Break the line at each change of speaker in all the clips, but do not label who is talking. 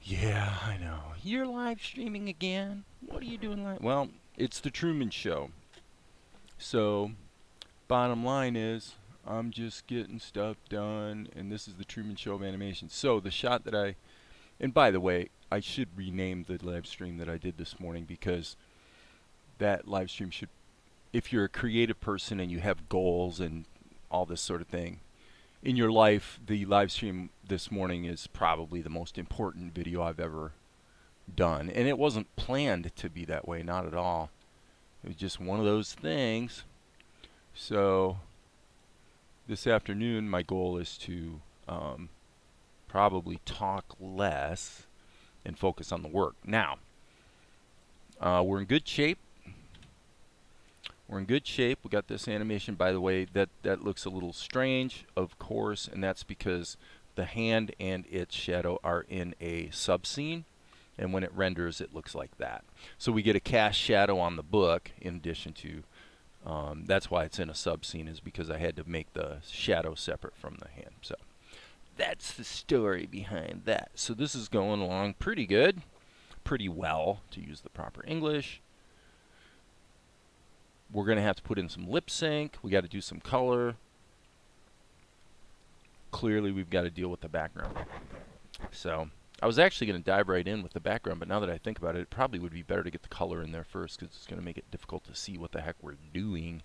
Yeah, I know. You're live streaming again? What are you doing live? Well, it's the Truman Show. So, bottom line is, I'm just getting stuff done, and this is the Truman Show of animation. So, the shot that and by the way, I should rename the live stream that I did this morning, because that live stream should, if you're a creative person and you have goals and all this sort of thing in your life, the live stream this morning is probably the most important video I've ever done. And it wasn't planned to be that way, not at all. It was just one of those things. So this afternoon my goal is to probably talk less and focus on the work. Now, we're in good shape. We're in good shape. We got this animation, by the way, that looks a little strange, of course, and that's because the hand and its shadow are in a subscene, and when it renders, it looks like that. So we get a cast shadow on the book, in addition to, that's why it's in a subscene, is because I had to make the shadow separate from the hand. So that's the story behind that. So this is going along pretty good, pretty well, to use the proper English. We're going to have to put in some lip sync. We got to do some color. Clearly, we've got to deal with the background. So I was actually going to dive right in with the background, but now that I think about it, it probably would be better to get the color in there first, because it's going to make it difficult to see what the heck we're doing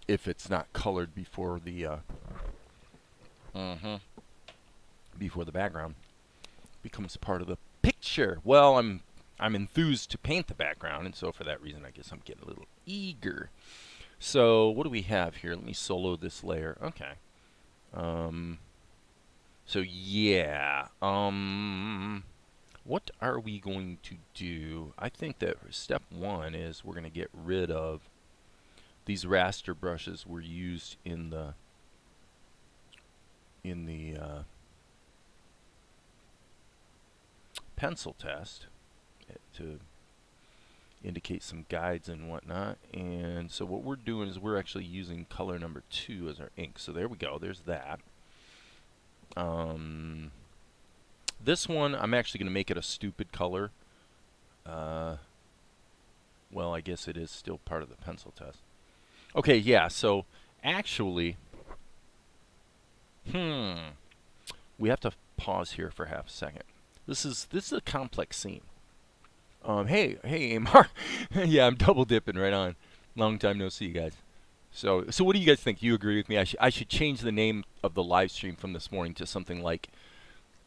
if it's not colored before the before the background becomes part of the picture. Well, I'm enthused to paint the background, and so for that reason I guess I'm getting a little eager. So what do we have here? Let me solo this layer. Okay. So yeah, what are we going to do? I think that step one is we're going to get rid of these raster brushes were used in the pencil test to indicate some guides and whatnot. And so what we're doing is we're actually using color number 2 as our ink. So there we go. There's that. This one, I'm actually going to make it a stupid color. Well, I guess it is still part of the pencil test. Okay, yeah, so actually, we have to pause here for half a second. This is a complex scene. Hey, Amar. Yeah, I'm double dipping right on. Long time no see, guys. So what do you guys think? You agree with me? I should change the name of the live stream from this morning to something like,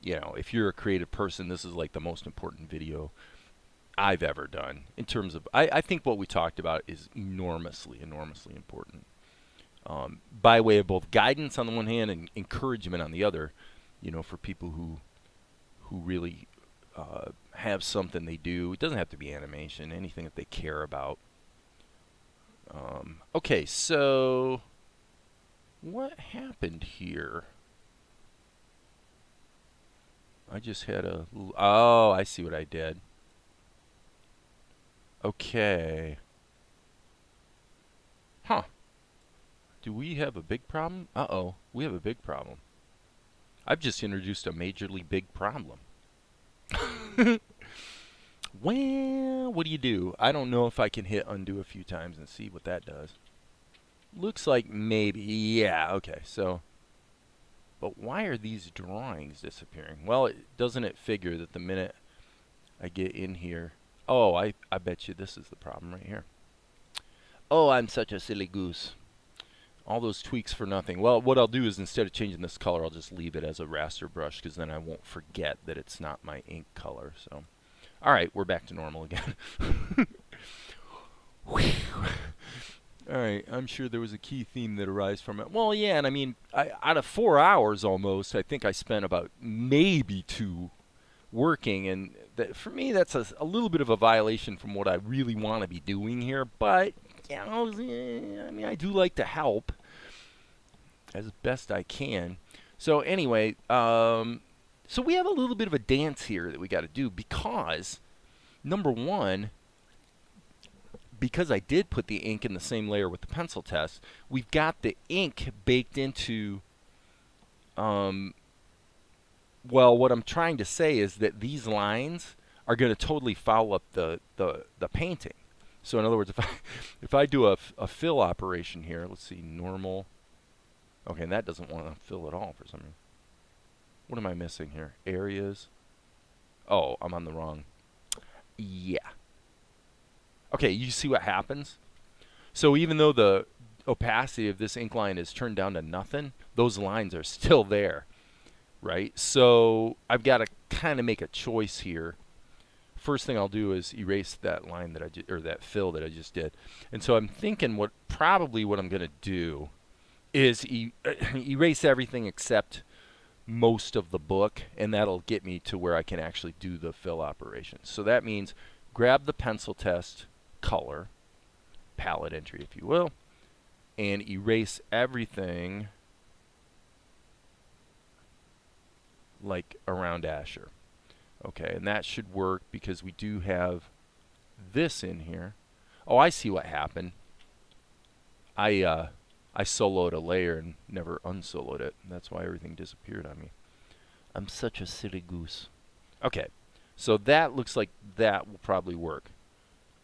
you know, if you're a creative person, this is like the most important video I've ever done. In terms of, I think what we talked about is enormously important. By way of both guidance on the one hand and encouragement on the other, you know, for people who really have something they do. It doesn't have to be animation, anything that they care about. Okay, so what happened here? I just had a little, oh, I see what I did. Okay. Huh. Do we have a big problem? Uh-oh, we have a big problem. I've just introduced a majorly big problem. Well, what do you do? I don't know if I can hit undo a few times and see what that does. Looks like maybe. Yeah, okay. So, but why are these drawings disappearing? Well, doesn't it figure that the minute I get in here... Oh, I bet you this is the problem right here. Oh, I'm such a silly goose. All those tweaks for nothing. Well, what I'll do is instead of changing this color, I'll just leave it as a raster brush, because then I won't forget that it's not my ink color. So, all right, we're back to normal again. All right, I'm sure there was a key theme that arose from it. Well, yeah, and I mean, out of 4 hours almost, I think I spent about maybe 2 working, and for me, that's a little bit of a violation from what I really want to be doing here. But you know, I mean, I do like to help as best I can. So anyway, so we have a little bit of a dance here that we got to do, because number one, because I did put the ink in the same layer with the pencil test, we've got the ink baked into, well, what I'm trying to say is that these lines are going to totally foul up the painting. So in other words, if I do a fill operation here, let's see, normal. Okay, and that doesn't want to fill at all for some reason. What am I missing here? Areas. Oh, I'm on the wrong. Yeah. Okay, you see what happens? So even though the opacity of this ink line is turned down to nothing, those lines are still there, right? So I've got to kind of make a choice here. First thing I'll do is erase that line that or that fill that I just did. And so I'm thinking probably what I'm going to do is erase everything except most of the book, and that'll get me to where I can actually do the fill operation. So that means grab the pencil test color, palette entry if you will, and erase everything like around Asher. Okay, and that should work because we do have this in here. Oh, I see what happened. I soloed a layer and never unsoloed it. That's why everything disappeared on me. I'm such a silly goose. Okay, so that looks like that will probably work.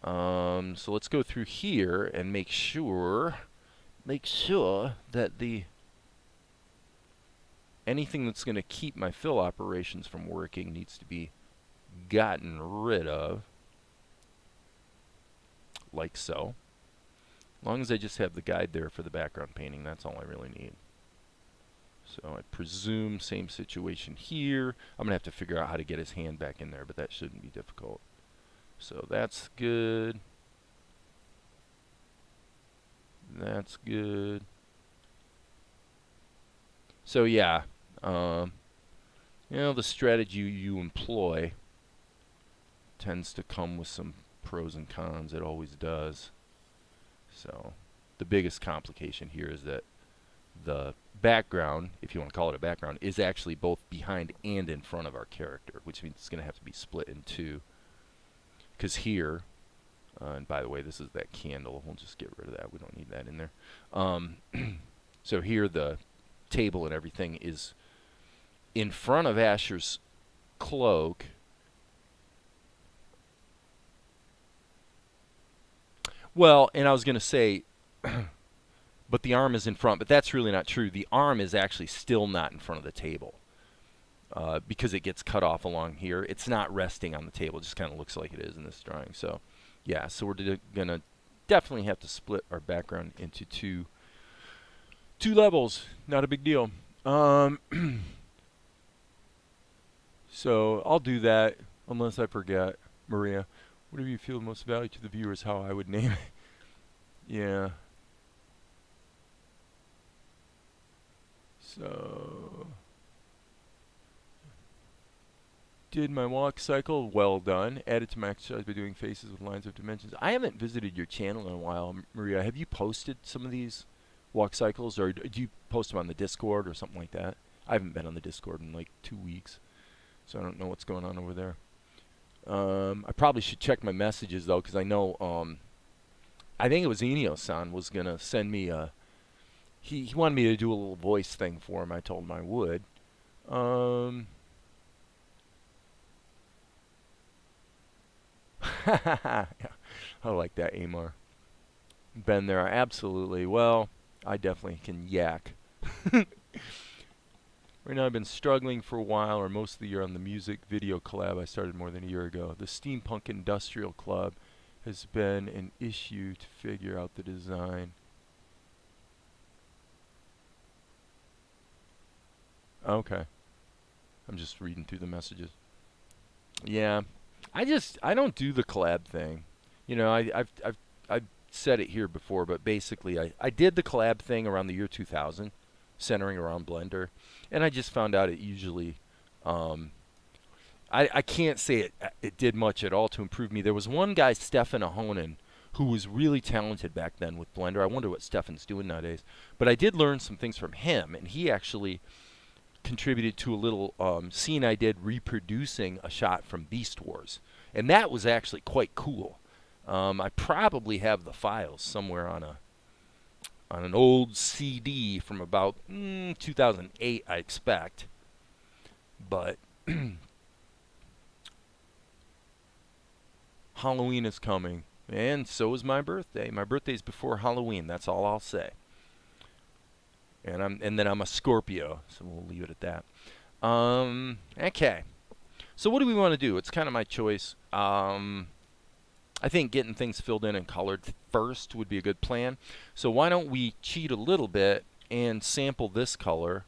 So let's go through here and make sure that anything that's going to keep my fill operations from working needs to be gotten rid of, like so. As long as I just have the guide there for the background painting, that's all I really need. So I presume same situation here. I'm going to have to figure out how to get his hand back in there, but that shouldn't be difficult. So that's good. That's good. So yeah, you know, the strategy you employ tends to come with some pros and cons. It always does. So the biggest complication here is that the background, if you want to call it a background, is actually both behind and in front of our character, which means it's going to have to be split in two. Because here, and by the way, this is that candle. We'll just get rid of that. We don't need that in there. So here the table and everything is in front of Asher's cloak. Well, and I was going to say, but the arm is in front, but that's really not true. The arm is actually still not in front of the table because it gets cut off along here. It's not resting on the table. It just kind of looks like it is in this drawing. So, yeah, so we're going to definitely have to split our background into two levels. Not a big deal. So I'll do that unless I forget. Maria, whatever you feel most value to the viewer is how I would name it. Yeah. So, did my walk cycle, well done. Added to my exercise by doing faces with lines of dimensions. I haven't visited your channel in a while, Maria. Have you posted some of these walk cycles, or do you post them on the Discord or something like that? I haven't been on the Discord in like 2 weeks, so I don't know what's going on over there. I probably should check my messages though, because I know I think it was Enio-san was gonna send me a. He wanted me to do a little voice thing for him. I told him I would. Yeah, I like that, Amar. Been there, absolutely. Well, I definitely can yak. Right now I've been struggling for a while, or most of the year, on the music video collab I started more than a year ago. The Steampunk Industrial Club has been an issue to figure out the design. Okay. I'm just reading through the messages. Yeah. I don't do the collab thing. You know, I've said it here before, but basically I did the collab thing around the year 2000, centering around Blender, and I just found out it usually I can't say it did much at all to improve me. There was one guy, Stefan Ahonen, who was really talented back then with Blender. I wonder what Stefan's doing nowadays. But I did learn some things from him, and he actually contributed to a little scene I did reproducing a shot from Beast Wars. And that was actually quite cool. I probably have the files somewhere on an old CD from about 2008, I expect. But Halloween is coming, and so is my birthday. My birthday's before Halloween. That's all I'll say. And then I'm a Scorpio, so we'll leave it at that. Okay. So what do we want to do? It's kind of my choice. I think getting things filled in and colored first would be a good plan. So why don't we cheat a little bit and sample this color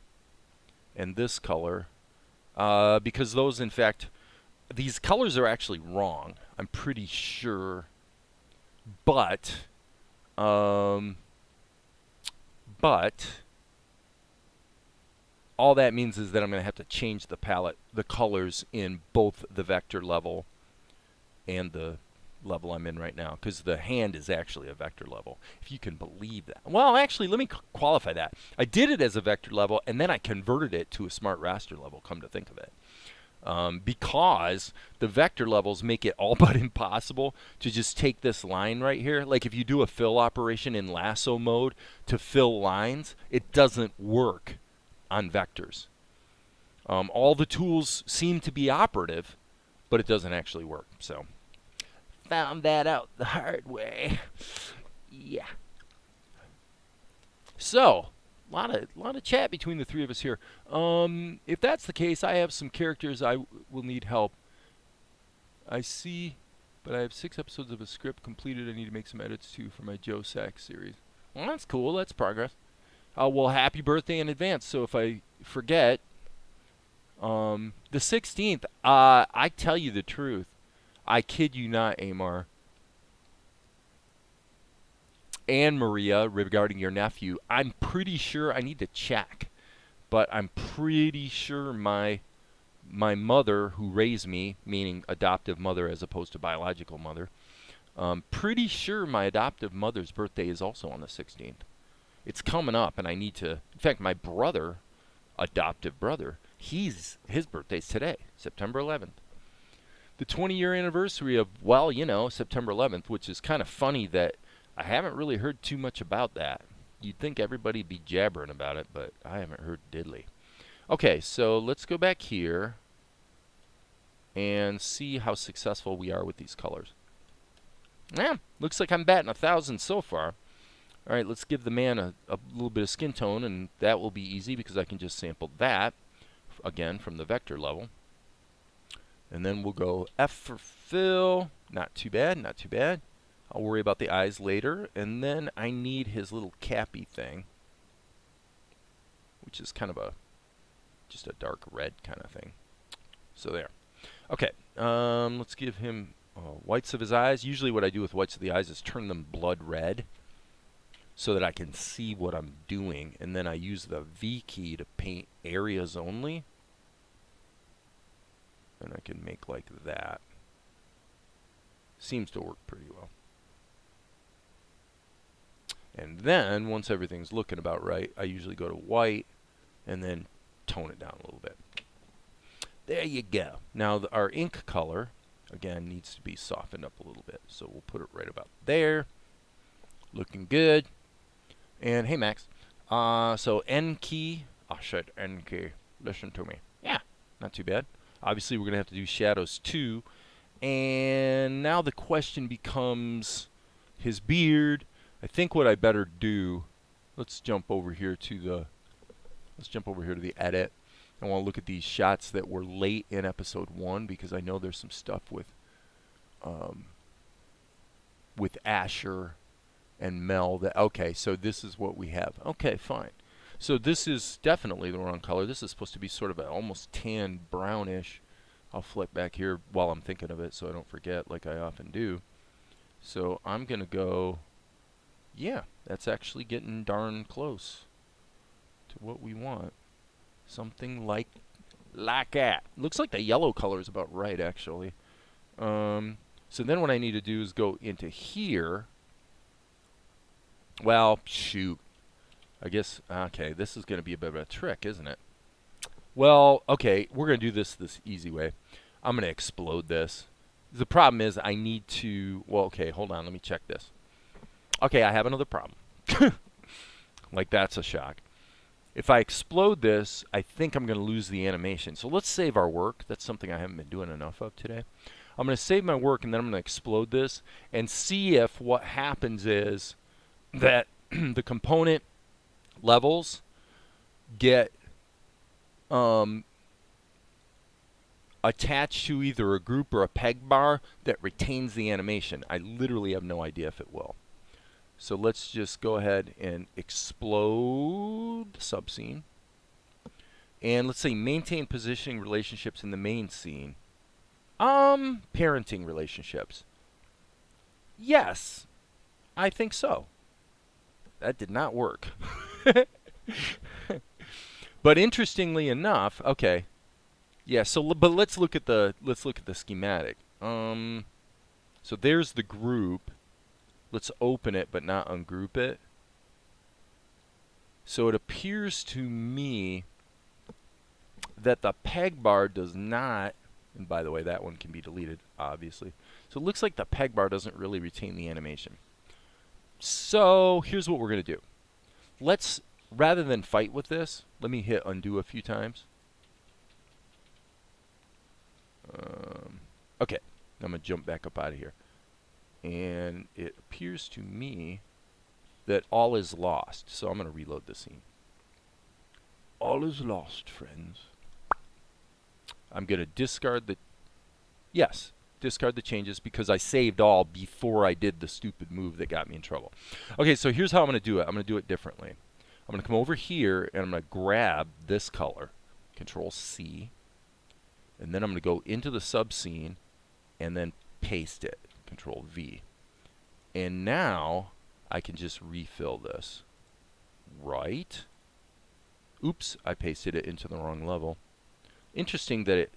and this color, because those, in fact, these colors are actually wrong, I'm pretty sure, but all that means is that I'm going to have to change the palette, the colors in both the vector level and the level I'm in right now, because the hand is actually a vector level, if you can believe that. Well, actually, let me qualify that. I did it as a vector level, and then I converted it to a smart raster level, come to think of it. Because the vector levels make it all but impossible to just take this line right here. Like if you do a fill operation in lasso mode to fill lines, it doesn't work on vectors. All the tools seem to be operative, but it doesn't actually work. So, found that out the hard way. Yeah. So, lot of chat between the three of us here. If that's the case, I have some characters I will need help. I see, but I have 6 episodes of a script completed. I need to make some edits too for my Joe Sack series. Well, that's cool. That's progress. Well, happy birthday in advance. So if I forget, the 16th, I tell you the truth. I kid you not, Amar. And Maria, regarding your nephew, I'm pretty sure, I need to check, but I'm pretty sure my mother who raised me, meaning adoptive mother as opposed to biological mother, pretty sure my adoptive mother's birthday is also on the 16th. It's coming up, and I need to, in fact, my brother, adoptive brother, his birthday's today, September 11th. The 20-year anniversary of, well, you know, September 11th, which is kind of funny that I haven't really heard too much about that. You'd think everybody'd be jabbering about it, but I haven't heard diddly. Okay, so let's go back here and see how successful we are with these colors. Yeah, looks like I'm batting 1,000 so far. All right, let's give the man a little bit of skin tone, and that will be easy because I can just sample that, again, from the vector level. And then we'll go F for fill. Not too bad, not too bad. I'll worry about the eyes later. And then I need his little cappy thing, which is kind of just a dark red kind of thing. So there. Okay, let's give him whites of his eyes. Usually what I do with whites of the eyes is turn them blood red so that I can see what I'm doing. And then I use the V key to paint areas only. And I can make like that. Seems to work pretty well. And then, once everything's looking about right, I usually go to white and then tone it down a little bit. There you go. Now, our ink color, again, needs to be softened up a little bit. So we'll put it right about there. Looking good. And, hey, Max. So, N key. Oh, shit, N key. Listen to me. Yeah, not too bad. Obviously, we're going to have to do shadows, too. And now the question becomes his beard. I think what I better do, let's jump over here to the edit. I want to look at these shots that were late in episode 1 because I know there's some stuff with Asher and Mel that, okay, so this is what we have. Okay, fine. So this is definitely the wrong color. This is supposed to be sort of an almost tan brownish. I'll flip back here while I'm thinking of it so I don't forget like I often do. So I'm going to go, yeah, that's actually getting darn close to what we want. Something like that. Looks like the yellow color is about right, actually. So then what I need to do is go into here. Well, shoot. I guess, okay, this is going to be a bit of a trick, isn't it? Well, okay, we're going to do this easy way. I'm going to explode this. The problem is I need to, well, okay, hold on, let me check this. Okay, I have another problem. Like, that's a shock. If I explode this, I think I'm going to lose the animation. So let's save our work. That's something I haven't been doing enough of today. I'm going to save my work, and then I'm going to explode this and see if what happens is that the component levels get attached to either a group or a peg bar that retains the animation. I literally have no idea if it will. So let's just go ahead and explode the subscene. And let's say maintain positioning relationships in the main scene. Parenting relationships. Yes, I think so. That did not work. But interestingly enough, okay. Yeah, so but let's look at the schematic. So there's the group. Let's open it but not ungroup it. So it appears to me that the peg bar does not, and by the way, that one can be deleted, obviously. So it looks like the peg bar doesn't really retain the animation. So here's what we're going to do. Let's, rather than fight with this, let me hit undo a few times. Okay, I'm going to jump back up out of here. And it appears to me that all is lost. So I'm going to reload the scene. All is lost, friends. I'm going to discard the... Yes, discard the changes because I saved all before I did the stupid move that got me in trouble. Okay, so here's how I'm going to do it. I'm going to do it differently. I'm going to come over here and I'm going to grab this color. Control C. And then I'm going to go into the subscene and then paste it. Control V. And now I can just refill this. Right? Oops, I pasted it into the wrong level. Interesting that it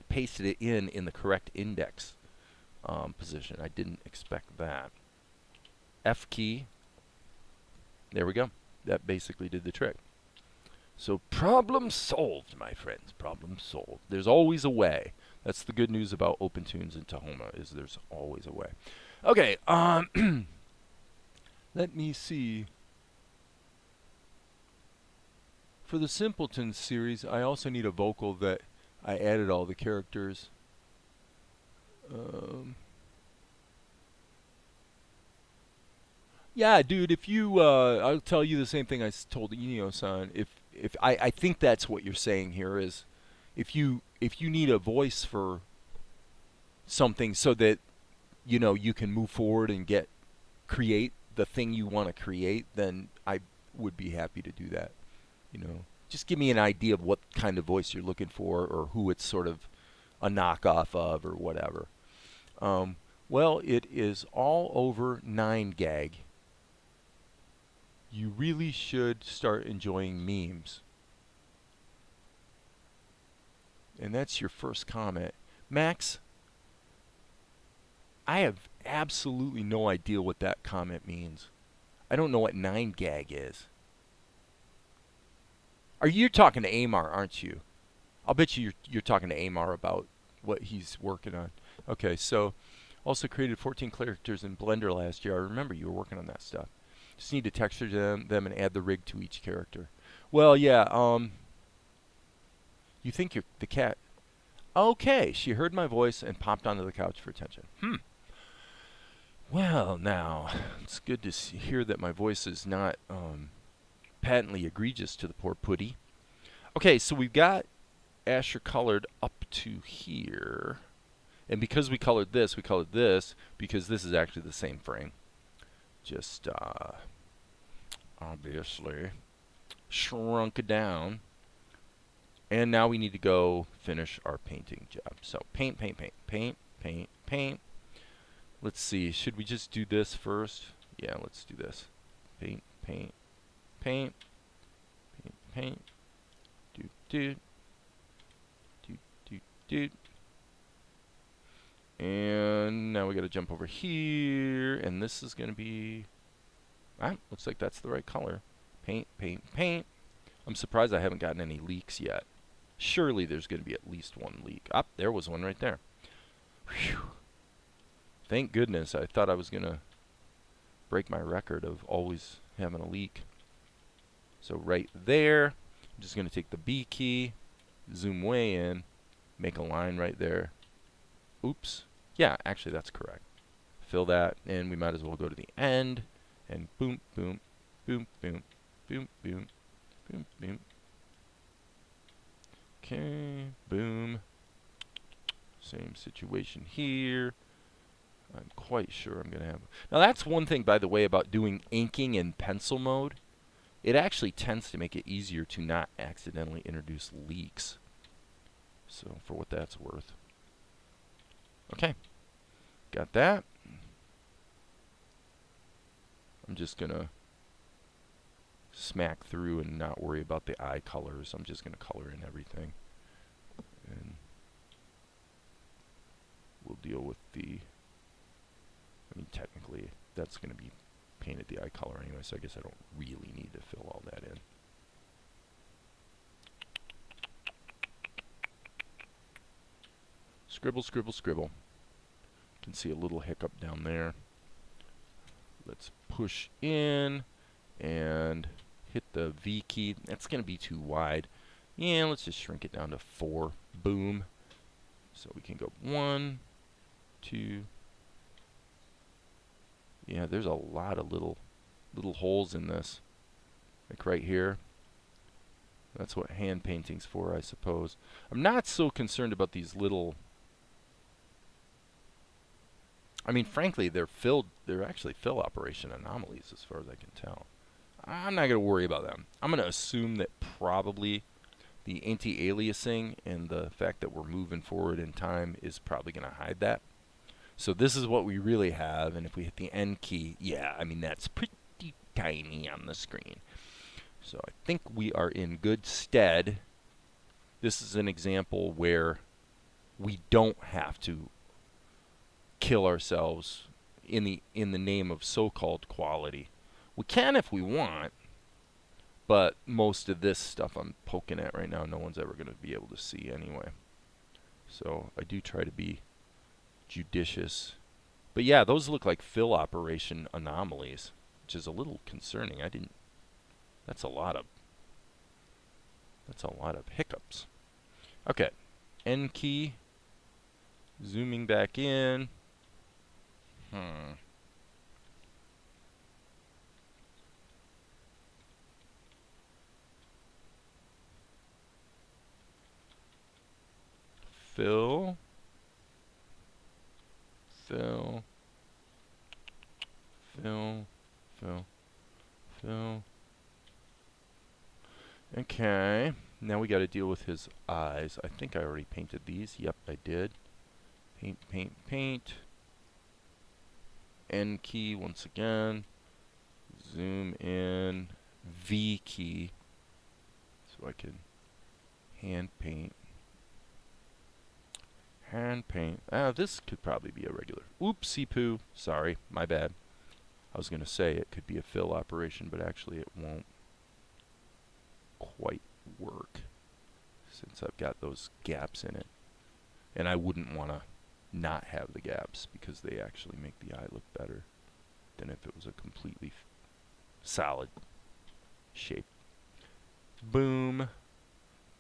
pasted it in the correct index position. I didn't expect that. F key. There we go. That basically did the trick. So problem solved, my friends. Problem solved. There's always a way. That's the good news about Opentoonz and Tahoma, is there's always a way. Okay, let me see. For the Simpletons series, I also need a vocal that I added all the characters. Yeah, dude, if you, I'll tell you the same thing I told Inio-san. If I think that's what you're saying here is, if you need a voice for something so that, you know, you can move forward and create the thing you want to create, then I would be happy to do that. You know, just give me an idea of what kind of voice you're looking for or who it's sort of a knockoff of or whatever. Well, it is all over 9gag. You really should start enjoying memes. And that's your first comment. Max, I have absolutely no idea what that comment means. I don't know what 9gag is. You're talking to Amar, aren't you? I'll bet you're talking to Amar about what he's working on. Okay, so also created 14 characters in Blender last year. I remember you were working on that stuff. Just need to texture them and add the rig to each character. Well, yeah, you think you're the cat. Okay, she heard my voice and popped onto the couch for attention. Well, now, it's good to hear that my voice is not patently egregious to the poor putty. Okay, so we've got Asher colored up to here. And because we colored this because this is actually the same frame. Just, obviously, shrunk it down. And now we need to go finish our painting job. So, paint, paint, paint, paint, paint, paint. Let's see, should we just do this first? Yeah, let's do this. Paint, paint, paint, paint, paint. Doot, doot. Doot, doot, doot. And now we got to jump over here, and this is going to be... looks like that's the right color. Paint, paint, paint. I'm surprised I haven't gotten any leaks yet. Surely there's going to be at least one leak. There was one right there. Whew. Thank goodness. I thought I was going to break my record of always having a leak. So right there, I'm just going to take the B key, zoom way in, make a line right there. Oops. Yeah, actually that's correct. Fill that, and we might as well go to the end, and boom, boom, boom, boom, boom, boom, boom, boom. Okay, boom. Same situation here. I'm quite sure I'm going to have... Now that's one thing, by the way, about doing inking in pencil mode. It actually tends to make it easier to not accidentally introduce leaks. So, for what that's worth. Okay, got that. I'm just going to smack through and not worry about the eye colors. I'm just going to color in everything. And we'll deal with the... I mean, technically, that's going to be painted the eye color anyway, so I guess I don't really need to fill all that in. Scribble, scribble, scribble. You can see a little hiccup down there. Let's push in and hit the V key. That's going to be too wide. Yeah, let's just shrink it down to 4. Boom. So we can go 1, 2. Yeah, there's a lot of little holes in this. Like right here. That's what hand painting's for, I suppose. I'm not so concerned about these little... I mean, frankly, they're actually fill operation anomalies as far as I can tell. I'm not going to worry about them. I'm going to assume that probably the anti-aliasing and the fact that we're moving forward in time is probably going to hide that. So this is what we really have, and if we hit the N key, yeah, I mean, that's pretty tiny on the screen. So I think we are in good stead. This is an example where we don't have to kill ourselves in the name of so-called quality. We can if we want, but most of this stuff I'm poking at right now, no one's ever going to be able to see anyway. So I do try to be judicious. But yeah, those look like fill operation anomalies, which is a little concerning. That's a lot of hiccups. Okay, N key, zooming back in. Fill. Fill. Fill. Fill. Fill. Okay. Now we got to deal with his eyes. I think I already painted these. Yep, I did. Paint, paint, paint. N key once again. Zoom in. V key. So I can hand paint. Hand paint. This could probably be a regular. Oopsie poo. Sorry, my bad. I was going to say it could be a fill operation, but actually it won't quite work since I've got those gaps in it. And I wouldn't want to not have the gaps because they actually make the eye look better than if it was a completely solid shape. Boom.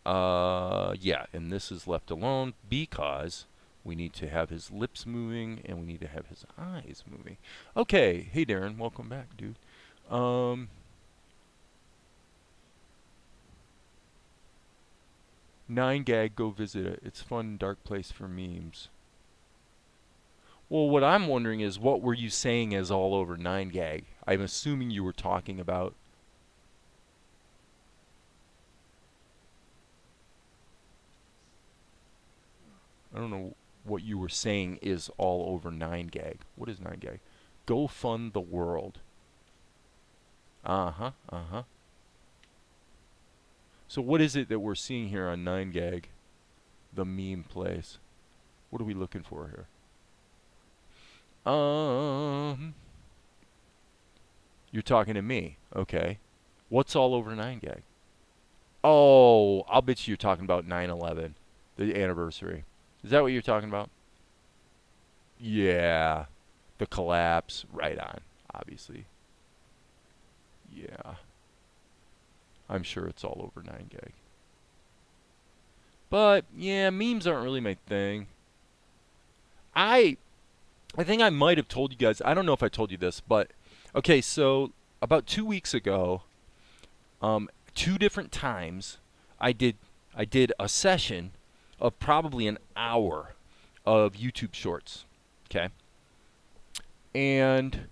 Yeah, and this is left alone because we need to have his lips moving and we need to have his eyes moving. Okay, hey Darren, welcome back, dude. 9gag, go visit it. It's fun, dark place for memes. Well, what I'm wondering is, what were you saying as all over 9gag? I'm assuming you were talking about... I don't know what you were saying is all over 9gag. What is 9gag? Go fund the world. Uh-huh, uh-huh. So what is it that we're seeing here on 9gag? The meme place. What are we looking for here? You're talking to me. Okay. What's all over 9gag? Oh, I'll bet you're talking about 9/11, the anniversary. Is that what you're talking about? Yeah. The collapse. Right on. Obviously. Yeah. I'm sure it's all over 9 gig. But, yeah, memes aren't really my thing. I I think I might have told you guys. I don't know if I told you this, but okay, so about 2 weeks ago, 2 different times, I did I did a session of probably an hour of YouTube Shorts. Okay, and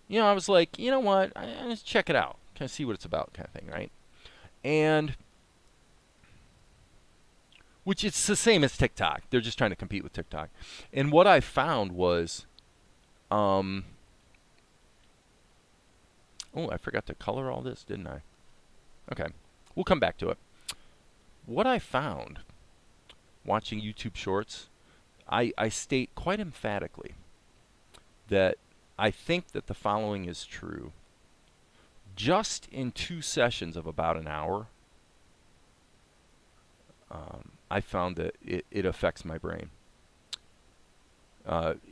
I was like, you know what? I just check it out, kind of see what it's about, kind of thing, right? And which it's the same as TikTok. They're just trying to compete with TikTok. And what I found was, oh, I forgot to color all this, didn't I? Okay, we'll come back to it. What I found watching YouTube Shorts, I state quite emphatically that I think that the following is true. Just in 2 sessions of about an hour, I found that it affects my brain.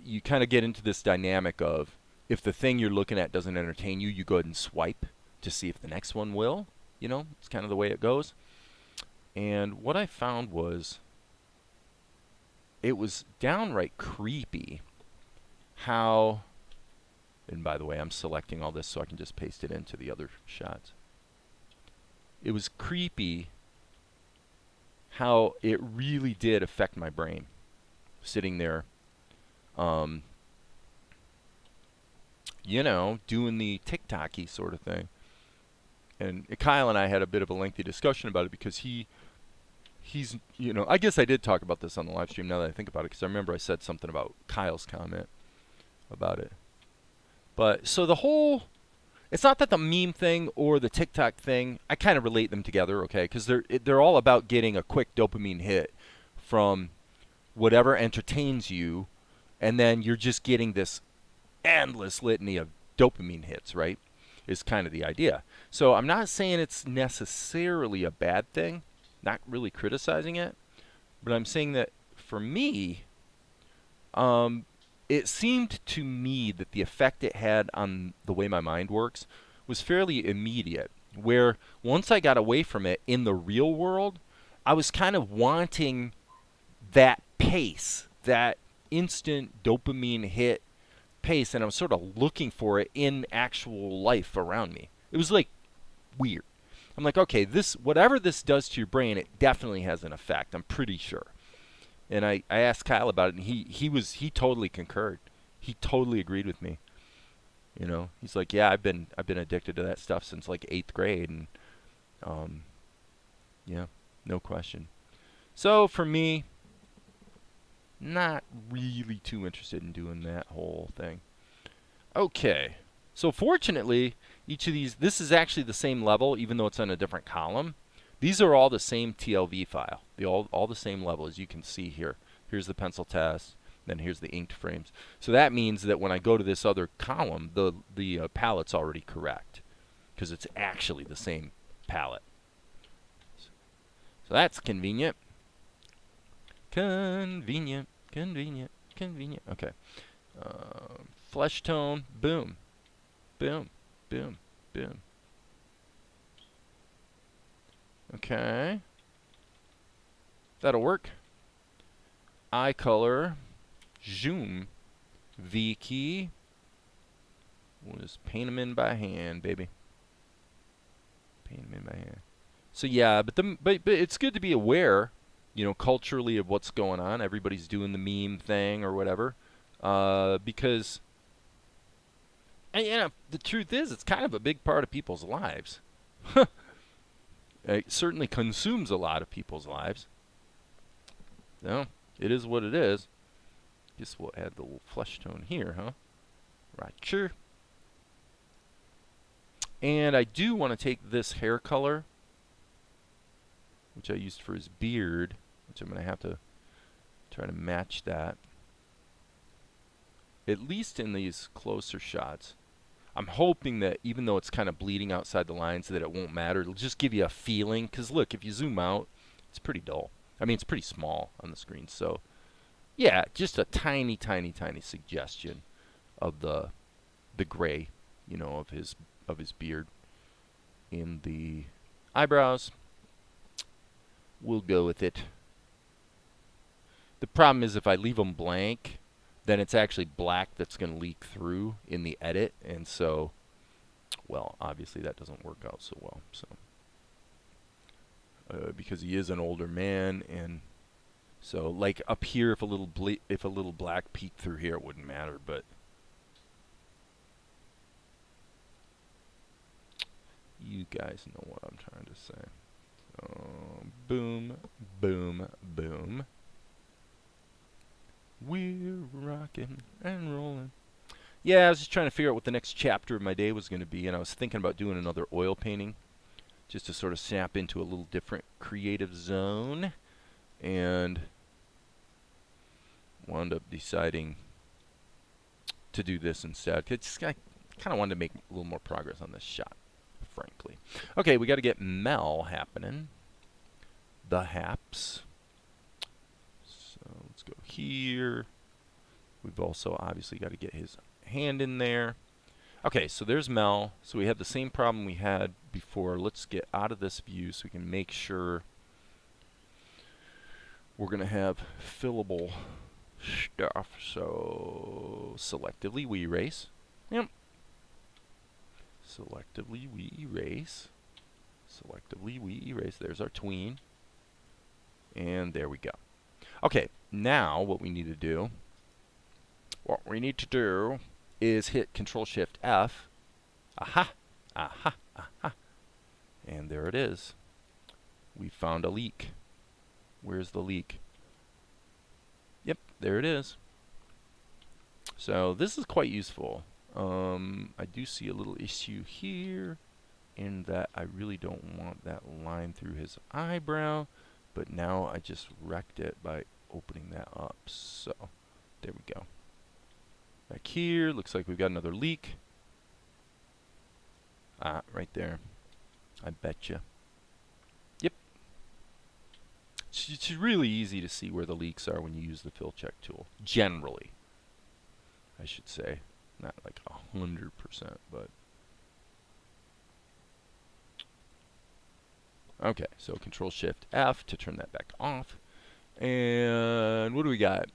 You kind of get into this dynamic of if the thing you're looking at doesn't entertain you, you go ahead and swipe to see if the next one will. It's kind of the way it goes. And what I found was it was downright creepy how, and by the way, I'm selecting all this so I can just paste it into the other shots. It was creepy how it really did affect my brain sitting there, doing the TikTok-y sort of thing. And Kyle and I had a bit of a lengthy discussion about it because he's, I guess I did talk about this on the live stream now that I think about it, because I remember I said something about Kyle's comment about it. But so it's not that the meme thing or the TikTok thing, I kind of relate them together, okay? Because they're all about getting a quick dopamine hit from whatever entertains you, and then you're just getting this endless litany of dopamine hits, right? Is kind of the idea. So I'm not saying it's necessarily a bad thing, not really criticizing it, but I'm saying that for me, it seemed to me that the effect it had on the way my mind works was fairly immediate, where once I got away from it in the real world, I was kind of wanting that pace, that instant dopamine hit pace, and I was sort of looking for it in actual life around me. It was like weird. I'm like, okay, whatever this does to your brain, it definitely has an effect. I'm pretty sure. And I asked Kyle about it, and he totally concurred. He totally agreed with me. He's like, yeah, I've been addicted to that stuff since like 8th grade, and yeah, no question. So for me, not really too interested in doing that whole thing. Okay, so fortunately, each of these, this is actually the same level, even though it's on a different column. These are all the same TLV file. They all the same level, as you can see here. Here's the pencil test, then here's the inked frames. So that means that when I go to this other column, the palette's already correct, because it's actually the same palette. So that's convenient. Convenient. Okay. Flesh tone, boom. Boom. Boom. Boom. Okay. That'll work. Eye color, zoom, V key. We'll just paint them in by hand, baby. Paint them in by hand. So yeah, but it's good to be aware, culturally of what's going on. Everybody's doing the meme thing or whatever, because, and, the truth is, it's kind of a big part of people's lives. It certainly consumes a lot of people's lives. It is what it is. Guess we'll add the little flesh tone here, huh? Right, sure. And I do want to take this hair color, which I used for his beard, which I'm going to have to try to match that, at least in these closer shots. I'm hoping that even though it's kind of bleeding outside the lines, that it won't matter. It'll just give you a feeling. Because look, if you zoom out, it's pretty dull. I mean, it's pretty small on the screen. So Yeah, just a tiny, tiny, tiny suggestion of the gray, you know, of his beard in the eyebrows. We'll go with it. The problem is if I leave them blank, then it's actually black that's going to leak through in the edit, and so, well, obviously that doesn't work out so well. So, because he is an older man, and so like up here, if a little black peeked through here, it wouldn't matter, but you guys know what I'm trying to say. Boom, boom, boom. We're rocking and rolling. Yeah, I was just trying to figure out what the next chapter of my day was going to be, and I was thinking about doing another oil painting just to sort of snap into a little different creative zone, and wound up deciding to do this instead. I kind of wanted to make a little more progress on this shot, frankly. Okay, we got to get Mel happening. The Haps. So let's go here. We've also obviously got to get his hand in there. Okay, so there's Mel. So we have the same problem we had before. Let's get out of this view so we can make sure we're going to have fillable stuff. So selectively we erase. Yep. Selectively we erase. Selectively we erase. There's our tween. And there we go. Okay, now what we need to do is hit Control-Shift-F. Aha! Aha! Aha! And there it is. We found a leak. Where's the leak? Yep, there it is. So this is quite useful. I do see a little issue here in that I really don't want that line through his eyebrow, but now I just wrecked it by opening that up. So there we go. Back here, looks like we've got another leak. Ah, right there. I betcha. Yep. It's really easy to see where the leaks are when you use the fill check tool. Generally, I should say. Not like 100%, but. Okay, so Control-Shift-F to turn that back off. And what do we got?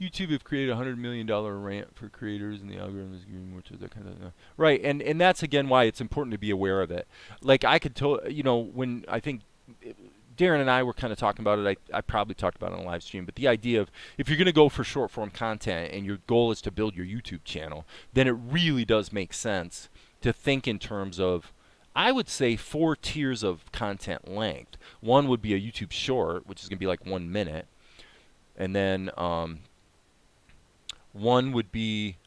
YouTube have created $100 million rant for creators, and the algorithm is gearing more to that kind of right. And that's again why it's important to be aware of it. Like I could tell, you know, when I think Darren and I were kind of talking about it, I probably talked about it on a live stream, but the idea of if you're going to go for short form content and your goal is to build your YouTube channel, then it really does make sense to think in terms of, I would say, 4 tiers of content length. One would be a YouTube short, which is going to be like 1 minute. And then one would be,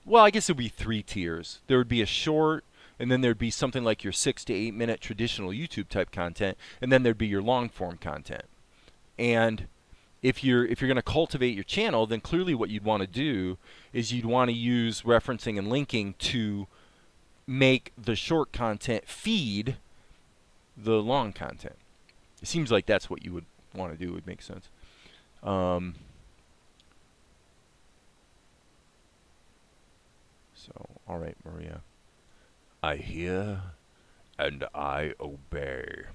well, I guess it would be 3 tiers. There would be a short, and then there'd be something like your 6 to 8 minute traditional YouTube type content, and then there'd be your long form content. And if you're going to cultivate your channel, then clearly what you'd want to do is you'd want to use referencing and linking to make the short content feed the long content. It seems like that's what you would want to do. It would make sense. So, all right, Maria. I hear and I obey.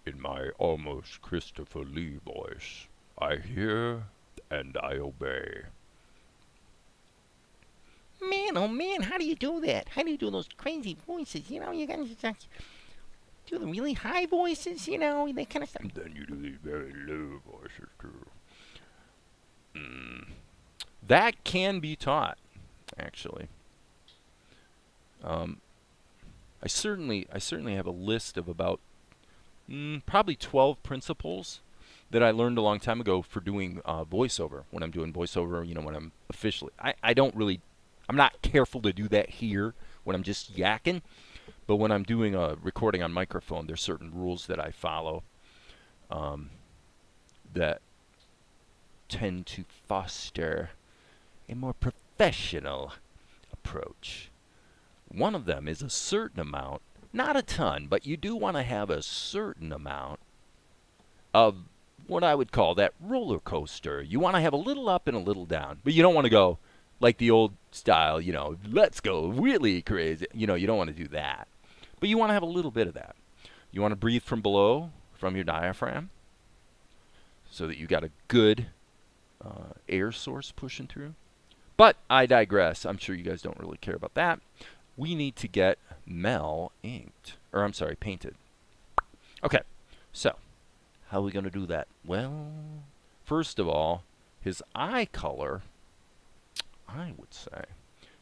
In my almost Christopher Lee voice, I hear and I obey.
Man, oh man, how do you do that? How do you do those crazy voices? You know, you gotta just do the really high voices, you know, that kind of stuff.
And then you do these very low voices too. That can be taught, actually. I certainly have a list of about probably 12 principles that I learned a long time ago for doing voiceover. When I'm doing voiceover, you know, when I'm officially, I'm not careful to do that here when I'm just yakking, but when I'm doing a recording on microphone, there's certain rules that I follow that tend to foster a more professional approach. One of them is a certain amount, not a ton, but you do want to have a certain amount of what I would call that roller coaster. You want to have a little up and a little down, but you don't want to go like the old style, let's go really crazy. You don't want to do that. But you want to have a little bit of that. You want to breathe from below, from your diaphragm, so that you got a good air source pushing through. But I digress. I'm sure you guys don't really care about that. We need to get Mel inked. Or, I'm sorry, painted. Okay, so how are we going to do that? Well, first of all, his eye color, I would say,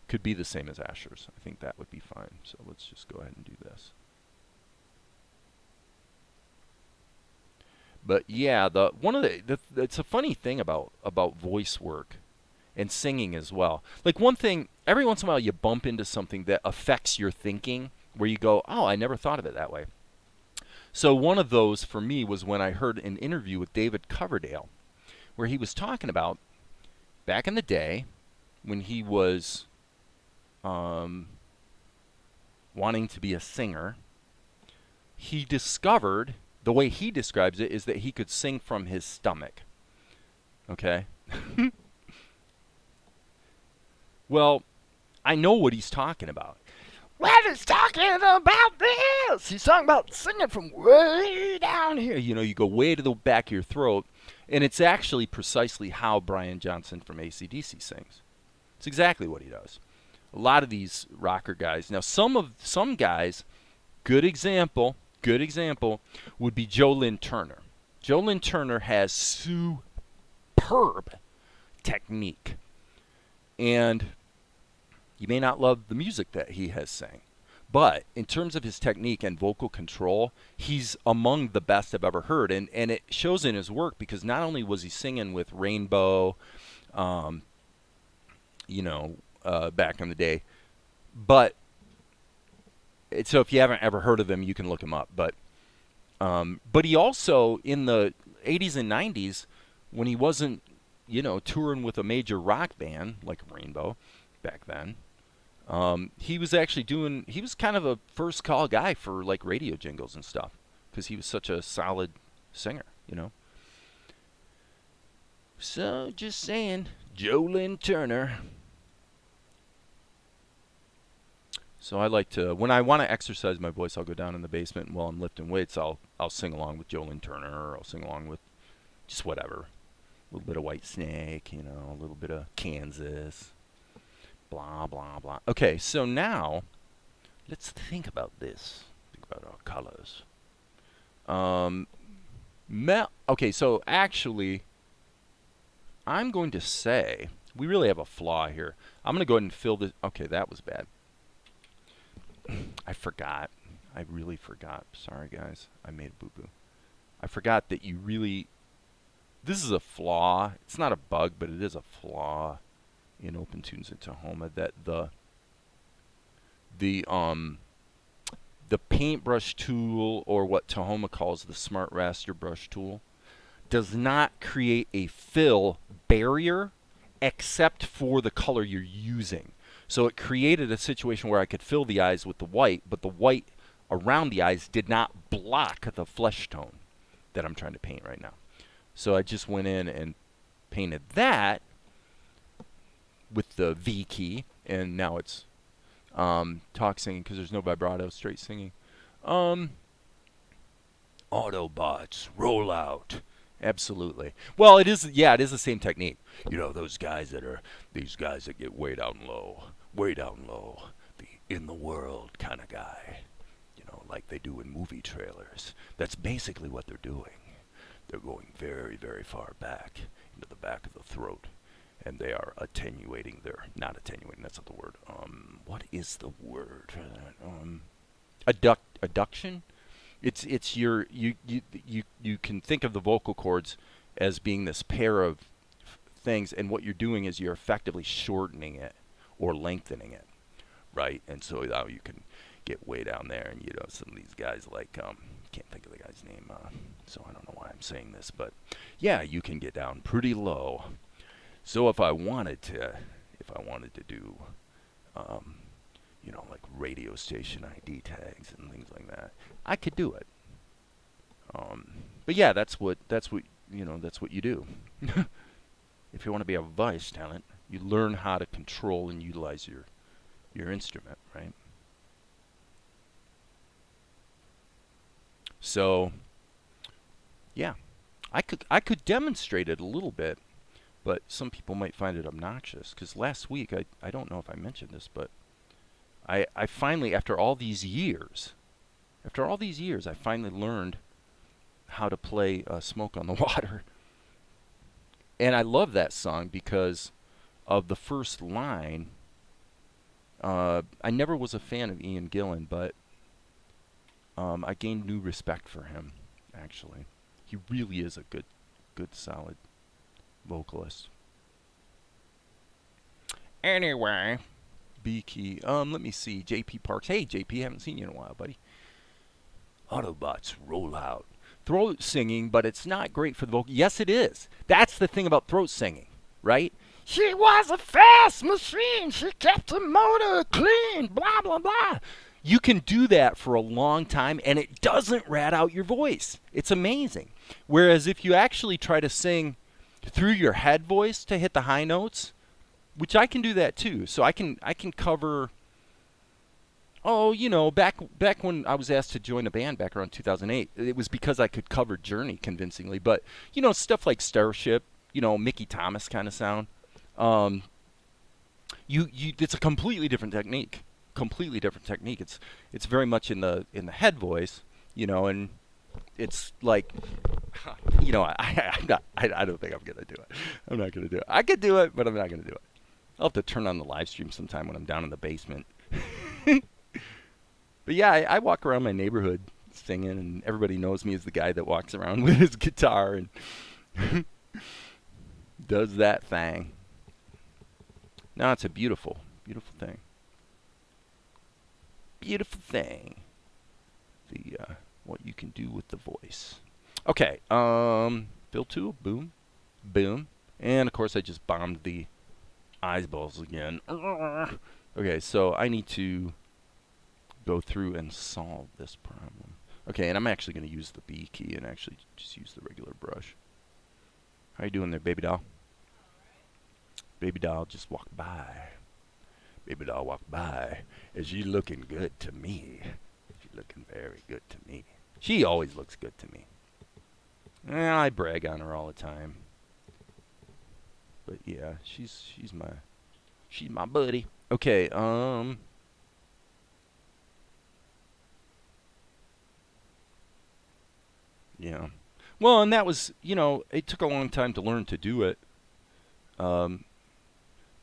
could be the same as Asher's. I think that would be fine. So let's just go ahead and do this. But yeah, it's a funny thing about voice work and singing as well. Like one thing, every once in a while you bump into something that affects your thinking where you go, oh, I never thought of it that way. So one of those for me was when I heard an interview with David Coverdale where he was talking about back in the day when he was wanting to be a singer, he discovered, the way he describes it is that he could sing from his stomach. Okay? Well, I know what he's talking about. Well, he's talking about this. He's talking about singing from way down here. You go way to the back of your throat. And it's actually precisely how Brian Johnson from AC/DC sings. It's exactly what he does. A lot of these rocker guys. Now, some guys, good example would be Joe Lynn Turner. Joe Lynn Turner has superb technique. And you may not love the music that he has sang, but in terms of his technique and vocal control, he's among the best I've ever heard. And it shows in his work because not only was he singing with Rainbow, back in the day, but so if you haven't ever heard of him, you can look him up. But he also, in the 80s and 90s, when he wasn't, touring with a major rock band like Rainbow back then, he was kind of a first call guy for like radio jingles and stuff because he was such a solid singer, So just saying, Joe Lynn Turner. So I like to, when I want to exercise my voice, I'll go down in the basement and while I'm lifting weights, I'll sing along with Joe Lynn Turner, or I'll sing along with just whatever. A little bit of White Snake, a little bit of Kansas. Blah, blah, blah. Okay, so now, let's think about this. Think about our colors. Okay, so actually, I'm going to say, we really have a flaw here. I'm going to go ahead and fill this. Okay, that was bad. I forgot. I really forgot. Sorry, guys. I made a boo-boo. I forgot that this is a flaw. It's not a bug, but it is a flaw in Opentoonz and Tahoma, that the paintbrush tool, or what Tahoma calls the smart raster brush tool, does not create a fill barrier except for the color you're using. So it created a situation where I could fill the eyes with the white, but the white around the eyes did not block the flesh tone that I'm trying to paint right now. So I just went in and painted that with the V key, and now it's talk singing because there's no vibrato, straight singing. Autobots, roll out. Absolutely. Well, it is the same technique. Those guys these guys that get way down low, the in the world kind of guy, like they do in movie trailers. That's basically what they're doing. They're going very, very far back into the back of the throat, and they are attenuating not attenuating, that's not the word. What is the word for that? Adduction? It's you can think of the vocal cords as being this pair of things, and what you're doing is you're effectively shortening it or lengthening it, right? And so now you can get way down there, and some of these guys like can't think of the guy's name, so I don't know why I'm saying this, but yeah, you can get down pretty low. So if I wanted to do like radio station ID tags and things like that, I could do it. But yeah, that's what that's what you do. If you want to be a voice talent, you learn how to control and utilize your instrument, right? So, yeah, I could demonstrate it a little bit, but some people might find it obnoxious. Because last week, I don't know if I mentioned this, but I finally, after all these years, I finally learned how to play Smoke on the Water. And I love that song because of the first line. I never was a fan of Ian Gillan, but I gained new respect for him, actually. He really is a good, solid vocalist. Anyway, B key. Let me see. JP Parks. Hey, JP, haven't seen you in a while, buddy. Autobots roll out. Throat singing, but it's not great for the vocal. Yes, it is. That's the thing about throat singing, right? She was a fast machine. She kept the motor clean. Blah, blah, blah. You can do that for a long time, and it doesn't rat out your voice. It's amazing. Whereas if you actually try to sing through your head voice to hit the high notes, which I can do that too. So I can cover. Oh, back when I was asked to join a band back around 2008, it was because I could cover Journey convincingly. But stuff like Starship, Mickey Thomas kind of sound. It's a completely different technique. Completely different technique. It's very much in the head voice, and it's like, I don't think I'm gonna do it. I'm not gonna do it. I could do it, but I'm not gonna do it. I'll have to turn on the live stream sometime when I'm down in the basement. But yeah, I walk around my neighborhood singing, and everybody knows me as the guy that walks around with his guitar and does that thing. No, it's a beautiful, beautiful thing. Beautiful thing. The what you can do with the voice. Okay, fill 2, boom, boom, and of course I just bombed the eyeballs again. Okay, so I need to go through and solve this problem. Okay, and I'm actually going to use the B key and actually just use the regular brush. How you doing there, baby doll? Baby doll just walked by. Baby doll walked by. Is she looking good to me? She's looking very good to me. She always looks good to me. I brag on her all the time. But yeah, she's my buddy. Okay, yeah. Well, and that was, it took a long time to learn to do it.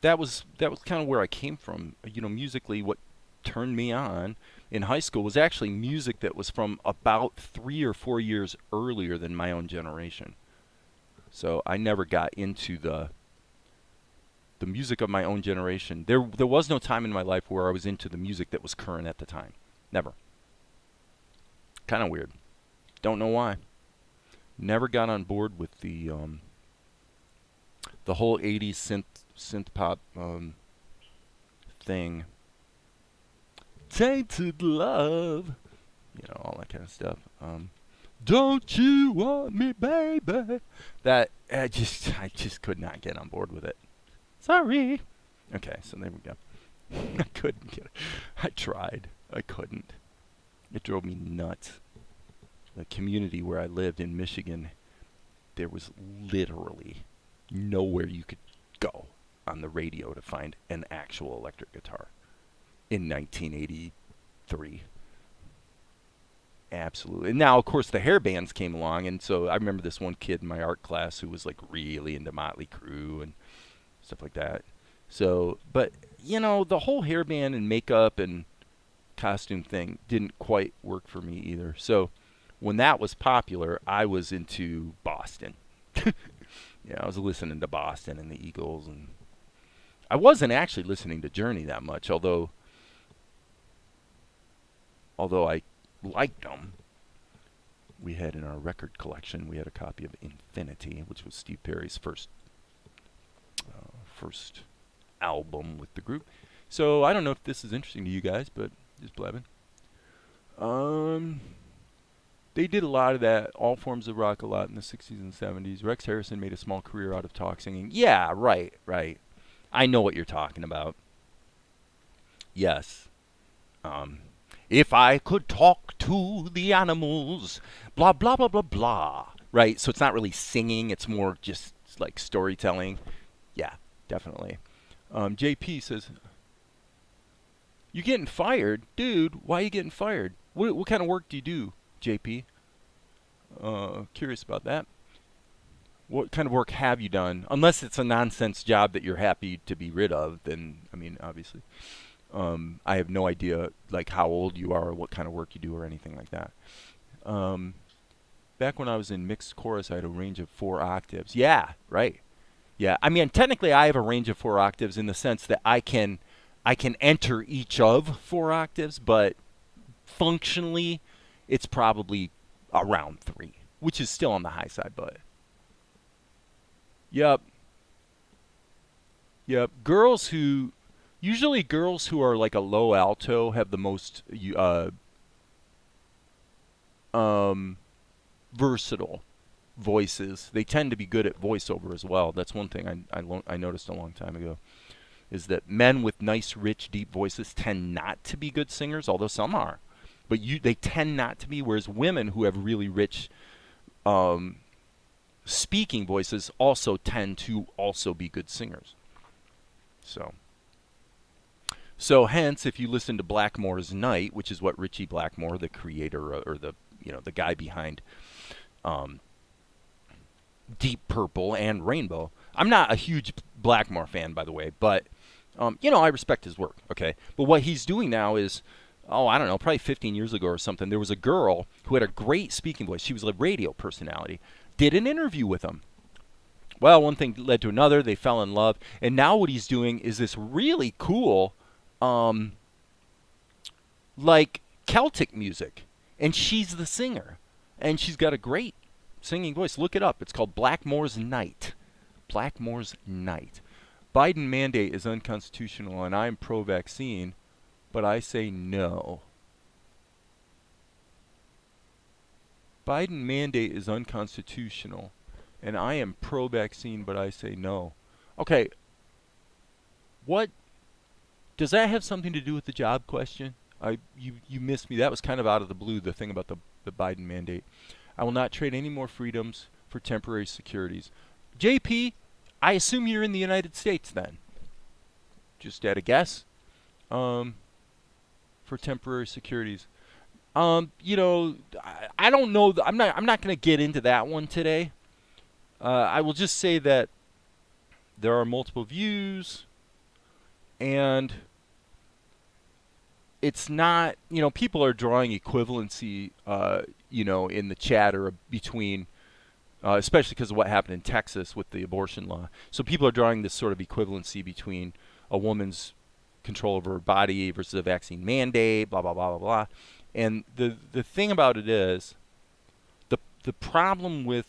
That was kind of where I came from. Musically, what turned me on in high school was actually music that was from about 3 or 4 years earlier than my own generation. So I never got into the music of my own generation. There was no time in my life where I was into the music that was current at the time. Never. Kind of weird. Don't know why. Never got on board with the whole 80s synth pop thing. Tainted love, all that kind of stuff. Don't you want me, baby? That I just could not get on board with it. Sorry. Okay, so there we go. I couldn't get it. I tried. I couldn't. It drove me nuts. The community where I lived in Michigan, there was literally nowhere you could go on the radio to find an actual electric guitar in 1983. Absolutely. And now, of course, the hair bands came along, and so I remember this one kid in my art class who was like really into Motley Crue and stuff like that. So, but the whole hair band and makeup and costume thing didn't quite work for me either. So, when that was popular, I was into Boston. I was listening to Boston and the Eagles, and I wasn't actually listening to Journey that much, although I liked them. We had in our record collection, we had a copy of Infinity, which was Steve Perry's first album with the group. So I don't know if this is interesting to you guys, but just blabbing. They did a lot of that, all forms of rock a lot in the 60s and 70s. Rex Harrison made a small career out of talk singing. Yeah, right, right. I know what you're talking about. Yes. Um, if I could talk to the animals, blah, blah, blah, blah, blah. Right? So it's not really singing, it's more just like storytelling. Yeah, definitely. JP says, "You getting fired? Dude, why are you getting fired? What kind of work do you do, JP? Curious about that. What kind of work have you done? Unless it's a nonsense job that you're happy to be rid of, then, I mean, obviously. I have no idea, like, how old you are or what kind of work you do or anything like that. Back when I was in mixed chorus, I had a range of 4 octaves. Yeah, right. Yeah, I mean, technically I have a range of 4 octaves in the sense that I can enter each of 4 octaves, but functionally it's probably around 3, which is still on the high side, but yep. Yep. Usually girls who are like a low alto have the most versatile voices. They tend to be good at voiceover as well. That's one thing I noticed a long time ago, is that men with nice, rich, deep voices tend not to be good singers, although some are. But they tend not to be, whereas women who have really rich speaking voices also tend to also be good singers. So hence, if you listen to Blackmore's Night, which is what Ritchie Blackmore, the creator or the guy behind Deep Purple and Rainbow. I'm not a huge Blackmore fan, by the way, but I respect his work. Okay, but what he's doing now is, I don't know, probably 15 years ago or something, there was a girl who had a great speaking voice. She was a radio personality. Did an interview with him. Well, one thing led to another. They fell in love, and now what he's doing is this really cool, like Celtic music, and she's the singer, and she's got a great singing voice. Look it up. It's called Blackmore's Night. Blackmore's Night. Biden mandate is unconstitutional, and I'm pro-vaccine, but I say no. Biden mandate is unconstitutional, and I am pro-vaccine, but I say no. Okay, what does that have something to do with the job question? You missed me. That was kind of out of the blue, the thing about the Biden mandate. I will not trade any more freedoms for temporary securities. JP, I assume you're in the United States then. Just at a guess. For temporary securities. I don't know. I'm not going to get into that one today. I will just say that there are multiple views, and it's not, people are drawing equivalency, in the chatter between, especially because of what happened in Texas with the abortion law. So people are drawing this sort of equivalency between a woman's control over her body versus a vaccine mandate, blah, blah, blah, blah, blah. And the thing about it is, the problem with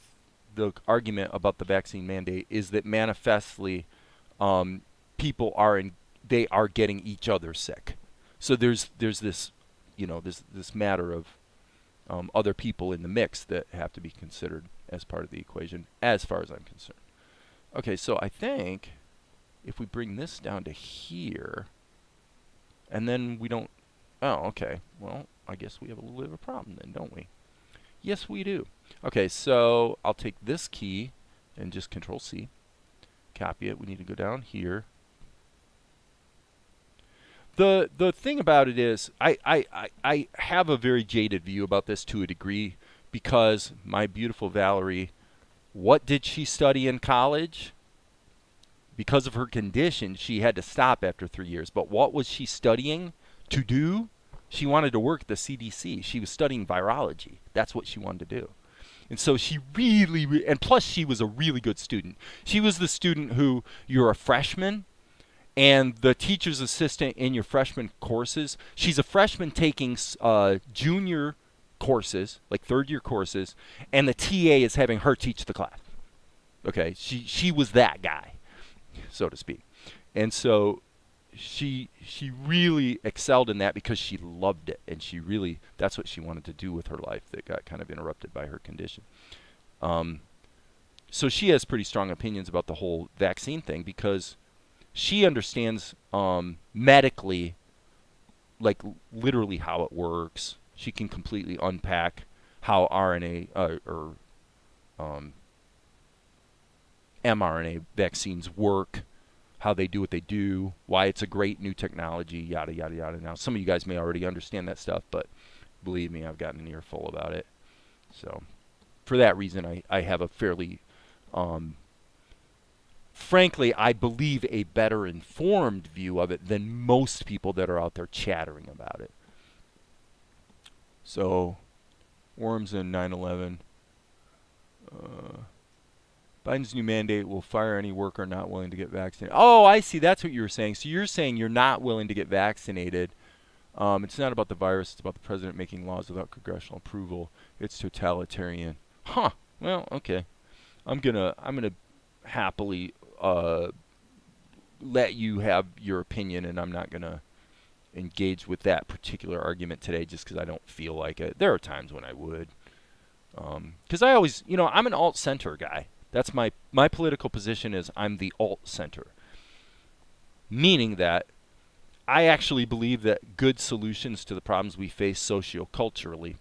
the argument about the vaccine mandate is that manifestly people are getting each other sick. So there's this this matter of other people in the mix that have to be considered as part of the equation, as far as I'm concerned. Okay, so I think if we bring this down to here, and then we don't, okay, well, I guess we have a little bit of a problem then, don't we? Yes, we do. Okay, so I'll take this key and just Control C, copy it. We need to go down here. The thing about it is, I have a very jaded view about this to a degree, because my beautiful Valerie, what did she study in college? Because of her condition, she had to stop after 3 years. But what was she studying to do? She wanted to work at the CDC. She was studying virology. That's what she wanted to do. And so she really, and plus she was a really good student. She was the student who, you're a freshman, and the teacher's assistant in your freshman courses, she's a freshman taking junior courses, like third-year courses, and the TA is having her teach the class. Okay, she was that guy, so to speak. And so she really excelled in that because she loved it, and she really, that's what she wanted to do with her life that got kind of interrupted by her condition. Um, so she has pretty strong opinions about the whole vaccine thing because she understands medically, like literally how it works. She can completely unpack how RNA or mRNA vaccines work, how they do what they do, why it's a great new technology, yada, yada, yada. Now, some of you guys may already understand that stuff, but believe me, I've gotten an earful about it. So, for that reason, I have a fairly, frankly, I believe a better informed view of it than most people that are out there chattering about it. So, worms and 9/11. Biden's new mandate will fire any worker not willing to get vaccinated. Oh, I see. That's what you were saying. So you're saying you're not willing to get vaccinated. It's not about the virus. It's about the president making laws without congressional approval. It's totalitarian. Huh. Well, okay. I'm gonna happily let you have your opinion, and I'm not gonna engage with that particular argument today just because I don't feel like it. There are times when I would. Because I always, I'm an alt-center guy. That's my political position is I'm the alt-center. Meaning that I actually believe that good solutions to the problems we face socioculturally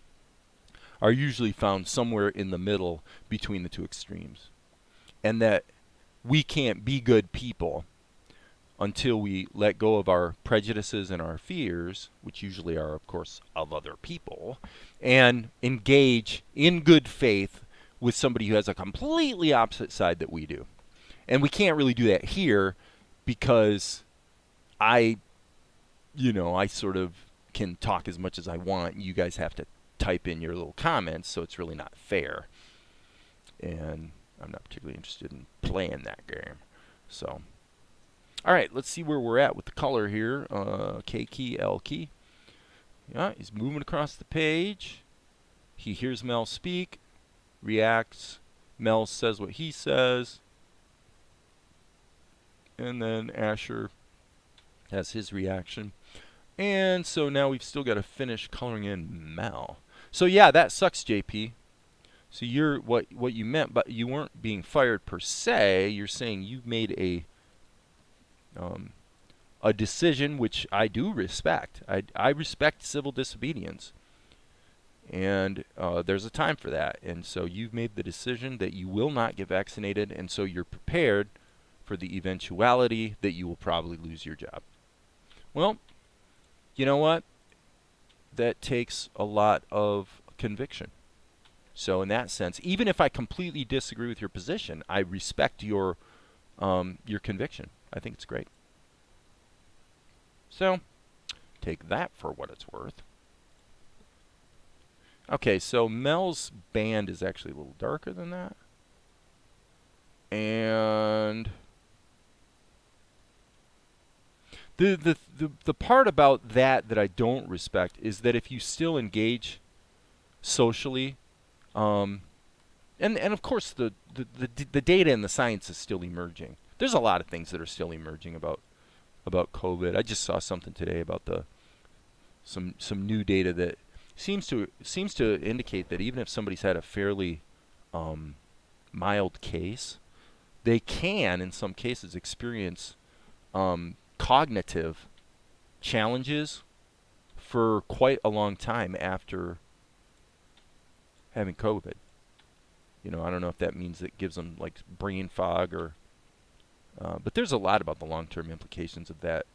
are usually found somewhere in the middle between the two extremes. And that we can't be good people until we let go of our prejudices and our fears, which usually are, of course, of other people, and engage in good faith with somebody who has a completely opposite side that we do. And we can't really do that here because I sort of can talk as much as I want. You guys have to type in your little comments, so it's really not fair. And I'm not particularly interested in playing that game. So, all right, let's see where we're at with the color here. K key, L key. Yeah, he's moving across the page. He hears Mel speak, reacts. Mel says what he says. And then Asher has his reaction. And so now we've still got to finish coloring in Mel. So yeah, that sucks, JP. So you're what you meant, but you weren't being fired per se. You're saying you made a decision which I do respect. I respect civil disobedience, and there's a time for that. And so you've made the decision that you will not get vaccinated, and so you're prepared for the eventuality that you will probably lose your job. Well, you know what? That takes a lot of conviction. So in that sense, even if I completely disagree with your position, I respect your conviction. I think it's great. So take that for what it's worth. Okay, so Mel's band is actually a little darker than that. And the part about that I don't respect is that if you still engage socially, and of course the data and the science is still emerging. There's a lot of things that are still emerging about COVID. I just saw something today about some new data that seems to indicate that even if somebody's had a fairly mild case, they can in some cases experience cognitive challenges for quite a long time after having COVID. I don't know if that means it gives them like brain fog or but there's a lot about the long-term implications of that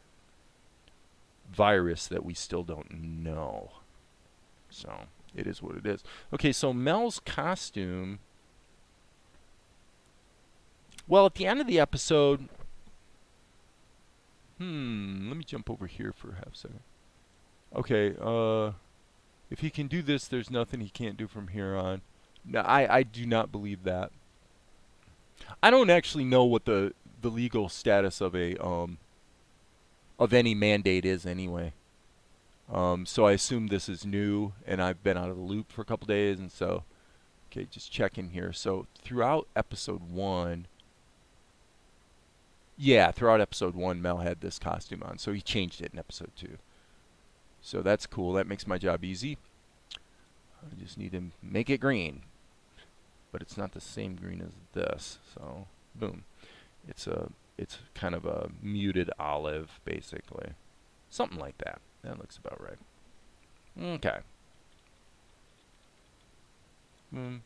virus that we still don't know. So it is what it is. Okay, so Mel's costume. Well, at the end of the episode, let me jump over here for a half second. Okay, if he can do this, there's nothing he can't do from here on. No, I do not believe that. I don't actually know what the legal status of a of any mandate is anyway. So I assume this is new, and I've been out of the loop for a couple days, and so okay, just checking here. So throughout episode 1, Yeah, throughout episode 1, Mel had this costume on, so he changed it in episode 2. So that's cool. That makes my job easy. I just need to make it green. But it's not the same green as this, so boom. It's kind of a muted olive, basically. Something like that. That looks about right. Okay. And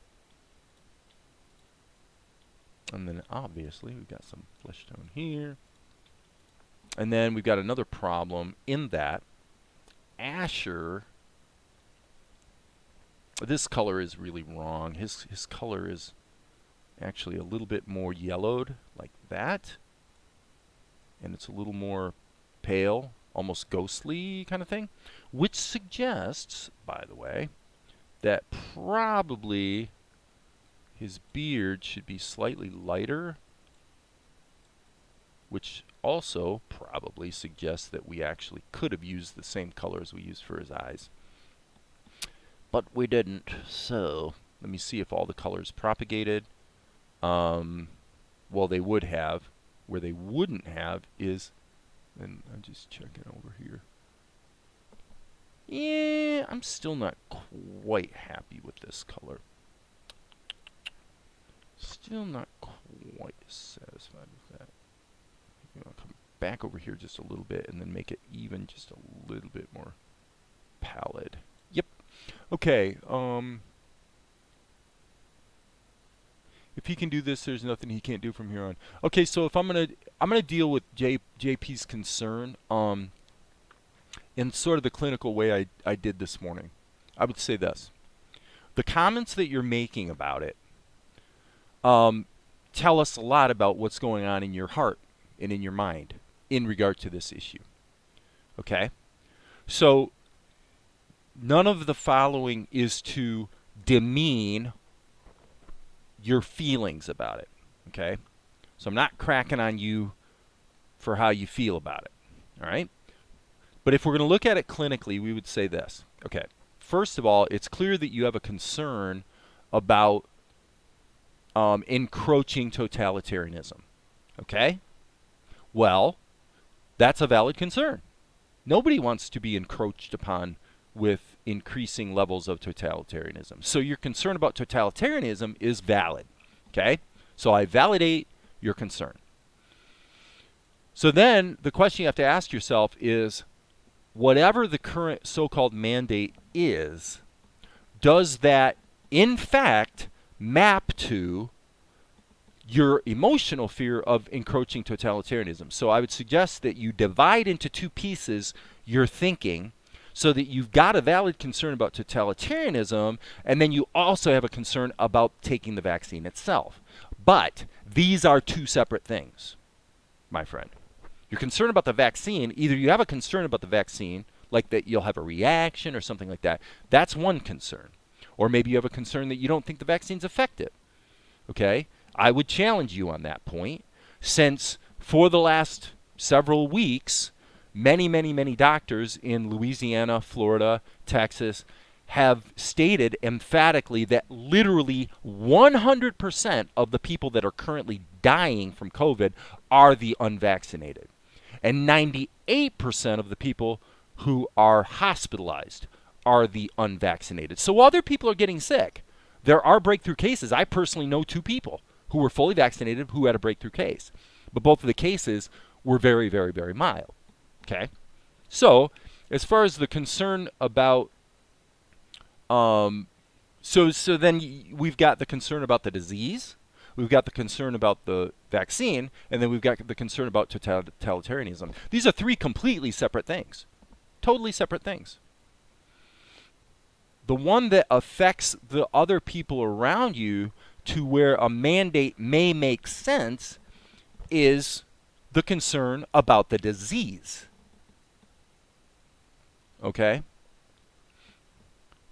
then obviously we've got some flesh tone here. And then we've got another problem in that Asher, this color is really wrong. His color is actually a little bit more yellowed like that. And it's a little more pale, almost ghostly kind of thing, which suggests, by the way, that probably his beard should be slightly lighter, which also probably suggests that we actually could have used the same colors we used for his eyes. But we didn't, so let me see if all the colors propagated. Well, they would have. Where they wouldn't have is, and I'm just checking over here. Yeah, I'm still not quite happy with this color. Still not quite satisfied with that. I'll come back over here just a little bit and then make it even just a little bit more pallid. Yep. Okay. If he can do this, there's nothing he can't do from here on. Okay, so if I'm gonna deal with JP's concern in sort of the clinical way I did this morning. I would say this: the comments that you're making about it tell us a lot about what's going on in your heart and in your mind in regard to this issue. Okay, so none of the following is to demean your feelings about it, okay? So I'm not cracking on you for how you feel about it, all right? But if we're going to look at it clinically, we would say this. Okay, first of all, it's clear that you have a concern about encroaching totalitarianism, okay? Well, that's a valid concern. Nobody wants to be encroached upon with increasing levels of totalitarianism. So your concern about totalitarianism is valid, okay? So I validate your concern. So then the question you have to ask yourself is, whatever the current so-called mandate is, does that in fact map to your emotional fear of encroaching totalitarianism? So I would suggest that you divide into two pieces your thinking, so that you've got a valid concern about totalitarianism, and then you also have a concern about taking the vaccine itself. But these are two separate things, my friend. You're concerned about the vaccine. Either you have a concern about the vaccine, like that you'll have a reaction or something like that. That's one concern. Or maybe you have a concern that you don't think the vaccine's effective. Okay? I would challenge you on that point, since for the last several weeks, many doctors in Louisiana, Florida, Texas have stated emphatically that literally 100% of the people that are currently dying from COVID are the unvaccinated. And 98% of the people who are hospitalized are the unvaccinated. So while other people are getting sick, there are breakthrough cases. I personally know 2 people who were fully vaccinated who had a breakthrough case. But both of the cases were very mild. Okay, so as far as the concern about, so then we've got the concern about the disease, we've got the concern about the vaccine, and then we've got the concern about totalitarianism. These are 3 completely separate things, totally separate things. The one that affects the other people around you to where a mandate may make sense is the concern about the disease. Okay?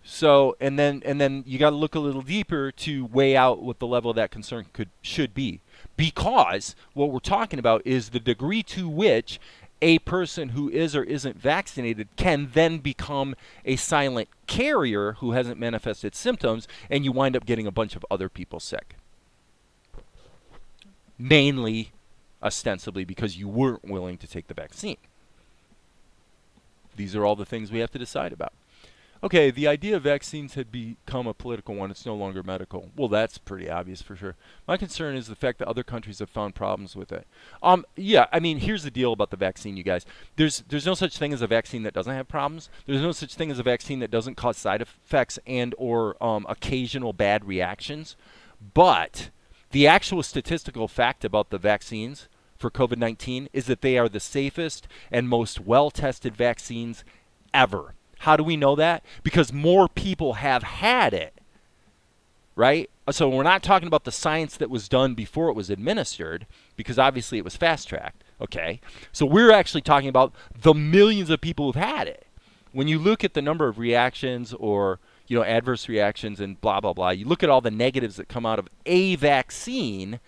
So, and then you got to look a little deeper to weigh out what the level of that concern should be. Because what we're talking about is the degree to which a person who is or isn't vaccinated can then become a silent carrier who hasn't manifested symptoms, and you wind up getting a bunch of other people sick. Mainly ostensibly because you weren't willing to take the vaccine. These are all the things we have to decide about. Okay, the idea of vaccines had become a political one. It's no longer medical. Well, that's pretty obvious for sure. My concern is the fact that other countries have found problems with it. Yeah, I mean, here's the deal about the vaccine, you guys. There's no such thing as a vaccine that doesn't have problems. There's no such thing as a vaccine that doesn't cause side effects and or occasional bad reactions. But the actual statistical fact about the vaccines for COVID-19 is that they are the safest and most well-tested vaccines ever. How do we know that? Because more people have had it, right? So we're not talking about the science that was done before it was administered, because obviously it was fast-tracked, okay? So we're actually talking about the millions of people who've had it. When you look at the number of reactions or, you know, adverse reactions and blah, blah, blah, you look at all the negatives that come out of a vaccine,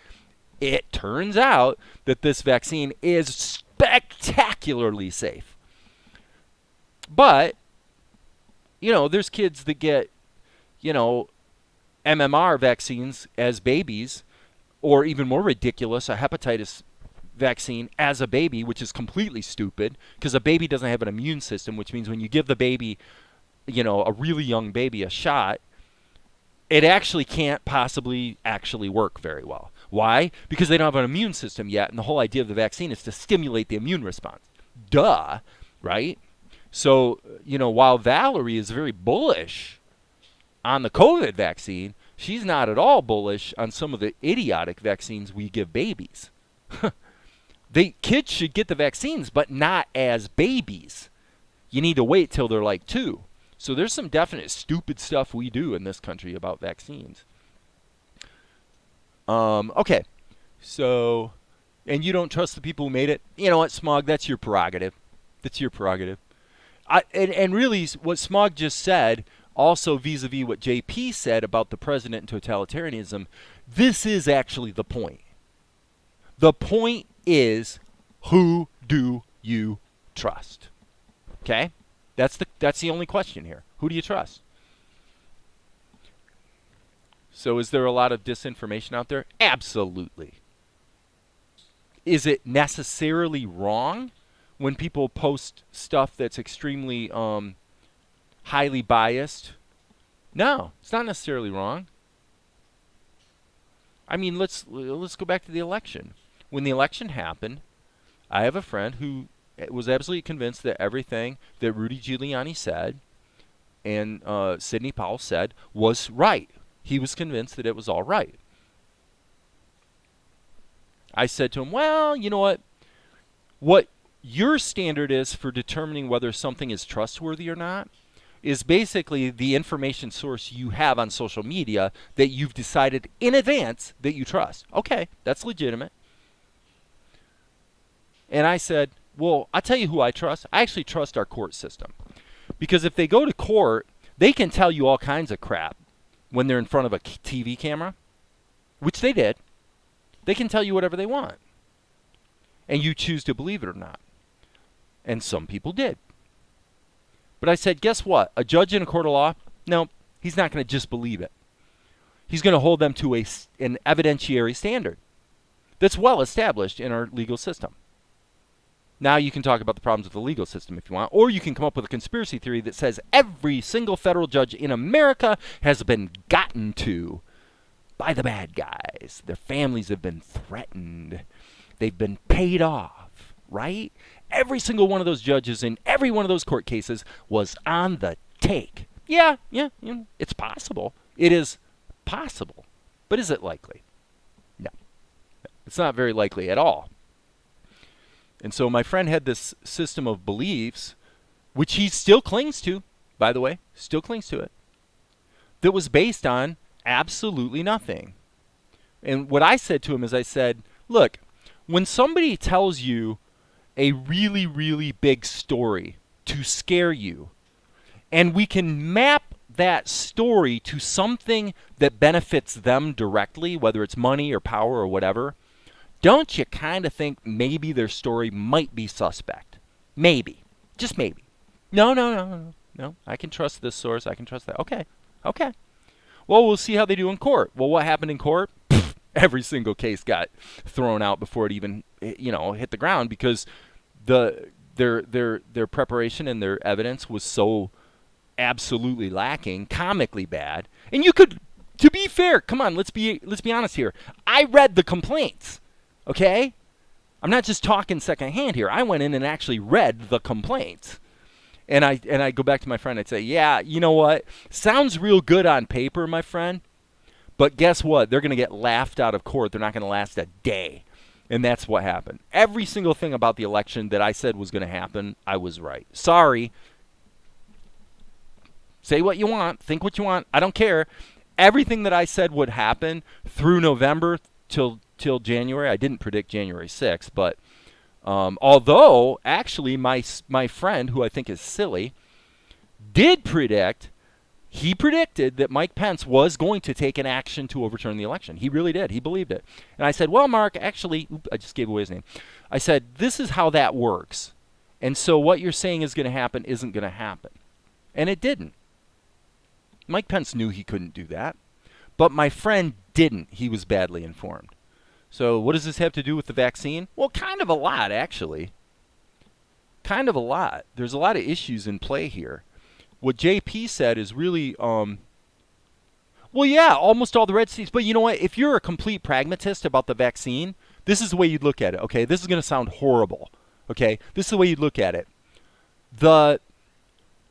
it turns out that this vaccine is spectacularly safe. But, you know, there's kids that get, you know, MMR vaccines as babies, or even more ridiculous, a hepatitis vaccine as a baby, which is completely stupid because a baby doesn't have an immune system, which means when you give the baby, you know, a really young baby a shot, it actually can't possibly actually work very well. Why? Because they don't have an immune system yet, and the whole idea of the vaccine is to stimulate the immune response. Duh, right? So, you know, while Valerie is very bullish on the COVID vaccine, she's not at all bullish on some of the idiotic vaccines we give babies. Kids should get the vaccines, but not as babies. You need to wait till they're like 2. So there's some definite stupid stuff we do in this country about vaccines. Okay. So, and you don't trust the people who made it? You know what, Smog, that's your prerogative. That's your prerogative. And really, what Smog just said, also vis-a-vis what JP said about the president and totalitarianism, this is actually the point. The point is, who do you trust? Okay? That's the only question here. Who do you trust? So is there a lot of disinformation out there? Absolutely. Is it necessarily wrong when people post stuff that's extremely highly biased? No, it's not necessarily wrong. I mean, let's go back to the election. When the election happened, I have a friend who was absolutely convinced that everything that Rudy Giuliani said and Sidney Powell said was right. He was convinced that it was all right. I said to him, well, you know what? What your standard is for determining whether something is trustworthy or not is basically the information source you have on social media that you've decided in advance that you trust. Okay, that's legitimate. And I said, well, I'll tell you who I trust. I actually trust our court system. Because if they go to court, they can tell you all kinds of crap when they're in front of a TV camera, which they did. They can tell you whatever they want. And you choose to believe it or not. And some people did. But I said, guess what? A judge in a court of law, no, he's not going to just believe it. He's going to hold them to an evidentiary standard that's well established in our legal system. Now you can talk about the problems with the legal system if you want, or you can come up with a conspiracy theory that says every single federal judge in America has been gotten to by the bad guys. Their families have been threatened. They've been paid off, right? Every single one of those judges in every one of those court cases was on the take. Yeah, it's possible. It is possible. But is it likely? No. It's not very likely at all. And so my friend had this system of beliefs, which he still clings to, by the way, still clings to it, that was based on absolutely nothing. And what I said to him is I said, look, when somebody tells you a really, really big story to scare you, and we can map that story to something that benefits them directly, whether it's money or power or whatever, don't you kind of think maybe their story might be suspect? Maybe. Just maybe. No. I can trust this source. I can trust that. Okay. Well, we'll see how they do in court. Well, what happened in court? Every single case got thrown out before it even, hit the ground because their preparation and their evidence was so absolutely lacking, comically bad. And you could, to be fair, come on, let's be honest here. I read the complaints, okay? I'm not just talking secondhand here. I went in and actually read the complaints. And I go back to my friend. I'd say, yeah, you know what? Sounds real good on paper, my friend. But guess what? They're going to get laughed out of court. They're not going to last a day. And that's what happened. Every single thing about the election that I said was going to happen, I was right. Sorry. Say what you want. Think what you want. I don't care. Everything that I said would happen through November till January. I didn't predict January 6th, but although actually my friend, who I think is silly, did predict. He predicted that Mike Pence was going to take an action to overturn the election. He really did. He believed it. And I said, well, Mark, actually, I just gave away his name. I said, this is how that works. And so what you're saying is going to happen isn't going to happen. And it didn't. Mike Pence knew he couldn't do that. But my friend didn't. He was badly informed. So what does this have to do with the vaccine? Well, kind of a lot, actually. Kind of a lot. There's a lot of issues in play here. What JP said is really, well, yeah, almost all the red states. But you know what? If you're a complete pragmatist about the vaccine, this is the way you'd look at it, okay? This is going to sound horrible, okay? This is the way you'd look at it. The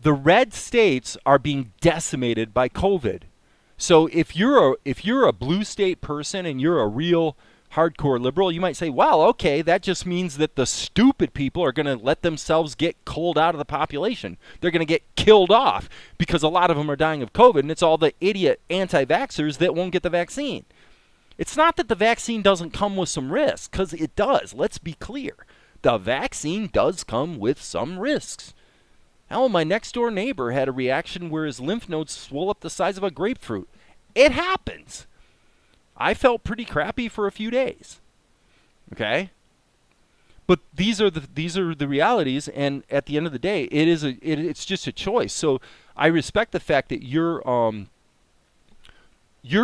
red states are being decimated by COVID. So if you're a blue state person and you're a real hardcore liberal, you might say, well, okay, that just means that the stupid people are going to let themselves get culled out of the population. They're going to get killed off because a lot of them are dying of COVID, and it's all the idiot anti-vaxxers that won't get the vaccine. It's not that the vaccine doesn't come with some risks, because it does. Let's be clear. The vaccine does come with some risks. Hell, my next-door neighbor had a reaction where his lymph nodes swelled up the size of a grapefruit. It happens. I felt pretty crappy for a few days. Okay? But these are the realities, and at the end of the day, it's just a choice. So I respect the fact that your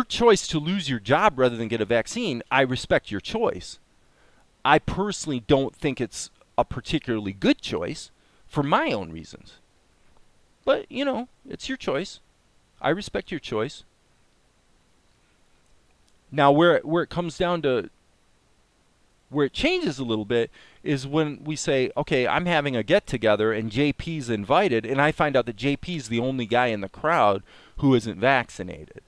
choice to lose your job rather than get a vaccine, I respect your choice. I personally don't think it's a particularly good choice for my own reasons. But, it's your choice. I respect your choice. Now, where it comes down to, where it changes a little bit, is when we say, okay, I'm having a get-together and JP's invited, and I find out that JP's the only guy in the crowd who isn't vaccinated.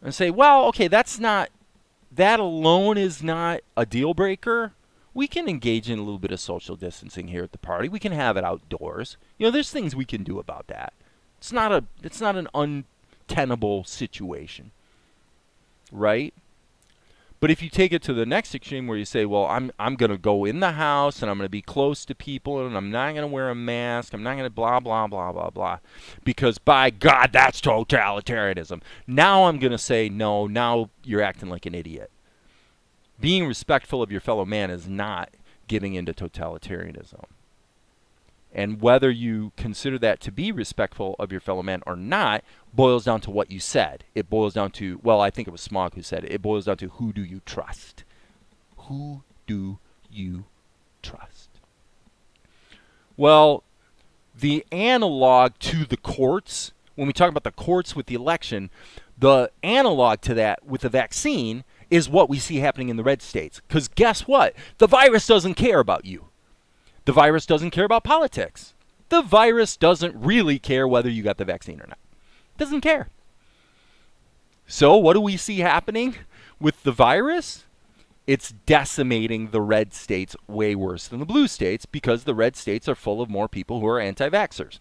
And say, well, okay, that alone is not a deal breaker. We can engage in a little bit of social distancing here at the party. We can have it outdoors. There's things we can do about that. It's not an untenable situation. Right? But if you take it to the next extreme where you say, well, I'm going to go in the house and I'm going to be close to people and I'm not going to wear a mask, I'm not going to blah, blah, blah, blah, blah, because by God, that's totalitarianism. Now I'm going to say, no, now you're acting like an idiot. Being respectful of your fellow man is not giving into totalitarianism. And whether you consider that to be respectful of your fellow man or not boils down to what you said. It boils down to, well, I think it was Smog who said it. It boils down to, who do you trust? Who do you trust? Well, the analog to the courts, when we talk about the courts with the election, the analog to that with the vaccine is what we see happening in the red states. Because guess what? The virus doesn't care about you. The virus doesn't care about politics. The virus doesn't really care whether you got the vaccine or not. Doesn't care. So what do we see happening with the virus? It's decimating the red states way worse than the blue states because the red states are full of more people who are anti-vaxxers.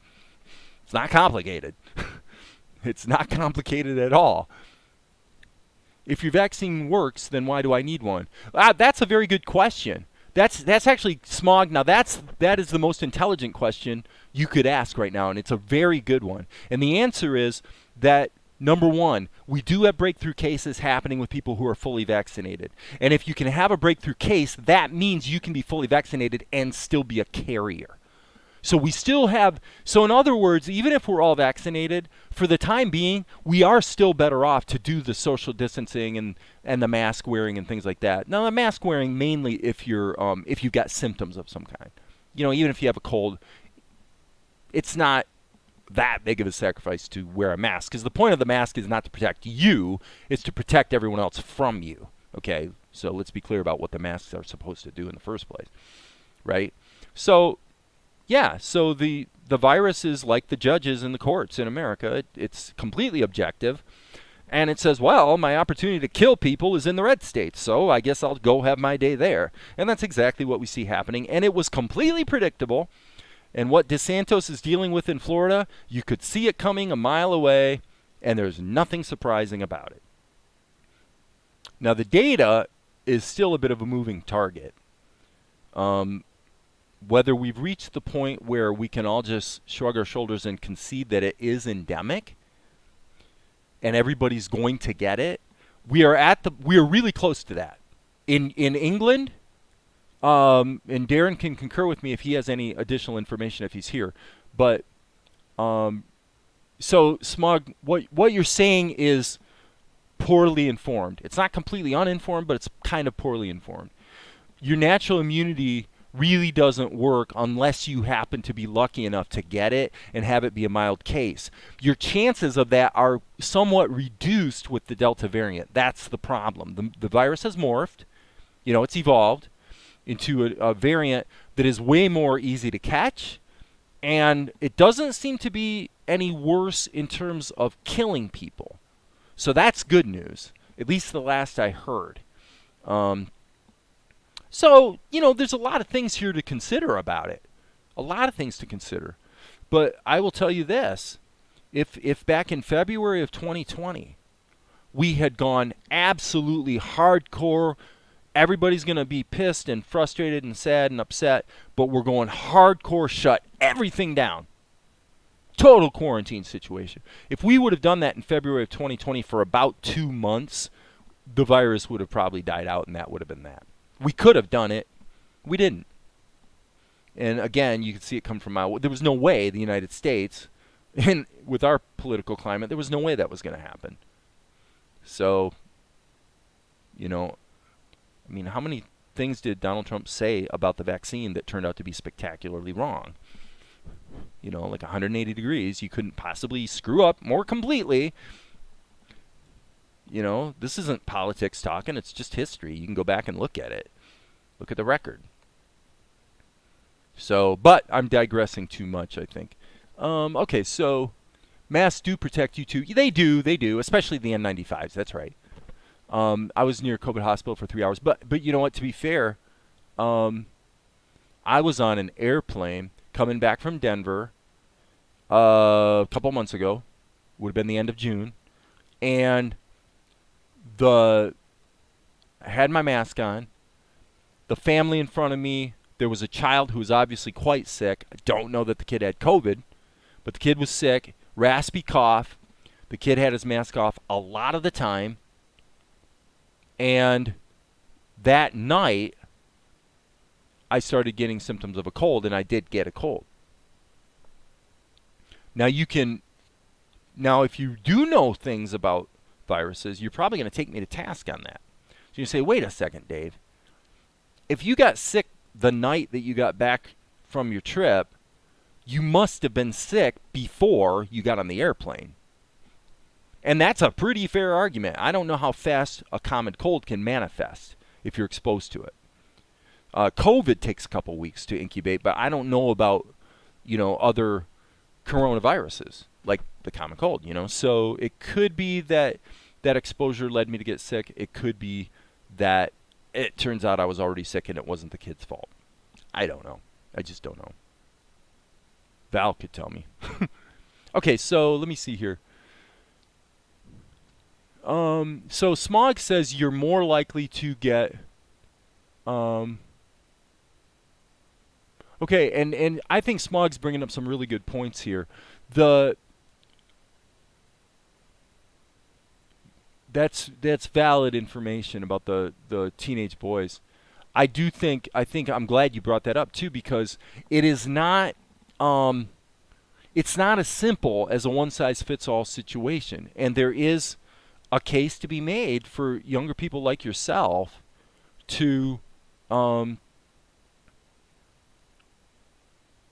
It's not complicated. It's not complicated at all. If your vaccine works, then why do I need one? That's a very good question. That's actually, Smog, now that is the most intelligent question you could ask right now, and it's a very good one. And the answer is that, number one, we do have breakthrough cases happening with people who are fully vaccinated. And if you can have a breakthrough case, that means you can be fully vaccinated and still be a carrier. So we still have, so in other words, even if we're all vaccinated, for the time being, we are still better off to do the social distancing and the mask wearing and things like that. Now the mask wearing mainly if you've got symptoms of some kind. You know, even if you have a cold, it's not that big of a sacrifice to wear a mask, because the point of the mask is not to protect you, it's to protect everyone else from you. Okay, so let's be clear about what the masks are supposed to do in the first place, right? So yeah, so the virus is like the judges in the courts in America. It's completely objective. And it says, well, my opportunity to kill people is in the red states, so I guess I'll go have my day there. And that's exactly what we see happening. And it was completely predictable. And what DeSantis is dealing with in Florida, you could see it coming a mile away, and there's nothing surprising about it. Now, the data is still a bit of a moving target. Whether we've reached the point where we can all just shrug our shoulders and concede that it is endemic and everybody's going to get it, we are really close to that. In England, and Darren can concur with me if he has any additional information if he's here, but so Smug, what you're saying is poorly informed. It's not completely uninformed, but it's kind of poorly informed. Your natural immunity really doesn't work unless you happen to be lucky enough to get it and have it be a mild case. Your chances of that are somewhat reduced with the Delta variant. That's the problem. The virus has morphed. You know, it's evolved into a variant that is way more easy to catch, and it doesn't seem to be any worse in terms of killing people. So that's good news, at least the last I heard. So, you know, there's a lot of things here to consider about it. A lot of things to consider. But I will tell you this. If back in February of 2020, we had gone absolutely hardcore, everybody's going to be pissed and frustrated and sad and upset, but we're going hardcore, shut everything down. Total quarantine situation. If we would have done that in February of 2020 for about 2 months, the virus would have probably died out, and that would have been that. We could have done it. We didn't. And again, you can see it come from out. There was no way the United States, and with our political climate, there was no way that was going to happen. So, you know, I mean, how many things did Donald Trump say about the vaccine that turned out to be spectacularly wrong? You know, like 180 degrees. You couldn't possibly screw up more completely. You know, this isn't politics talking. It's just history. You can go back and look at it. Look at the record. So, but I'm digressing too much, I think. Okay, so masks do protect you too. They do, especially the N95s. That's right. I was near COVID hospital for 3 hours. But you know what, to be fair, I was on an airplane coming back from Denver a couple months ago. Would have been the end of June. And I had my mask on. The family in front of me, there was a child who was obviously quite sick. I don't know that the kid had COVID, but the kid was sick, raspy cough. The kid had his mask off a lot of the time. And that night, I started getting symptoms of a cold, and I did get a cold. Now if you do know things about viruses, you're probably going to take me to task on that. So you say, wait a second, Dave. If you got sick the night that you got back from your trip, you must have been sick before you got on the airplane. And that's a pretty fair argument. I don't know how fast a common cold can manifest if you're exposed to it. COVID takes a couple weeks to incubate, but I don't know about, you know, other coronaviruses like the common cold, you know. So it could be that exposure led me to get sick. It could be that it turns out I was already sick and it wasn't the kid's fault. I don't know. I just don't know. Val could tell me. Okay, so let me see here. So Smog says you're more likely to get okay, and I think Smog's bringing up some really good points here. That's valid information about the teenage boys. I think I'm glad you brought that up too, because it is not it's not as simple as a one-size-fits-all situation. And there is a case to be made for younger people like yourself to um,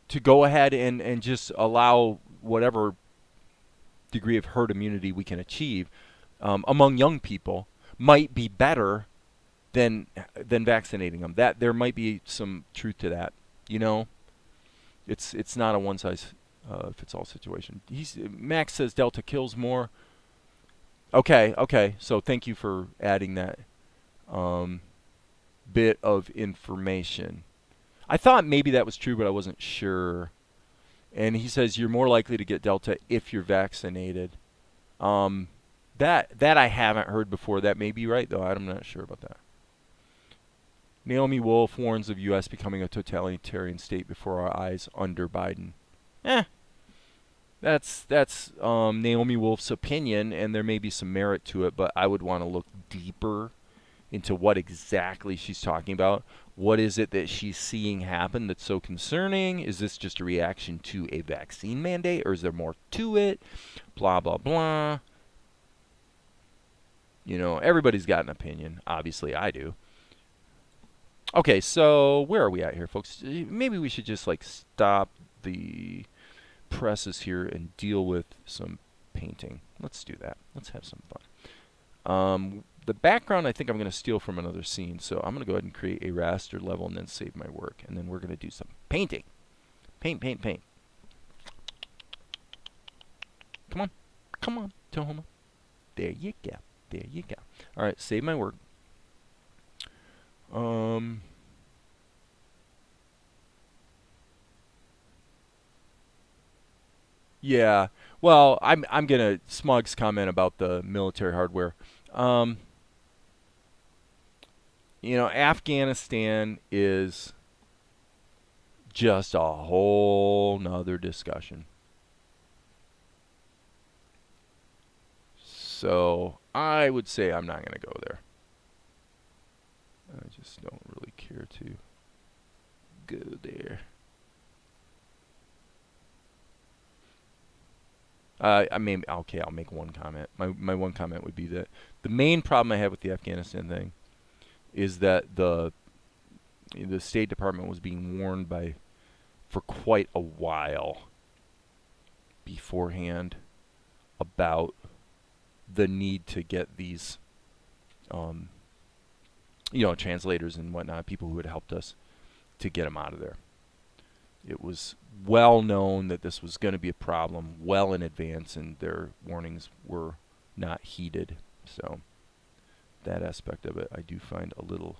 to go ahead and just allow whatever degree of herd immunity we can achieve among young people might be better than vaccinating them. That there might be some truth to that. You know, it's not a one size fits all situation. Max says Delta kills more. Okay, okay. So thank you for adding that bit of information. I thought maybe that was true, but I wasn't sure. And he says you're more likely to get Delta if you're vaccinated. That I haven't heard before. That may be right, though. I'm not sure about that. Naomi Wolf warns of U.S. becoming a totalitarian state before our eyes under Biden. That's Naomi Wolf's opinion, and there may be some merit to it, but I would want to look deeper into what exactly she's talking about. What is it that she's seeing happen that's so concerning? Is this just a reaction to a vaccine mandate, or is there more to it? Blah, blah, blah. You know, everybody's got an opinion. Obviously, I do. Okay, so where are we at here, folks? Maybe we should just, like, stop the presses here and deal with some painting. Let's do that. Let's have some fun. The background I think I'm going to steal from another scene, so I'm going to go ahead and create a raster level and then save my work, and then we're going to do some painting. Paint, paint, paint. Come on. Come on, Tahoma. There you go. There you go. All right, save my work. Yeah. Well, I'm gonna Smug's comment about the military hardware. You know, Afghanistan is just a whole nother discussion. So I would say I'm not gonna go there. I just don't really care to go there. I mean, okay, I'll make one comment. My one comment would be that the main problem I have with the Afghanistan thing is that the State Department was being warned for quite a while beforehand about the need to get these translators and whatnot, people who had helped us to get them out of there. It was well known that this was going to be a problem well in advance, and their warnings were not heeded. So that aspect of it I do find a little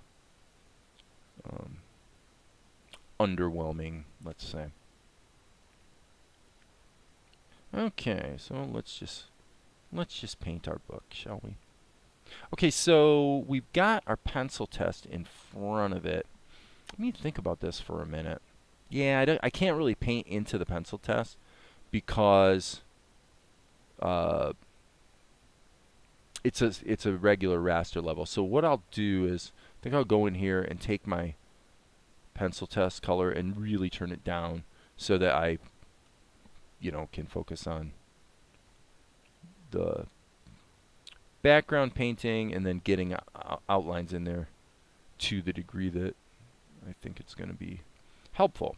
underwhelming, let's say. Okay, so let's just paint our book, shall we? Okay, so we've got our pencil test in front of it. Let me think about this for a minute. Yeah, I can't really paint into the pencil test because it's a regular raster level. So what I'll do is I think I'll go in here and take my pencil test color and really turn it down so that I can focus on the background painting and then getting outlines in there to the degree that I think it's going to be helpful.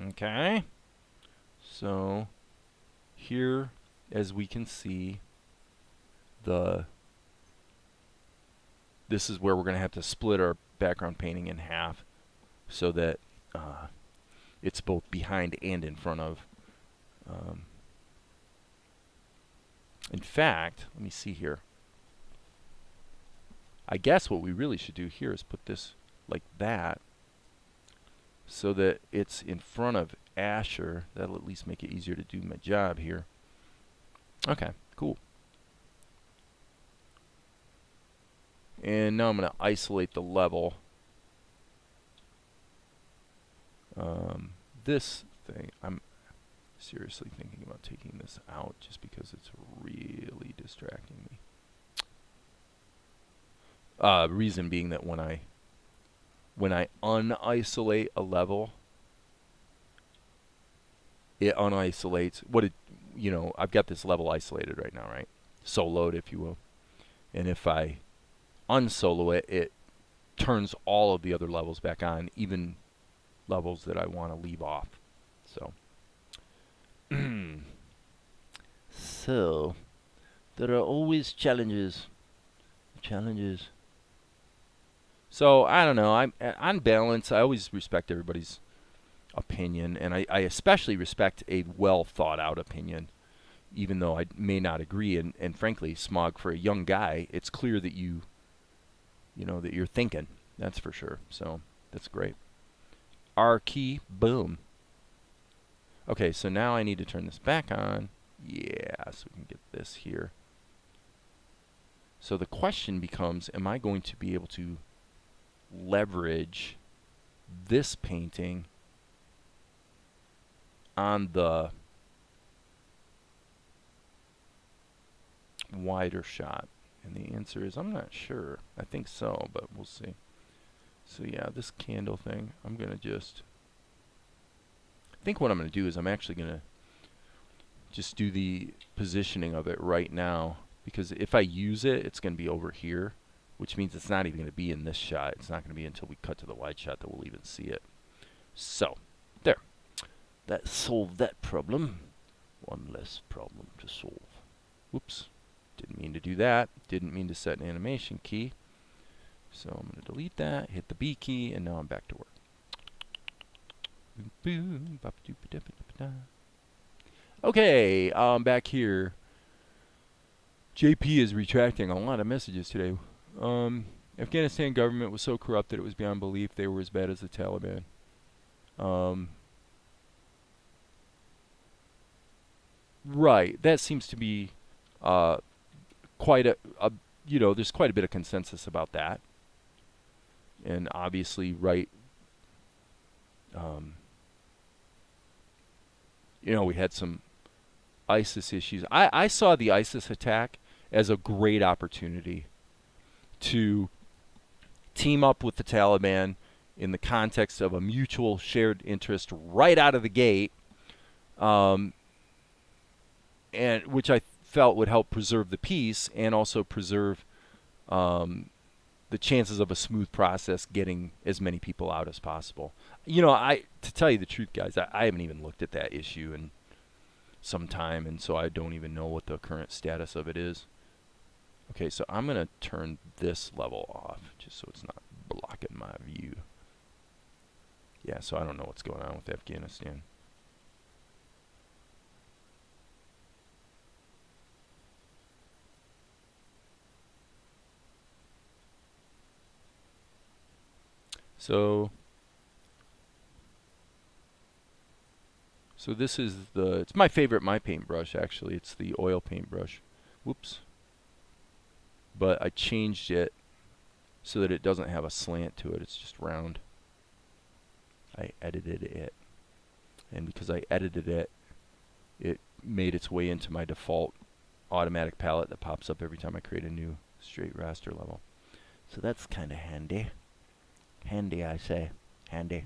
Okay. So here, as we can see, this is where we're going to have to split our background painting in half so that it's both behind and in front of. In fact, let me see here. I guess what we really should do here is put this like that so that it's in front of Asher. That'll at least make it easier to do my job here. Okay, cool. And now I'm going to isolate the level. This thing, I'm seriously thinking about taking this out just because it's really distracting me. Reason being that when I unisolate a level, it unisolates what it, I've got this level isolated right now, right? Soloed, if you will. And if I unsolo it, it turns all of the other levels back on, even levels that I want to leave off. So, so there are always challenges. Challenges. So I don't know. I'm on balance. I always respect everybody's opinion, and I especially respect a well thought out opinion, even though I may not agree. And frankly, Smog, for a young guy, it's clear that that you're thinking. That's for sure. So that's great. R key, boom. Okay, so now I need to turn this back on. Yeah, so we can get this here. So the question becomes, am I going to be able to leverage this painting on the wider shot? And the answer is, I'm not sure. I think so, but we'll see. So yeah, this candle thing, I'm going to just... I think what I'm going to do is I'm actually going to just do the positioning of it right now, because if I use it, it's going to be over here, which means it's not even going to be in this shot. It's not going to be until we cut to the wide shot that we'll even see it. So, there. That solved that problem. One less problem to solve. Whoops. Didn't mean to do that. Didn't mean to set an animation key. So I'm going to delete that, hit the B key, and now I'm back to work. Okay, back here. JP is retracting a lot of messages today. Afghanistan government was so corrupt that it was beyond belief they were as bad as the Taliban. Right, that seems to be quite there's quite a bit of consensus about that. And obviously, right, we had some ISIS issues. I saw the ISIS attack as a great opportunity to team up with the Taliban in the context of a mutual shared interest right out of the gate, and which I felt would help preserve the peace and also preserve the chances of a smooth process getting as many people out as possible. To tell you the truth, guys, I haven't even looked at that issue in some time, and so I don't even know what the current status of it is. Okay, so I'm going to turn this level off just so it's not blocking my view. Yeah, so I don't know what's going on with Afghanistan. So this is it's my favorite paintbrush, actually. It's the oil paintbrush. Whoops. But I changed it so that it doesn't have a slant to it. It's just round. I edited it. And because I edited it, it made its way into my default automatic palette that pops up every time I create a new straight raster level. So that's kind of handy. Handy, I say. Handy.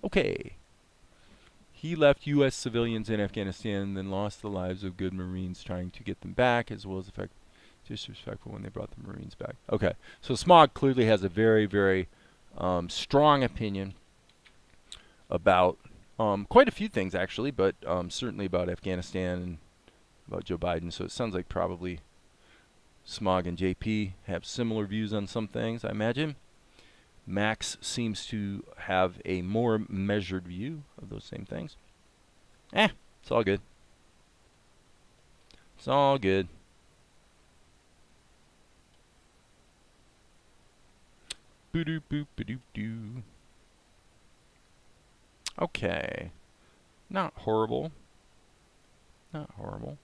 Okay. He left U.S. civilians in Afghanistan and then lost the lives of good Marines trying to get them back, as well as disrespectful when they brought the Marines back. Okay. So Smog clearly has a very, very strong opinion about quite a few things, actually, but certainly about Afghanistan and about Joe Biden. So it sounds like probably Smog and JP have similar views on some things, I imagine. Max seems to have a more measured view of those same things. It's all good. It's all good. Boo-doo, boop, ba-doo, doo. Okay. Not horrible. Not horrible.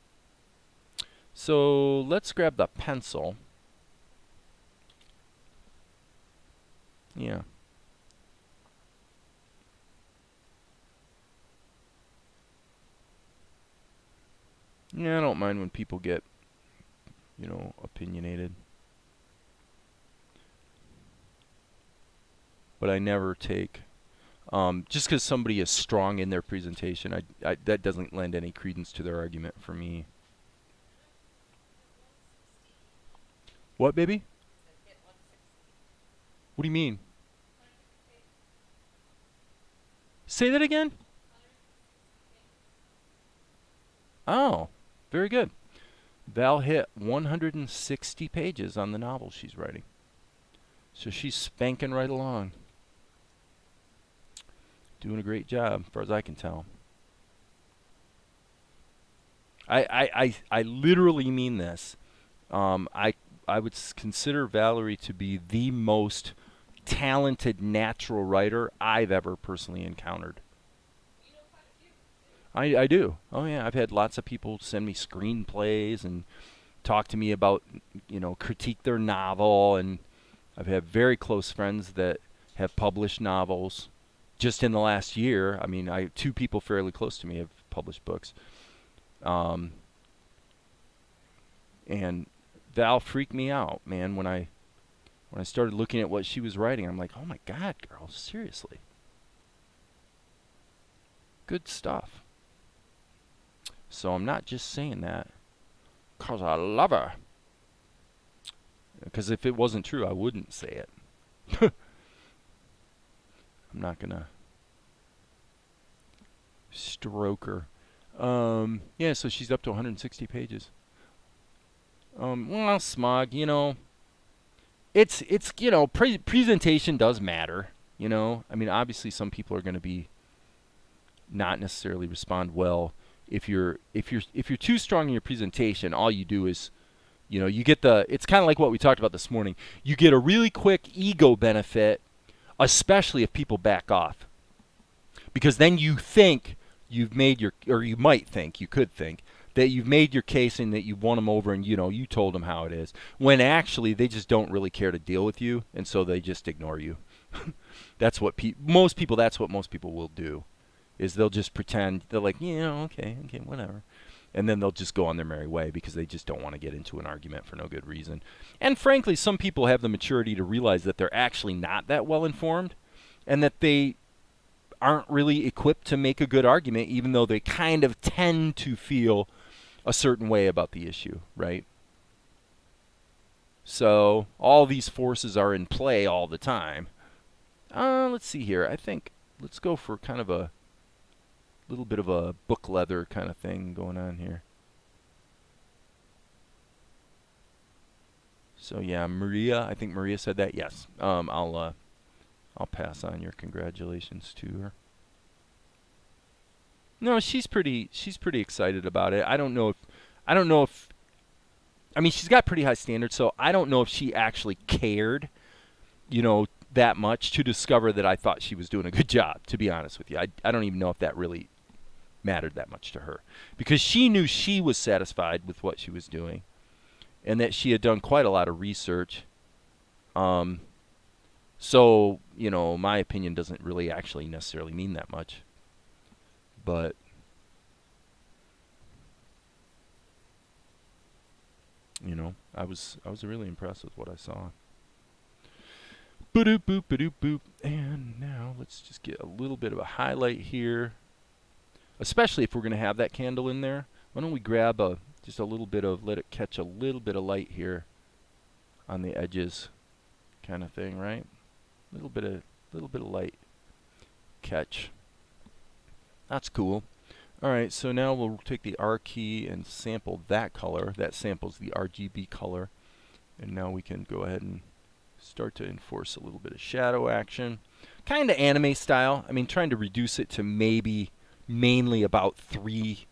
So let's grab the pencil. Yeah. Yeah, I don't mind when people get, opinionated. But I never take Just because somebody is strong in their presentation, that doesn't lend any credence to their argument for me. What, baby? What do you mean? Say that again? Oh, very good. Val hit 160 pages on the novel she's writing. So she's spanking right along. Doing a great job, as far as I can tell. I literally mean this. I would consider Valerie to be the most talented natural writer I've ever personally encountered. I do. Oh yeah, I've had lots of people send me screenplays and talk to me about, critique their novel, and I've had very close friends that have published novels just in the last year. I mean, two people fairly close to me have published books. And Val freaked me out, man, when I started looking at what she was writing. I'm like, "Oh my god, girl, seriously." Good stuff. So I'm not just saying that 'cause I love her. Because if it wasn't true, I wouldn't say it. I'm not gonna stroke her. Yeah, so she's up to 160 pages. Well, Smog, it's presentation does matter. I mean, obviously, some people are going to be not necessarily respond well if you're too strong in your presentation. All you do is, you get it's kind of like what we talked about this morning. You get a really quick ego benefit, especially if people back off, because then you think you've made you might think, you could think that you've made your case and that you've won them over, and you told them how it is, when actually they just don't really care to deal with you, and so they just ignore you. That's what most people will do, is they'll just pretend. They're like, okay, whatever, and then they'll just go on their merry way because they just don't want to get into an argument for no good reason. And frankly, some people have the maturity to realize that they're actually not that well informed, and that they aren't really equipped to make a good argument, even though they kind of tend to feel a certain way about the issue, right? So all these forces are in play all the time. Let's see here. I think let's go for kind of a little bit of a book leather kind of thing going on here. So yeah, Maria. I think Maria said that. Yes. I'll pass on your congratulations to her. No, she's pretty excited about it. I don't know if I mean, she's got pretty high standards, so I don't know if she actually cared, that much to discover that I thought she was doing a good job, to be honest with you. I don't even know if that really mattered that much to her, because she knew she was satisfied with what she was doing and that she had done quite a lot of research. So, my opinion doesn't really actually necessarily mean that much. But I was really impressed with what I saw. Ba-doop boop ba-doop boop. And now let's just get a little bit of a highlight here. Especially if we're going to have that candle in there. Why don't we grab just a little bit of, let it catch a little bit of light here on the edges, kind of thing, right? Little bit of light catch. That's cool. All right, so now we'll take the R key and sample that color. That samples the RGB color. And now we can go ahead and start to enforce a little bit of shadow action. Kind of anime style. I mean, trying to reduce it to maybe mainly about 3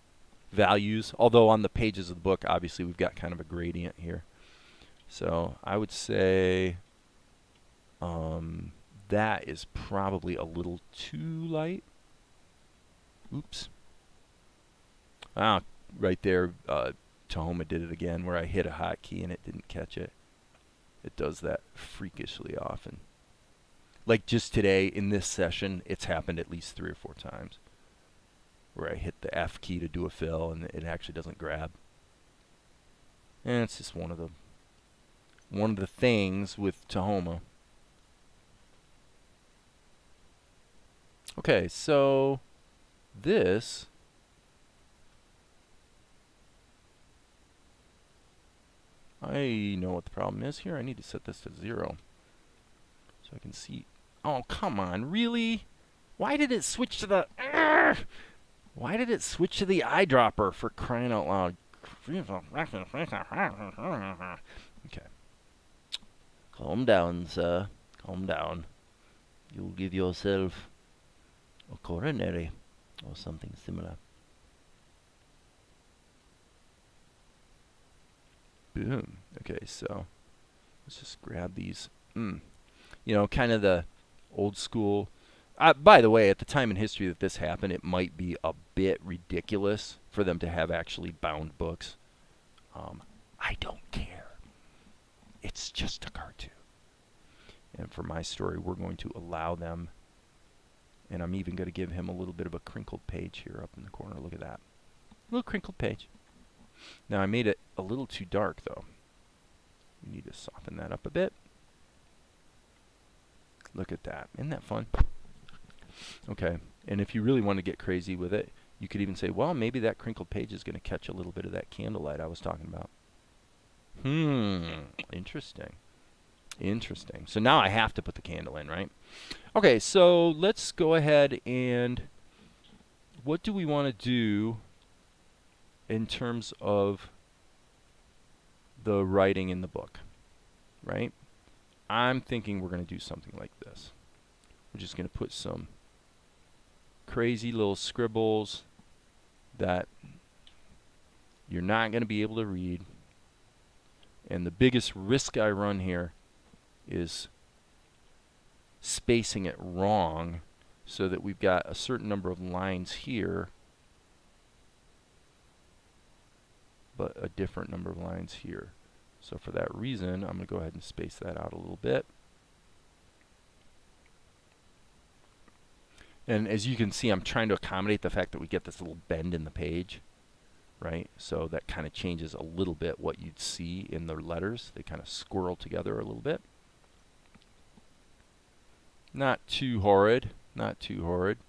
values. Although on the pages of the book, obviously, we've got kind of a gradient here. So I would say that is probably a little too light. Oops. Ah, right there, Tahoma did it again, where I hit a hotkey and it didn't catch it. It does that freakishly often. Like just today in this session, it's happened at least 3 or 4 times, where I hit the F key to do a fill and it actually doesn't grab. And it's just one of the things with Tahoma. Okay, so this I know what the problem is here. I need to set this to 0 so I can see. Oh, come on, really? Why did it switch to the Why did it switch to the eyedropper, for crying out loud? Okay. Calm down, sir. Calm down. You'll give yourself a coronary or something similar. Boom. Okay, so let's just grab these. You know, kind of the old school. By the way, at the time in history that this happened, it might be a bit ridiculous for them to have actually bound books. I don't care. It's just a cartoon. And for my story, we're going to allow them. And I'm even going to give him a little bit of a crinkled page here up in the corner. Look at that. A little crinkled page. Now, I made it a little too dark, though. We need to soften that up a bit. Look at that. Isn't that fun? Okay. And if you really want to get crazy with it, you could even say, well, maybe that crinkled page is going to catch a little bit of that candlelight I was talking about. Interesting. Interesting. So now I have to put the candle in, right? Okay, so let's go ahead and what do we want to do in terms of the writing in the book, right? I'm thinking we're going to do something like this. We're just going to put some crazy little scribbles that you're not going to be able to read. And the biggest risk I run here is spacing it wrong so that we've got a certain number of lines here, but a different number of lines here. So for that reason, I'm going to go ahead and space that out a little bit. And as you can see, I'm trying to accommodate the fact that we get this little bend in the page, right? So that kind of changes a little bit what you'd see in the letters. They kind of squirrel together a little bit. Not too horrid. Not too horrid.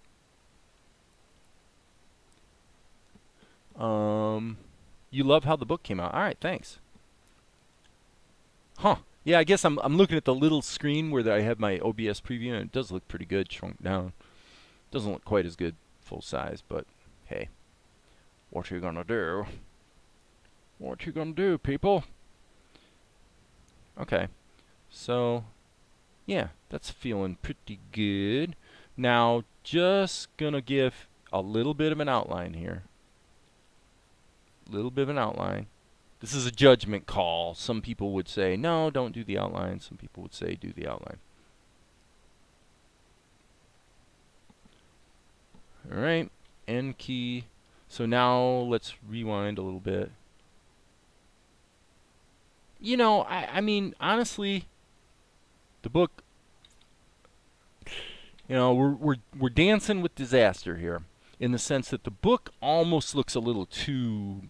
You love how the book came out. All right, thanks. Huh. Yeah, I guess I'm looking at the little screen where I have my OBS preview, and it does look pretty good, shrunk down. Doesn't look quite as good full size, but hey, what are you gonna do? What you gonna do, people? Okay, so yeah, that's feeling pretty good. Now, just gonna give a little bit of an outline here. Little bit of an outline. This is a judgment call. Some people would say, no, don't do the outline. Some people would say, do the outline. Alright, N key. So now let's rewind a little bit. You know, I mean, honestly, the book, you know, we're dancing with disaster here in the sense that the book almost looks a little too,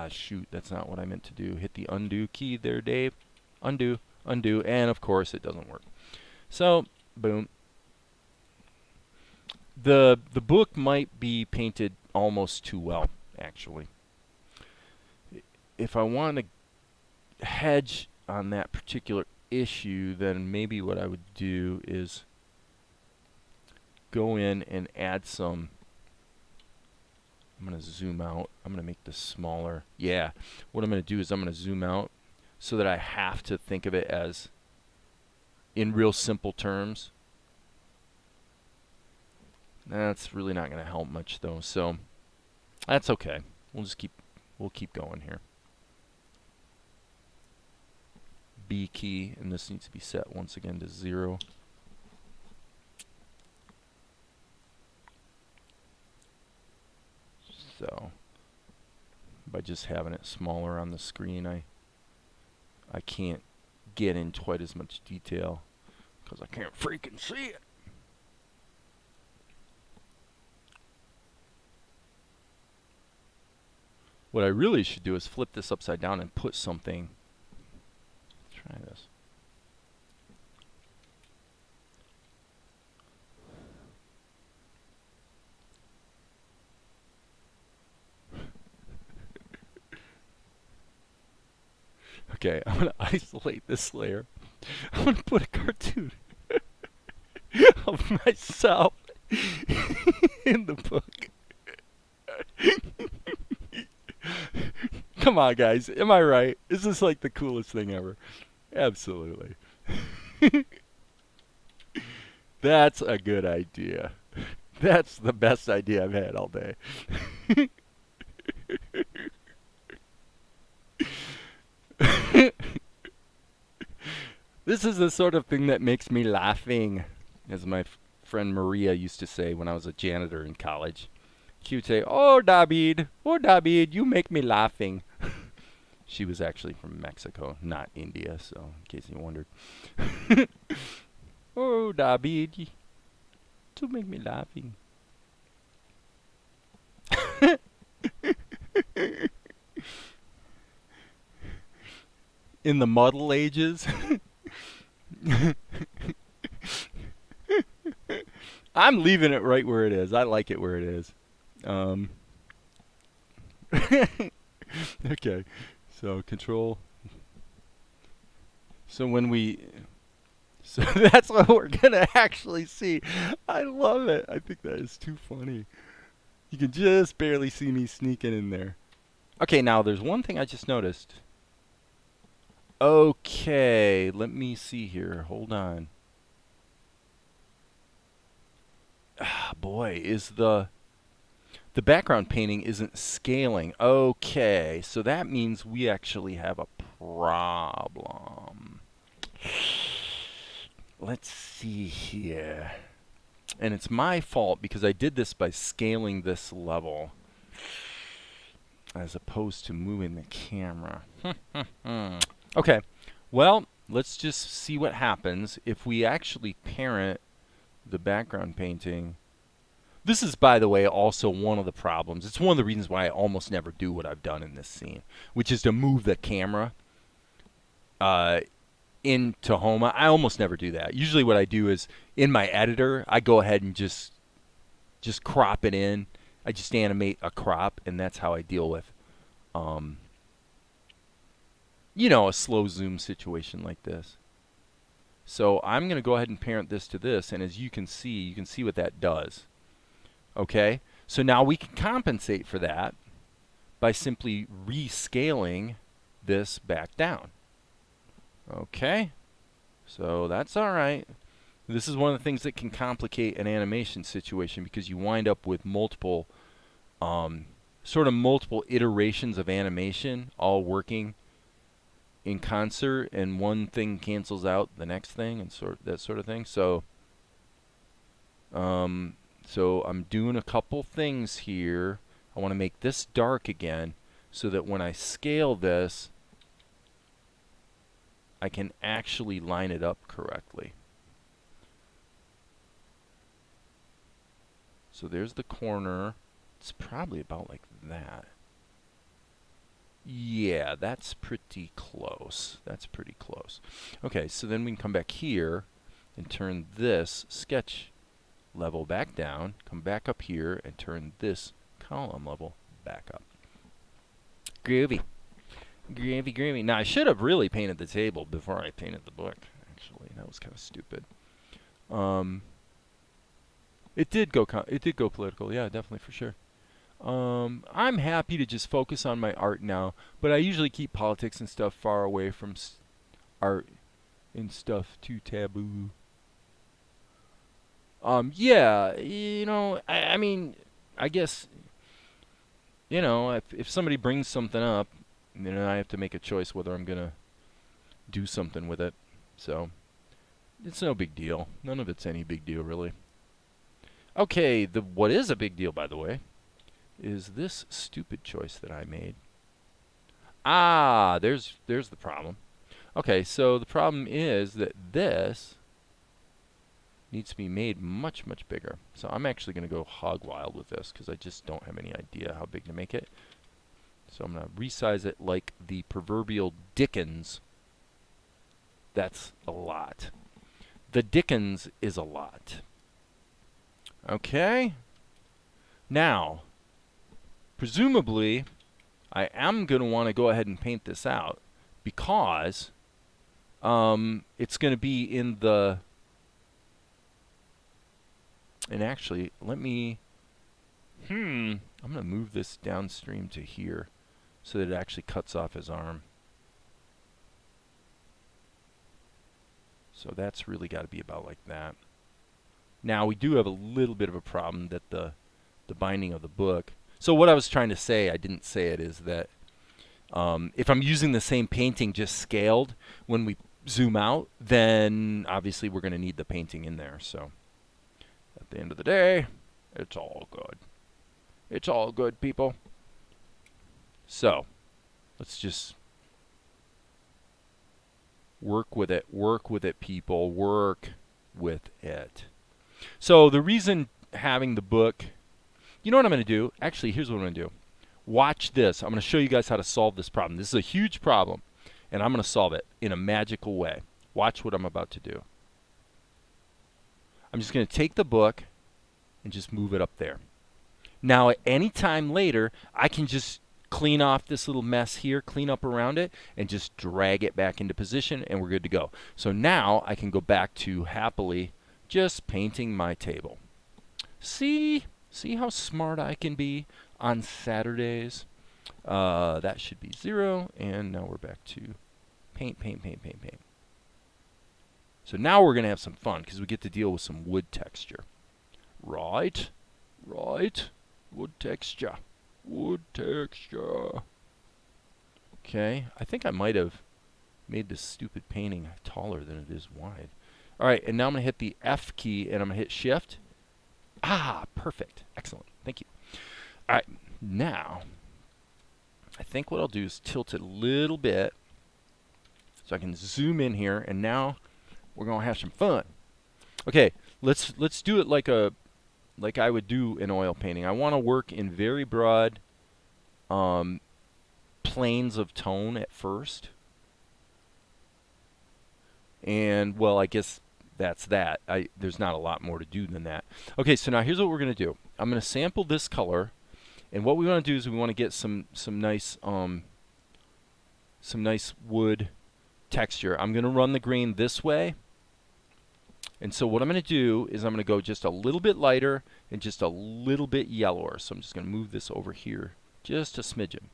shoot, that's not what I meant to do. Hit the undo key there, Dave. Undo, undo, and of course it doesn't work. So, boom. The book might be painted almost too well, actually. If I want to hedge on that particular issue, then maybe what I would do is go in and add some. I'm going to zoom out. I'm going to make this smaller. Yeah, what I'm going to do is I'm going to zoom out so that I have to think of it as in real simple terms. That's really not going to help much though, so that's okay. We'll keep going here. B key, and this needs to be set once again to 0. So by just having it smaller on the screen, I can't get in quite as much detail because I can't freaking see it. What I really should do is flip this upside down and put something. Try this. Okay, I'm going to isolate this layer. I'm going to put a cartoon of myself in the book. Come on, guys. Am I right? Is this like the coolest thing ever? Absolutely. That's a good idea. That's the best idea I've had all day. This is the sort of thing that makes me laughing, as my friend Maria used to say when I was a janitor in college. She would say, oh, David, you make me laughing. She was actually from Mexico, not India, so in case you wondered. Oh, David, you make me laughing. In the Muddle Ages. I'm leaving it right where it is. I like it where it is. Okay. So control. So when we... So that's what we're going to actually see. I love it. I think that is too funny. You can just barely see me sneaking in there. Okay, now there's one thing I just noticed. Okay, let me see here. Hold on. Ah, boy, is the background painting isn't scaling. Okay, so that means we actually have a problem. Let's see here. And it's my fault because I did this by scaling this level as opposed to moving the camera. Okay, well, let's just see what happens if we actually parent the background painting. This is, by the way, also one of the problems. It's one of the reasons why I almost never do what I've done in this scene, which is to move the camera in Tahoma. I almost never do that. Usually what I do is, in my editor, I go ahead and just crop it in. I just animate a crop, and that's how I deal with, you know, a slow zoom situation like this. So I'm going to go ahead and parent this to this, and as you can see what that does. Okay, so now we can compensate for that by simply rescaling this back down. Okay, so that's all right. This is one of the things that can complicate an animation situation because you wind up with multiple, sort of multiple iterations of animation all working in concert, and one thing cancels out the next thing, and that sort of thing. So, so I'm doing a couple things here. I want to make this dark again so that when I scale this, I can actually line it up correctly. So there's the corner. It's probably about like that. Yeah, that's pretty close. That's pretty close. Okay, so then we can come back here and turn this sketch level back down, come back up here, and turn this column level back up. Groovy. Groovy, groovy. Now, I should have really painted the table before I painted the book, actually. That was kind of stupid. It did go political, yeah, definitely, for sure. I'm happy to just focus on my art now, but I usually keep politics and stuff far away from art and stuff too taboo. Yeah, you know, I mean, I guess, you know, if somebody brings something up, you know, I have to make a choice whether I'm gonna do something with it. So, it's no big deal. None of it's any big deal, really. Okay, what is a big deal, by the way, is this stupid choice that I made. Ah, there's the problem. Okay, so the problem is that this needs to be made much, much bigger. So I'm actually going to go hog wild with this because I just don't have any idea how big to make it. So I'm going to resize it like the proverbial Dickens. That's a lot. The Dickens is a lot. Okay. Now, presumably, I am going to want to go ahead and paint this out because it's going to be in the, and actually, let me, I'm going to move this downstream to here so that it actually cuts off his arm. So that's really got to be about like that. Now we do have a little bit of a problem that the binding of the book. So what I was trying to say, I didn't say it, is that if I'm using the same painting just scaled, when we zoom out, then obviously we're going to need the painting in there. So at the end of the day, it's all good. It's all good, people. So let's just work with it. Work with it, people. Work with it. So the reason having the book, you know what I'm going to do? Actually, here's what I'm going to do. Watch this. I'm going to show you guys how to solve this problem. This is a huge problem, and I'm going to solve it in a magical way. Watch what I'm about to do. I'm just going to take the book and just move it up there. Now, at any time later, I can just clean off this little mess here, clean up around it, and just drag it back into position, and we're good to go. So now I can go back to happily just painting my table. See how smart I can be on Saturdays? That should be 0, and now we're back to paint, paint, paint, paint, paint. So now we're going to have some fun because we get to deal with some wood texture. Right, wood texture, wood texture. Okay, I think I might have made this stupid painting taller than it is wide. All right, and now I'm going to hit the F key, and I'm going to hit Shift. Ah, perfect. Excellent. Thank you. All right, now I think what I'll do is tilt it a little bit so I can zoom in here, and now we're going to have some fun. Okay, let's do it like I would do an oil painting. I want to work in very broad planes of tone at first. And, well, I guess that's that. There's not a lot more to do than that. Okay, so now here's what we're going to do. I'm going to sample this color, and what we want to do is we want to get some nice wood texture. I'm going to run the grain this way. And so what I'm going to do is I'm going to go just a little bit lighter and just a little bit yellower. So I'm just going to move this over here just a smidgen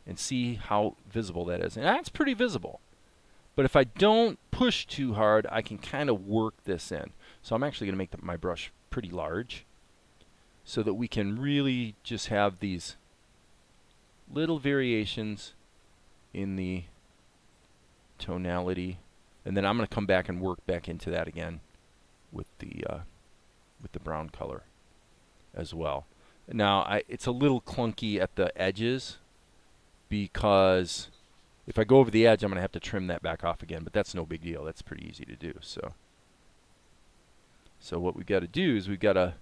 and see how visible that is. And that's pretty visible. But if I don't push too hard, I can kind of work this in. So I'm actually going to make my brush pretty large so that we can really just have these little variations in the tonality. And then I'm going to come back and work back into that again with the brown color as well. Now, it's a little clunky at the edges because if I go over the edge, I'm going to have to trim that back off again, but that's no big deal. That's pretty easy to do. So what we've got to do is we've got to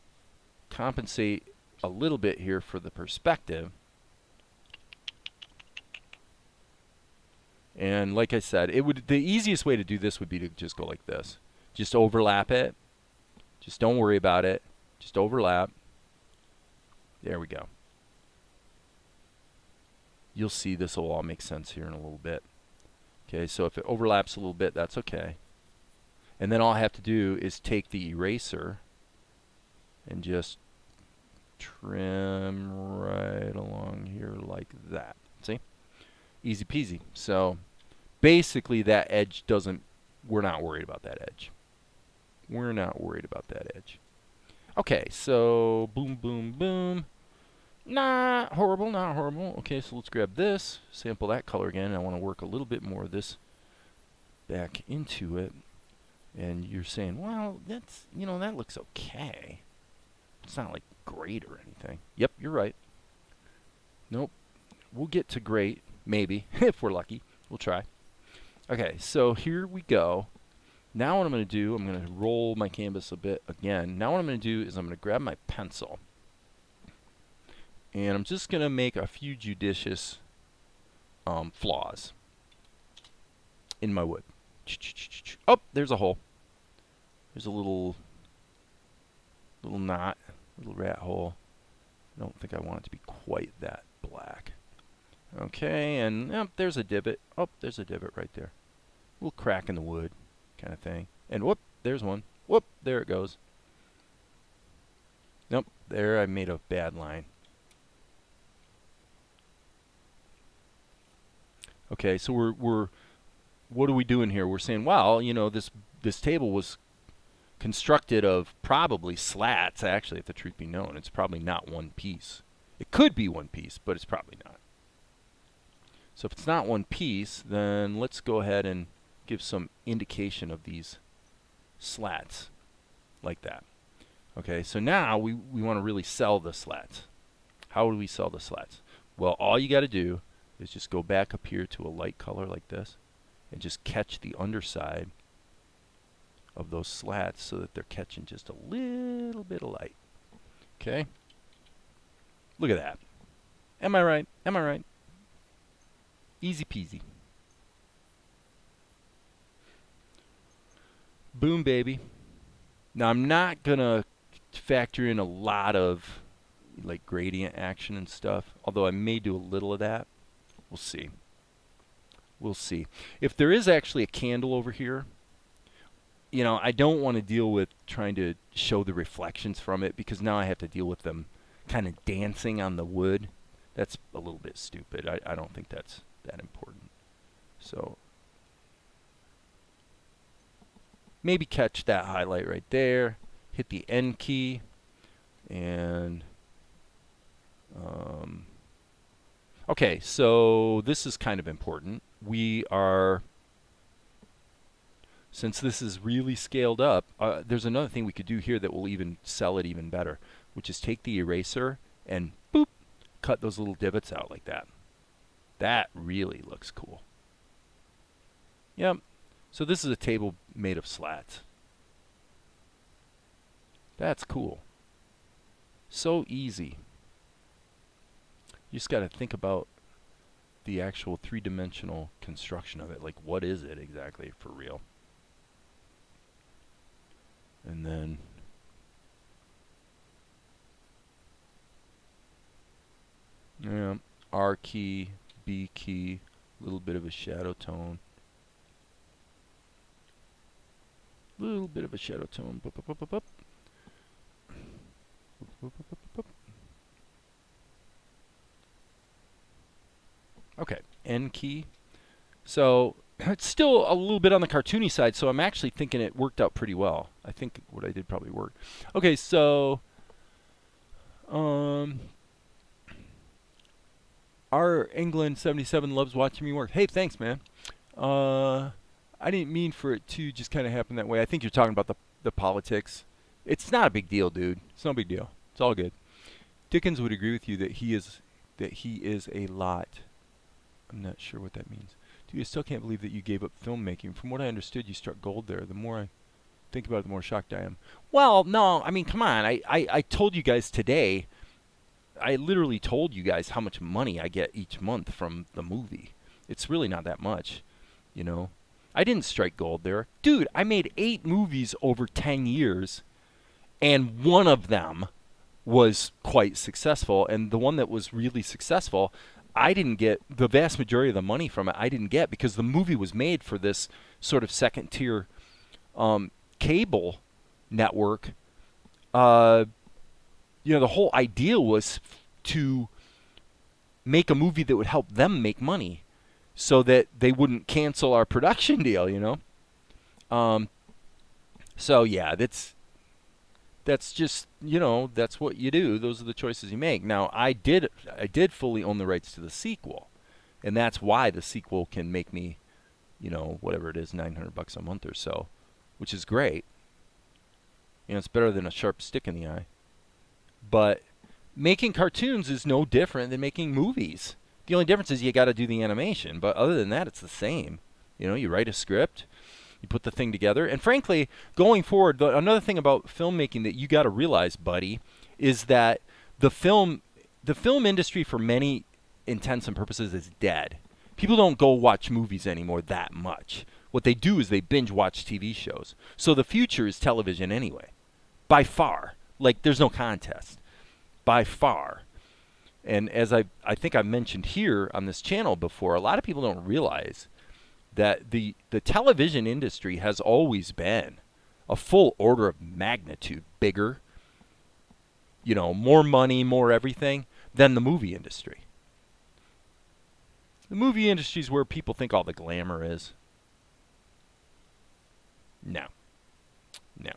compensate a little bit here for the perspective. And like I said, the easiest way to do this would be to just go like this. Just overlap it. Just don't worry about it. Just overlap. There we go. You'll see this will all make sense here in a little bit. Okay, so if it overlaps a little bit, that's okay. And then all I have to do is take the eraser and just trim right along here like that. See? Easy peasy. So basically that edge we're not worried about that edge. We're not worried about that edge. Okay, so boom, boom, boom. Not horrible, not horrible. Okay, so let's grab this, sample that color again. I want to work a little bit more of this back into it. And you're saying, well, that's, that looks okay. It's not like great or anything. Yep, you're right. Nope. We'll get to great, maybe, if we're lucky. We'll try. Okay, so here we go. Now what I'm going to do, I'm going to roll my canvas a bit again. Now what I'm going to do is I'm going to grab my pencil. And I'm just going to make a few judicious flaws in my wood. Oh, there's a hole. There's a little little rat hole. I don't think I want it to be quite that black. Okay, and there's a divot. Oh, there's a divot right there. A little crack in the wood kind of thing. And whoop, there's one. Whoop, there it goes. Nope, there I made a bad line. Okay, so we're what are we doing here? We're saying, well, you know, this table was constructed of probably slats. Actually, if the truth be known, it's probably not one piece. It could be one piece, but it's probably not. So if it's not one piece, then let's go ahead and give some indication of these slats like that. Okay, so now we want to really sell the slats. How do we sell the slats? Well, all you got to do is just go back up here to a light color like this and just catch the underside of those slats so that they're catching just a little bit of light. Okay? Look at that. Am I right? Am I right? Easy peasy. Boom, baby. Now, I'm not going to factor in a lot of like gradient action and stuff, although I may do a little of that. We'll see. We'll see. If there is actually a candle over here, you know, I don't want to deal with trying to show the reflections from it because now I have to deal with them kind of dancing on the wood. That's a little bit stupid. I don't think that's that important. So maybe catch that highlight right there. Hit the N key and okay, so this is kind of important. We are, since this is really scaled up, there's another thing we could do here that will even sell it even better, which is take the eraser and boop, cut those little divots out like that. That really looks cool. Yep. So this is a table made of slats. That's cool. So easy. You just got to think about the actual three-dimensional construction of it. Like, what is it exactly for real? And then yeah, R key, B key, a little bit of a shadow tone. Little bit of a shadow tone. Boop, boop, boop, boop, boop. Boop, boop, boop, boop, boop. Okay, N key. So it's still a little bit on the cartoony side, so I'm actually thinking it worked out pretty well. I think what I did probably worked. Okay, so our England 77 loves watching me work. Hey, thanks, man. I didn't mean for it to just kind of happen that way. I think you're talking about the politics. It's not a big deal, dude. It's no big deal. It's all good. Dickens would agree with you that he is a lot. I'm not sure what that means. Dude, I still can't believe that you gave up filmmaking. From what I understood, you struck gold there. The more I think about it, the more shocked I am. Well, no, I mean, come on. I told you guys today, I literally told you guys how much money I get each month from the movie. It's really not that much, you know. I didn't strike gold there. Dude, I made 8 movies over 10 years, and one of them was quite successful. And the one that was really successful, I didn't get the vast majority of the money from it. I didn't get because the movie was made for this sort of second tier cable network. You know, the whole idea was to make a movie that would help them make money so that they wouldn't cancel our production deal, you know. So yeah, that's just, you know, that's what you do. Those are the choices you make. Now, I did fully own the rights to the sequel, and that's why the sequel can make me, you know, whatever it is, $900 a month or so, which is great. You know, it's better than a sharp stick in the eye. But making cartoons is no different than making movies. The only difference is you got to do the animation, but other than that, it's the same. You know, you write a script, you put the thing together, and frankly, going forward, another thing about filmmaking that you got to realize, buddy, is that the film industry, for many intents and purposes, is dead. People don't go watch movies anymore that much. What they do is they binge watch TV shows. So the future is television anyway, by far. Like, there's no contest. By far. And as I think I mentioned here on this channel before, a lot of people don't realize that the television industry has always been a full order of magnitude bigger, more money, more everything than the movie industry. The movie industry is where people think all the glamour is. No. No.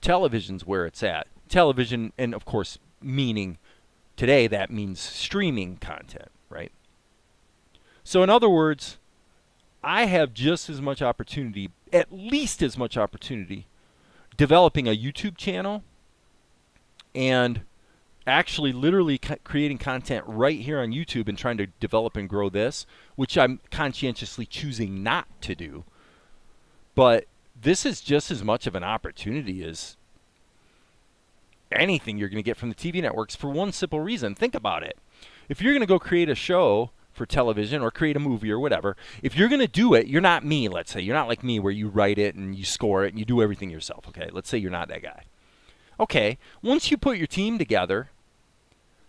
Television's where it's at. Television, and of course, meaning today that means streaming content, right? So in other words, I have just as much opportunity, at least as much opportunity, developing a YouTube channel and actually literally creating content right here on YouTube and trying to develop and grow this, which I'm conscientiously choosing not to do. But this is just as much of an opportunity as anything you're going to get from the TV networks for one simple reason. Think about it. If you're going to go create a show for television or create a movie or whatever, if you're going to do it, you're not me, let's say. You're not like me where you write it and you score it and you do everything yourself, okay? Let's say you're not that guy. Okay, once you put your team together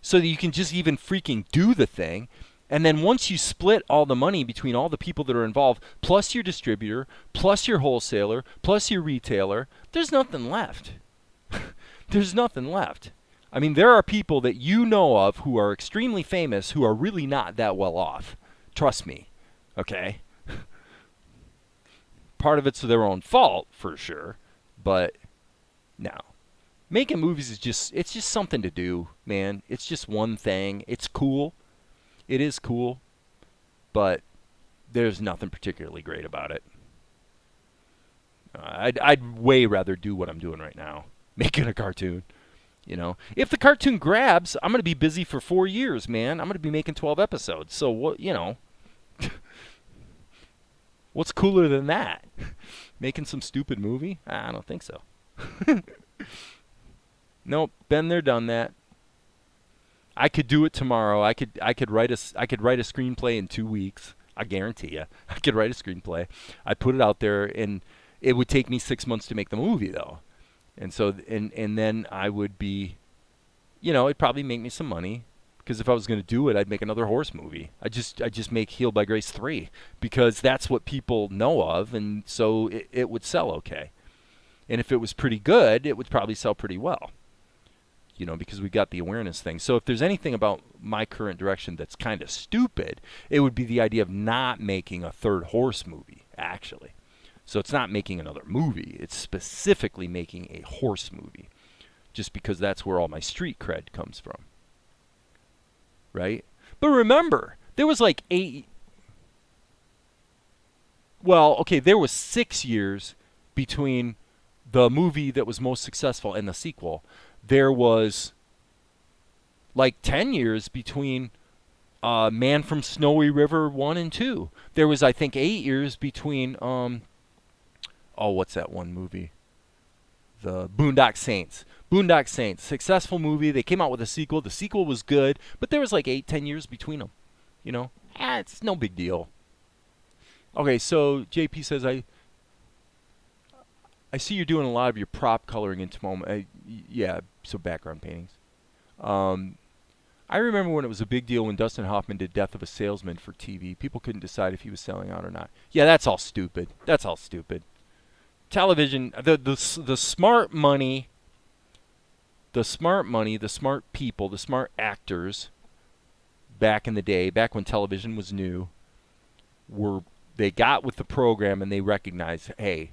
so that you can just even freaking do the thing, and then once you split all the money between all the people that are involved, plus your distributor, plus your wholesaler, plus your retailer, there's nothing left. There's nothing left. I mean, there are people that you know of who are extremely famous who are really not that well off. Trust me. Okay? Part of it's their own fault, for sure. But, no. Making movies is it's just something to do, man. It's just one thing. It's cool. It is cool. But there's nothing particularly great about it. I'd way rather do what I'm doing right now. Making a cartoon. If the cartoon grabs, I'm going to be busy for 4 years, man. I'm going to be making 12 episodes. So, what, what's cooler than that? Making some stupid movie? I don't think so. Nope, been there, done that. I could do it tomorrow. I could write a screenplay in 2 weeks. I guarantee you. I could write a screenplay. I'd put it out there, and it would take me 6 months to make the movie, though. And so, and then I would be, it'd probably make me some money, because if I was going to do it, I'd make another horse movie. I'd just make Healed by Grace 3, because that's what people know of, and so it would sell okay. And if it was pretty good, it would probably sell pretty well, because we got the awareness thing. So if there's anything about my current direction that's kind of stupid, it would be the idea of not making a third horse movie, actually. So it's not making another movie. It's specifically making a horse movie, just because that's where all my street cred comes from. Right? But remember, there was like there was 6 years between the movie that was most successful and the sequel. There was like 10 years between Man from Snowy River 1 and 2. There was, I think, 8 years between... what's that one movie? The Boondock Saints. Boondock Saints. Successful movie. They came out with a sequel. The sequel was good, but there was like 8-10 years between them. It's no big deal. Okay, so JP says, I see you're doing a lot of your prop coloring into moment. Yeah, so background paintings. I remember when it was a big deal when Dustin Hoffman did Death of a Salesman for TV. People couldn't decide if he was selling out or not. Yeah, that's all stupid. That's all stupid. Television, the smart money, the smart people, the smart actors back in the day, back when television was new, they got with the program and they recognized, hey,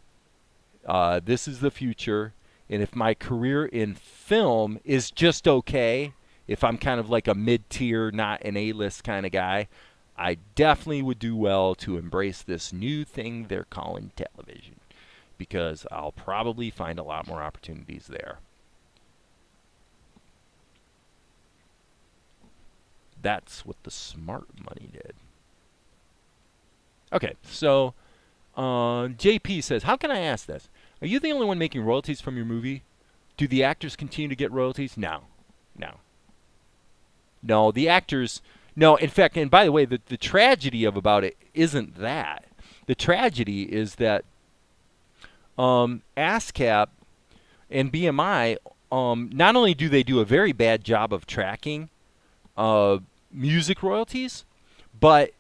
this is the future, and if my career in film is just okay, if I'm kind of like a mid-tier, not an A-list kind of guy, I definitely would do well to embrace this new thing they're calling television, because I'll probably find a lot more opportunities there. That's what the smart money did. Okay, so JP says, how can I ask this? Are you the only one making royalties from your movie? Do the actors continue to get royalties? No. No, the actors... No, in fact, and by the way, the tragedy about it isn't that. The tragedy is that ASCAP and BMI, not only do they do a very bad job of tracking music royalties, but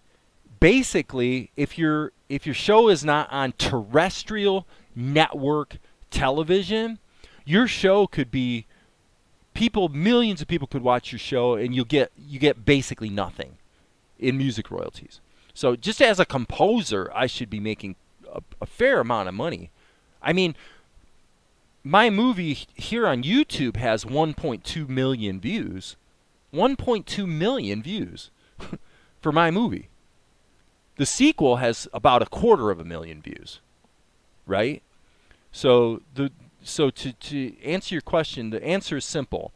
basically, if your show is not on terrestrial network television, your show could be millions of people could watch your show, and you get basically nothing in music royalties. So just as a composer, I should be making a fair amount of money. I mean, my movie here on YouTube has 1.2 million views. 1.2 million views for my movie. The sequel has about 250,000 views, right? So to answer your question, the answer is simple.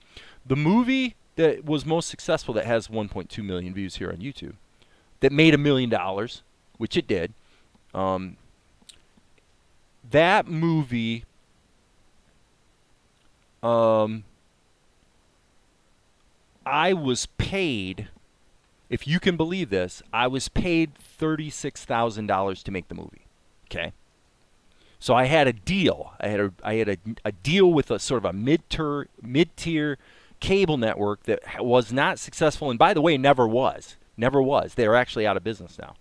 The movie that was most successful, that has 1.2 million views here on YouTube, that made $1 million, which it did, that movie, I was paid, if you can believe this, I was paid $36,000 to make the movie. Okay, so I had a deal. I had a deal with a sort of a mid-tier cable network that was not successful, and by the way, never was. They are actually out of business now.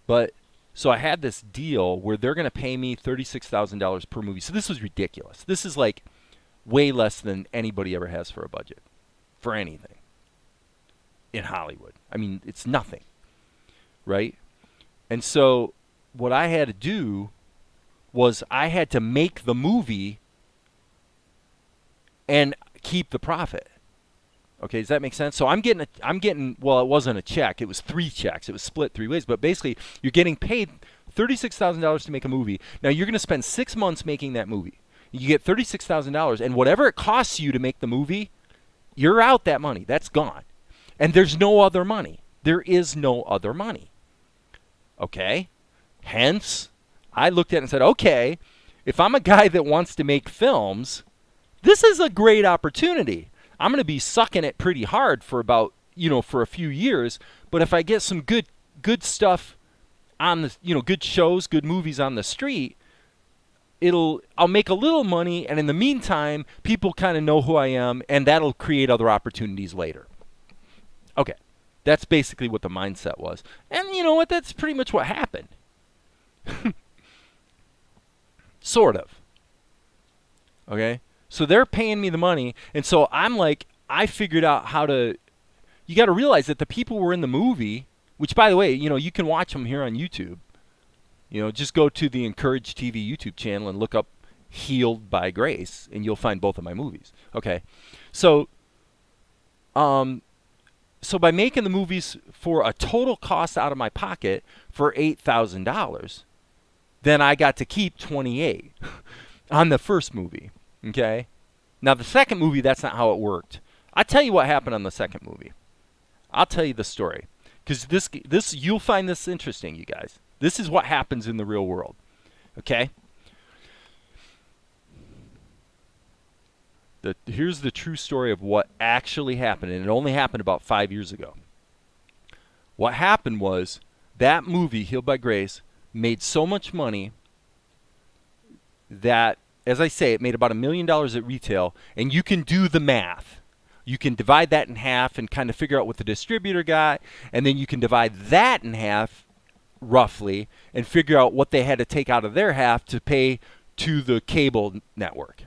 But so I had this deal where they're going to pay me $36,000 per movie. So this was ridiculous. This is like way less than anybody ever has for a budget for anything in Hollywood. I mean, it's nothing, right? And so what I had to do was I had to make the movie and keep the profit. Okay, does that make sense? So I'm getting, well, it wasn't a check. It was 3 checks. It was split 3 ways. But basically, you're getting paid $36,000 to make a movie. Now, you're going to spend 6 months making that movie. You get $36,000, and whatever it costs you to make the movie, you're out that money. That's gone. And there's no other money. There is no other money. Okay? Hence, I looked at it and said, okay, if I'm a guy that wants to make films, this is a great opportunity. I'm going to be sucking it pretty hard for about, for a few years. But if I get some good stuff on the, good shows, good movies on the street, I'll make a little money. And in the meantime, people kind of know who I am, and that'll create other opportunities later. Okay. That's basically what the mindset was. And you know what? That's pretty much what happened. Sort of. Okay? So they're paying me the money, and so I'm like, I figured out how to, you got to realize that the people were in the movie, which by the way, you can watch them here on YouTube. Just go to the Encourage TV YouTube channel and look up Healed by Grace, and you'll find both of my movies. Okay? So by making the movies for a total cost out of my pocket for $8,000, then I got to keep $28,000 on the first movie. Okay? Now, the second movie, that's not how it worked. I'll tell you what happened on the second movie. I'll tell you the story. Because this you'll find this interesting, you guys. This is what happens in the real world. Okay? Here's the true story of what actually happened, and it only happened about 5 years ago. What happened was that movie, Healed by Grace, made so much money that, as I say, it made about $1 million at retail, and you can do the math. You can divide that in half and kind of figure out what the distributor got, and then you can divide that in half, roughly, and figure out what they had to take out of their half to pay to the cable network.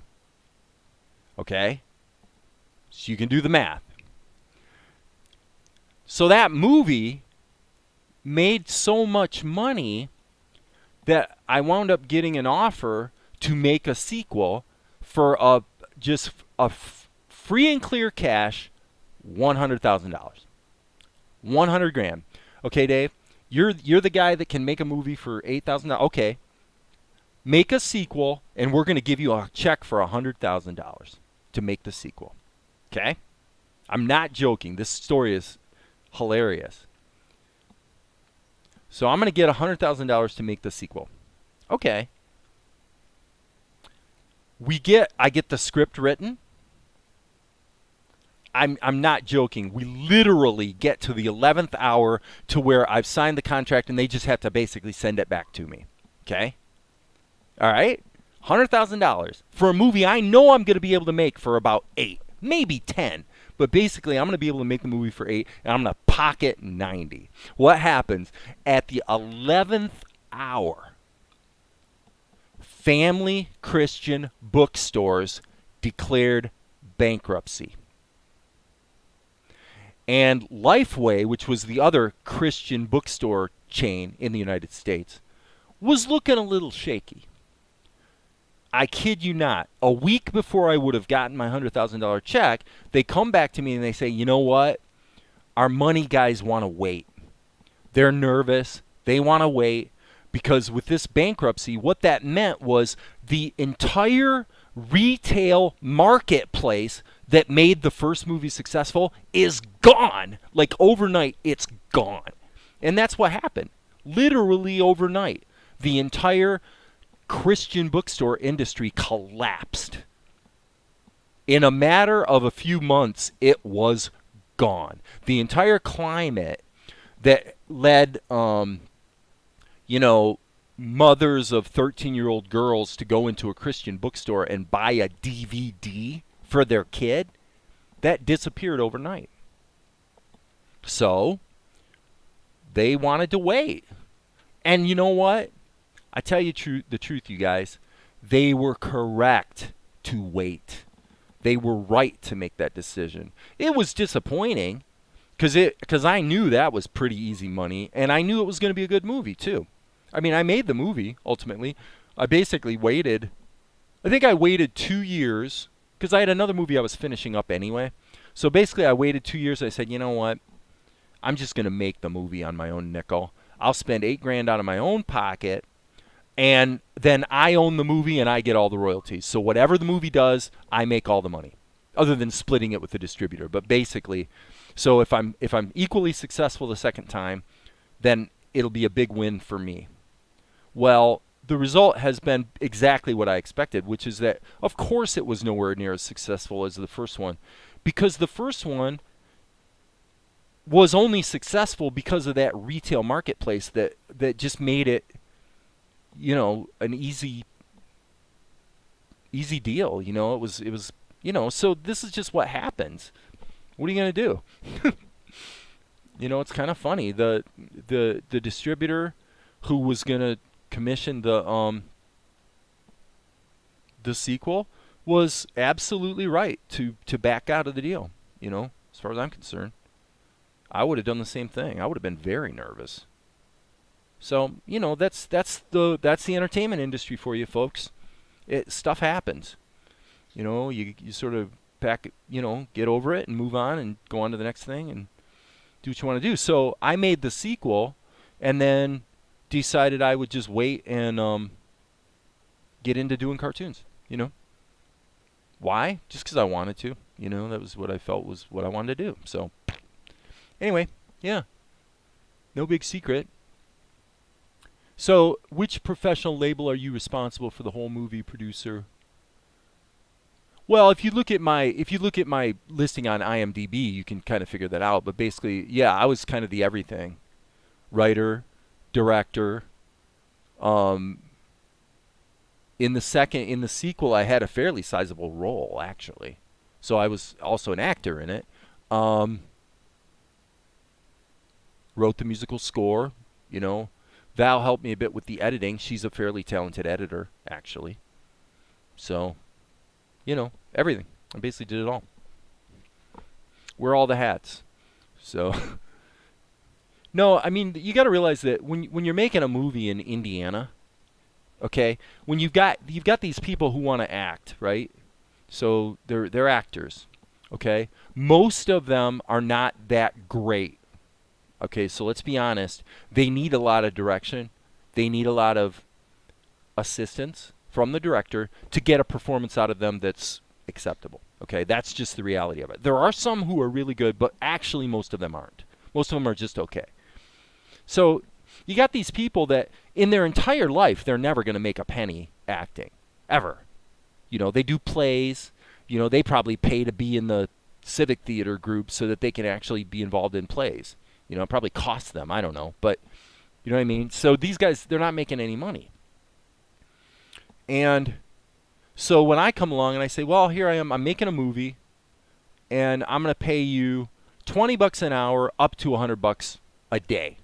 Okay? So you can do the math. So that movie made so much money that I wound up getting an offer to make a sequel for just a free and clear cash $100,000. 100 grand. Okay, Dave, you're the guy that can make a movie for $8,000. Okay. Make a sequel, and we're going to give you a check for $100,000 to make the sequel. Okay? I'm not joking. This story is hilarious. So I'm going to get $100,000 to make the sequel. Okay. I get the script written. I'm not joking. We literally get to the 11th hour to where I've signed the contract, and they just have to basically send it back to me. Okay? All right? $100,000 for a movie I know I'm going to be able to make for about 8, maybe 10. But basically, I'm going to be able to make the movie for 8, and I'm going to pocket 90. What happens? At the 11th hour, family Christian bookstores declared bankruptcy. And Lifeway, which was the other Christian bookstore chain in the United States, was looking a little shaky. I kid you not. A week before I would have gotten my $100,000 check, they come back to me and they say, you know what? Our money guys want to wait. They're nervous. They want to wait because with this bankruptcy, what that meant was the entire retail marketplace that made the first movie successful is gone. Like overnight, it's gone. And that's what happened. Literally overnight. The entire Christian bookstore industry collapsed. In a matter of a few months, it was gone. The entire climate that led, mothers of 13-year-old girls to go into a Christian bookstore and buy a DVD for their kid, that disappeared overnight. So they wanted to wait. And you know what? I tell you the truth, you guys. They were correct to wait. They were right to make that decision. It was disappointing because I knew that was pretty easy money, and I knew it was going to be a good movie too. I mean, I made the movie ultimately. I basically waited. I think I waited 2 years because I had another movie I was finishing up anyway. So basically, I waited 2 years. I said, you know what? I'm just going to make the movie on my own nickel. I'll spend $8,000 out of my own pocket, and then I own the movie and I get all the royalties. So whatever the movie does, I make all the money, other than splitting it with the distributor. But basically, so if I'm equally successful the second time, then it'll be a big win for me. Well, the result has been exactly what I expected, which is that, of course, it was nowhere near as successful as the first one, because the first one was only successful because of that retail marketplace that just made it, an easy deal. It was so this is just what happens. What are you going to do? It's kind of funny. The distributor who was going to commission the sequel was absolutely right to back out of the deal. As far as I'm concerned, I would have done the same thing. I would have been very nervous. So that's the entertainment industry for you, folks. Stuff happens. You sort of get over it and move on and go on to the next thing and do what you want to do. So I made the sequel, and then decided I would just wait and get into doing cartoons. Why? Just because I wanted to. That was what I felt was what I wanted to do. So anyway, yeah, no big secret. So, which professional label are you responsible for the whole movie, producer? Well, if you look at my listing on IMDb, you can kind of figure that out. But basically, yeah, I was kind of the everything. Writer, director. In the sequel, I had a fairly sizable role, actually. So I was also an actor in it. Wrote the musical score, Val helped me a bit with the editing. She's a fairly talented editor, actually. So, everything. I basically did it all. Wear all the hats. So, no, I mean, you got to realize that when you're making a movie in Indiana, okay, when you've got these people who want to act, right? So they're actors, okay? Most of them are not that great. Okay, so let's be honest. They need a lot of direction. They need a lot of assistance from the director to get a performance out of them that's acceptable. Okay, that's just the reality of it. There are some who are really good, but actually most of them aren't. Most of them are just okay. So you got these people that in their entire life, they're never going to make a penny acting, ever. They do plays. They probably pay to be in the civic theater group so that they can actually be involved in plays. It probably costs them. I don't know. But, you know what I mean? So these guys, they're not making any money. And so when I come along and I say, well, here I am. I'm making a movie. and I'm going to pay you $20 an hour up to $100 a day.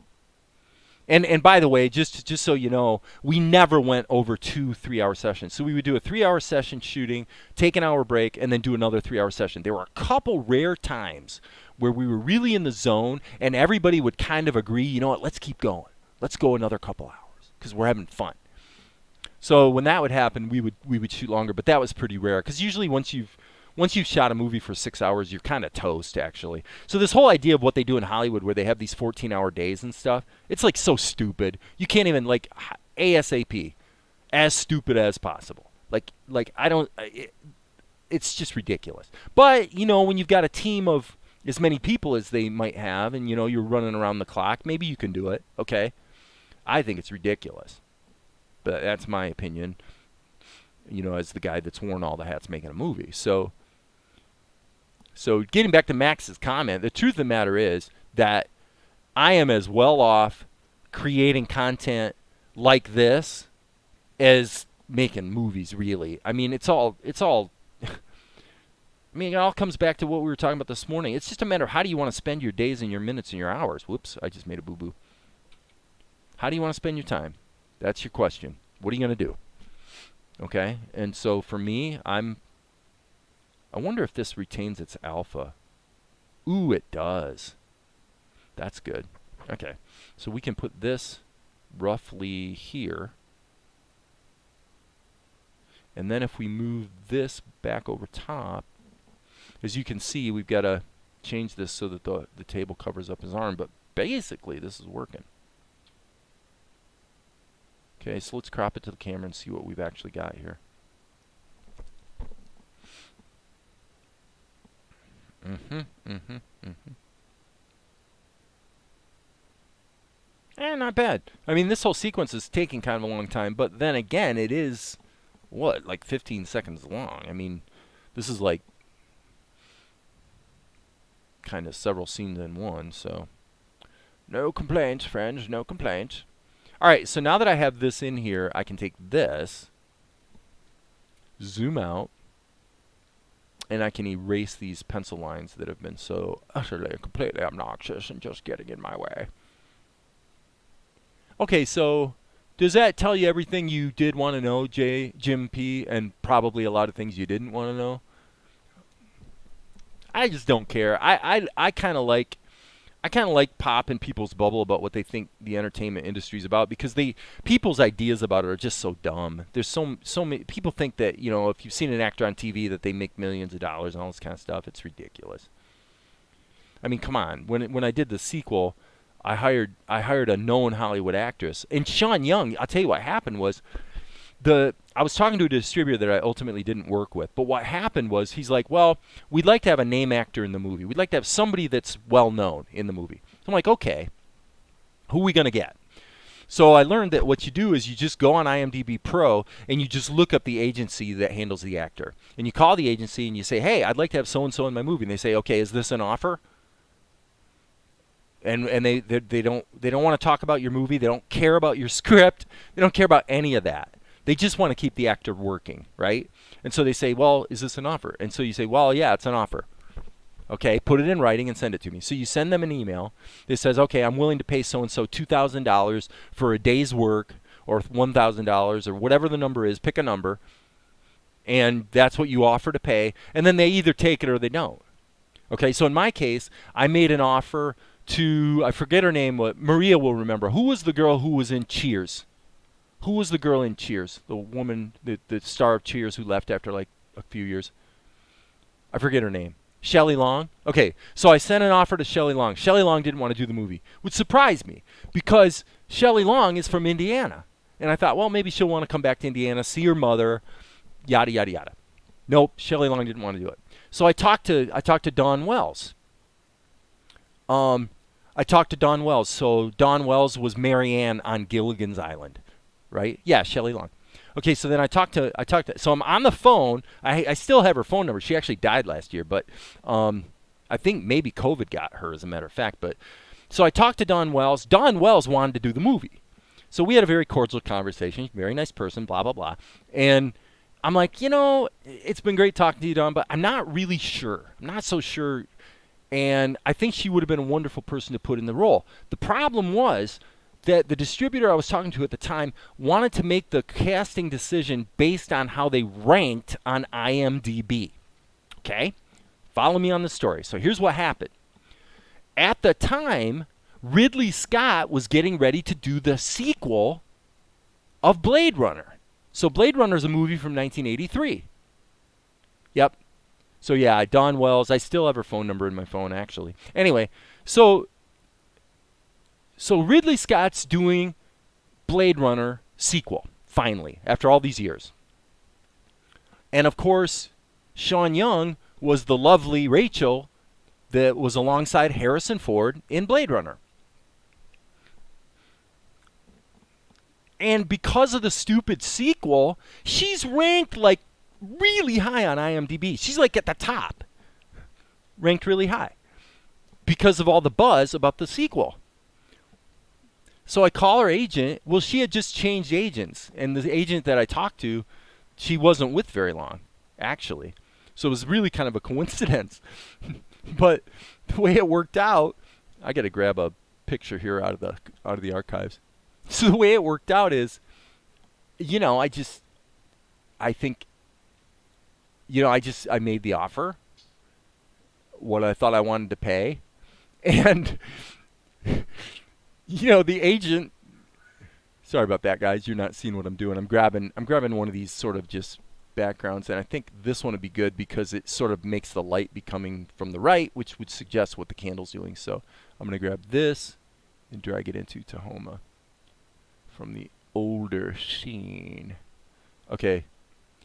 And by the way, just so you know, we never went over 2 3-hour sessions. So we would do a 3-hour session shooting, take an hour break, and then do another 3-hour session. There were a couple rare times where we were really in the zone, and everybody would kind of agree, you know what, let's keep going. Let's go another couple hours because we're having fun. So when that would happen, we would shoot longer, but that was pretty rare because usually once you've shot a movie for 6 hours, you're kind of toast, actually. So this whole idea of what they do in Hollywood where they have these 14-hour days and stuff, it's like so stupid. You can't even, like, ASAP, as stupid as possible. Like I don't, it's just ridiculous. But, you know, when you've got a team of as many people as they might have and, you know, you're running around the clock, maybe you can do it, okay? I think it's ridiculous. But that's my opinion, you know, as the guy that's worn all the hats making a movie. So getting back to Max's comment, the truth of the matter is that I am as well off creating content like this as making movies, really. I mean, it's all I mean, it all comes back to what we were talking about this morning. It's just a matter of how do you want to spend your days and your minutes and your hours. Whoops, I just made a boo-boo. How do you want to spend your time? That's your question. What are you going to do? Okay? And so for me, I wonder if this retains its alpha. Ooh, it does. That's good. Okay. So we can put this roughly here. And then if we move this back over top, as you can see, we've got to change this so that the table covers up his arm. But basically, this is working. Okay, so let's crop it to the camera and see what we've actually got here. Not bad. I mean, this whole sequence is taking kind of a long time, but then again, it is, what, like 15 seconds long. I mean, this is like kind of several scenes in one, so no complaints, friends, no complaints. All right, so now that I have this in here, I can take this, zoom out, and I can erase these pencil lines that have been so utterly, completely obnoxious and just getting in my way. Okay, so does that tell you everything you did want to know, Jim P., and probably a lot of things you didn't want to know? I just don't care. I kind of like popping people's bubble about what they think the entertainment industry is about because people's ideas about it are just so dumb. There's so many people think that, you know, if you've seen an actor on TV that they make millions of dollars and all this kind of stuff. It's ridiculous. I mean, come on. When I did the sequel, I hired a known Hollywood actress, and Sean Young. I'll tell you what happened was I was talking to a distributor that I ultimately didn't work with. But what happened was he's like, well, we'd like to have a name actor in the movie. We'd like to have somebody that's well known in the movie. So I'm like, okay, who are we going to get? So I learned that what you do is you just go on IMDb Pro and you just look up the agency that handles the actor. And you call the agency and you say, hey, I'd like to have so-and-so in my movie. And they say, okay, is this an offer? And they don't want to talk about your movie. They don't care about your script. They don't care about any of that. They just want to keep the actor working, right? And so they say, well, is this an offer? And so you say, well, yeah, it's an offer. Okay, put it in writing and send it to me. So you send them an email that says, okay, I'm willing to pay so-and-so $2,000 for a day's work or $1,000 or whatever the number is. Pick a number. And that's what you offer to pay. And then they either take it or they don't. Okay, so in my case, I made an offer to, I forget her name, Maria will remember. Who was the girl who was in Cheers? Who was the girl in Cheers? The woman, the star of Cheers who left after like a few years. I forget her name. Shelley Long? Okay, so I sent an offer to Shelley Long. Shelley Long didn't want to do the movie, which surprised me because Shelley Long is from Indiana. And I thought, well, maybe she'll want to come back to Indiana, see her mother, yada, yada, yada. Nope, Shelley Long didn't want to do it. So I talked to Dawn Wells. So Dawn Wells was Mary Ann on Gilligan's Island. Right? Yeah, Shelley Long. Okay, so then I talked to, so I'm on the phone. I still have her phone number. She actually died last year, but I think maybe COVID got her, as a matter of fact. But so I talked to Dawn Wells. Dawn Wells wanted to do the movie. So we had a very cordial conversation. Very nice person, blah, blah, blah. And I'm like, you know, it's been great talking to you, Don, but I'm not really sure. I'm not so sure. And I think she would have been a wonderful person to put in the role. The problem was that the distributor I was talking to at the time wanted to make the casting decision based on how they ranked on IMDb. Okay? Follow me on the story. So here's what happened. At the time, Ridley Scott was getting ready to do the sequel of Blade Runner. So Blade Runner is a movie from 1983. Yep. So yeah, Dawn Wells. I still have her phone number in my phone, actually. Anyway, so Ridley Scott's doing Blade Runner sequel, finally, after all these years. And of course, Sean Young was the lovely Rachel that was alongside Harrison Ford in Blade Runner. And because of the stupid sequel, she's ranked like really high on IMDb. She's like at the top, ranked really high because of all the buzz about the sequel. So I call her agent. Well, she had just changed agents, and the agent that I talked to, she wasn't with very long, actually. So it was really kind of a coincidence. But the way it worked out, I got to grab a picture here out of the archives. So the way it worked out is, you know, I think, you know, I made the offer, what I thought I wanted to pay, and, you know, the agent, sorry about that, guys, you're not seeing what I'm doing. I'm grabbing one of these sort of just backgrounds, and I think this one would be good because it sort of makes the light be coming from the right, which would suggest what the candle's doing. So I'm going to grab this and drag it into Tahoma from the older scene. Okay,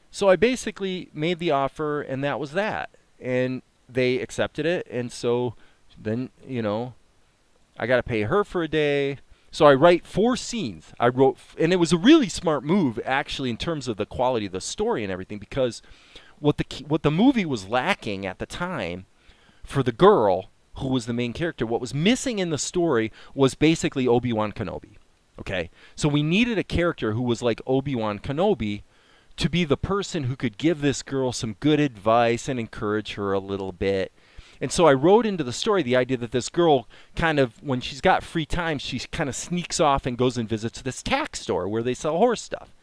so I basically made the offer, and that was that. And they accepted it, and so then, you know, I got to pay her for a day. So I write 4 scenes. I wrote, and it was a really smart move, actually, in terms of the quality of the story and everything, because what the movie was lacking at the time for the girl who was the main character, what was missing in the story was basically Obi-Wan Kenobi. Okay, so we needed a character who was like Obi-Wan Kenobi to be the person who could give this girl some good advice and encourage her a little bit. And so I wrote into the story the idea that this girl kind of, when she's got free time, she kind of sneaks off and goes and visits this tack store where they sell horse stuff,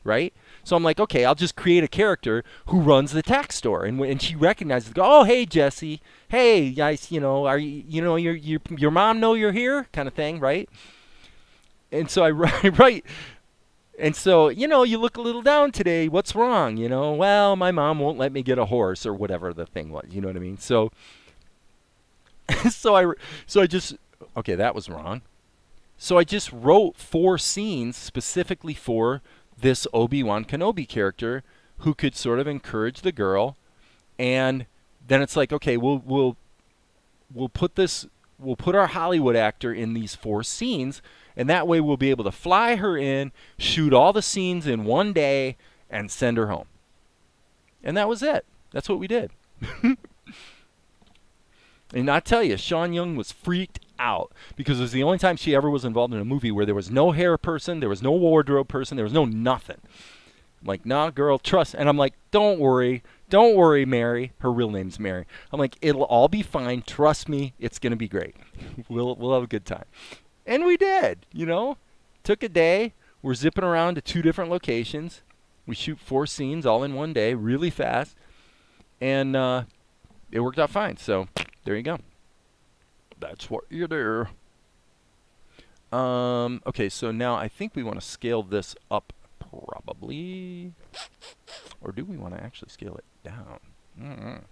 right? So I'm like, okay, I'll just create a character who runs the tack store, and she recognizes, oh, hey, Jesse, hey, guys, you know, are you, you know, your mom know you're here, kind of thing, right? And so I write, and so, you know, you look a little down today. What's wrong? You know, well, my mom won't let me get a horse or whatever the thing was. You know what I mean? So, so I just, okay, that was wrong. So I just wrote 4 scenes specifically for this Obi-Wan Kenobi character who could sort of encourage the girl, and then it's like, okay, we'll put our Hollywood actor in these 4 scenes. And that way we'll be able to fly her in, shoot all the scenes in one day, and send her home. And that was it. That's what we did. And I tell you, Sean Young was freaked out because it was the only time she ever was involved in a movie where there was no hair person, there was no wardrobe person, there was no nothing. I'm like, nah, girl, trust. And I'm like, don't worry, Mary. Her real name's Mary. I'm like, it'll all be fine. Trust me, it's going to be great. We'll have a good time. And we did, you know. Took a day. We're zipping around to 2 different locations. We shoot 4 scenes all in one day, really fast. And it worked out fine. So there you go. That's what you do. Okay, so now I think we want to scale this up probably. Or do we want to actually scale it down?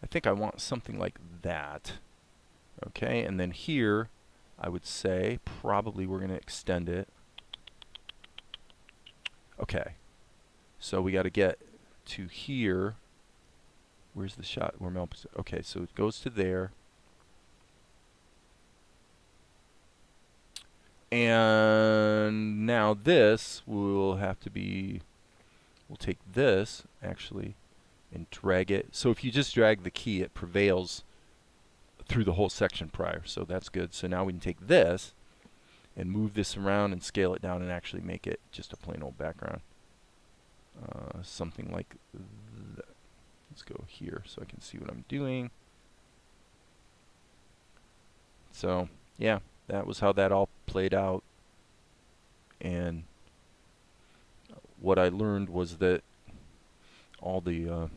I think I want something like that. Okay, and then here, I would say probably we're going to extend it. Okay, so we got to get to here. Where's the shot? Where Mel? Okay, so it goes to there. And now this will have to be, we'll take this actually and drag it. So if you just drag the key, it prevails through the whole section prior. So that's good. So now we can take this and move this around and scale it down and actually make it just a plain old background. Something like that. Let's go here so I can see what I'm doing. So, yeah, that was how that all played out. And what I learned was that all the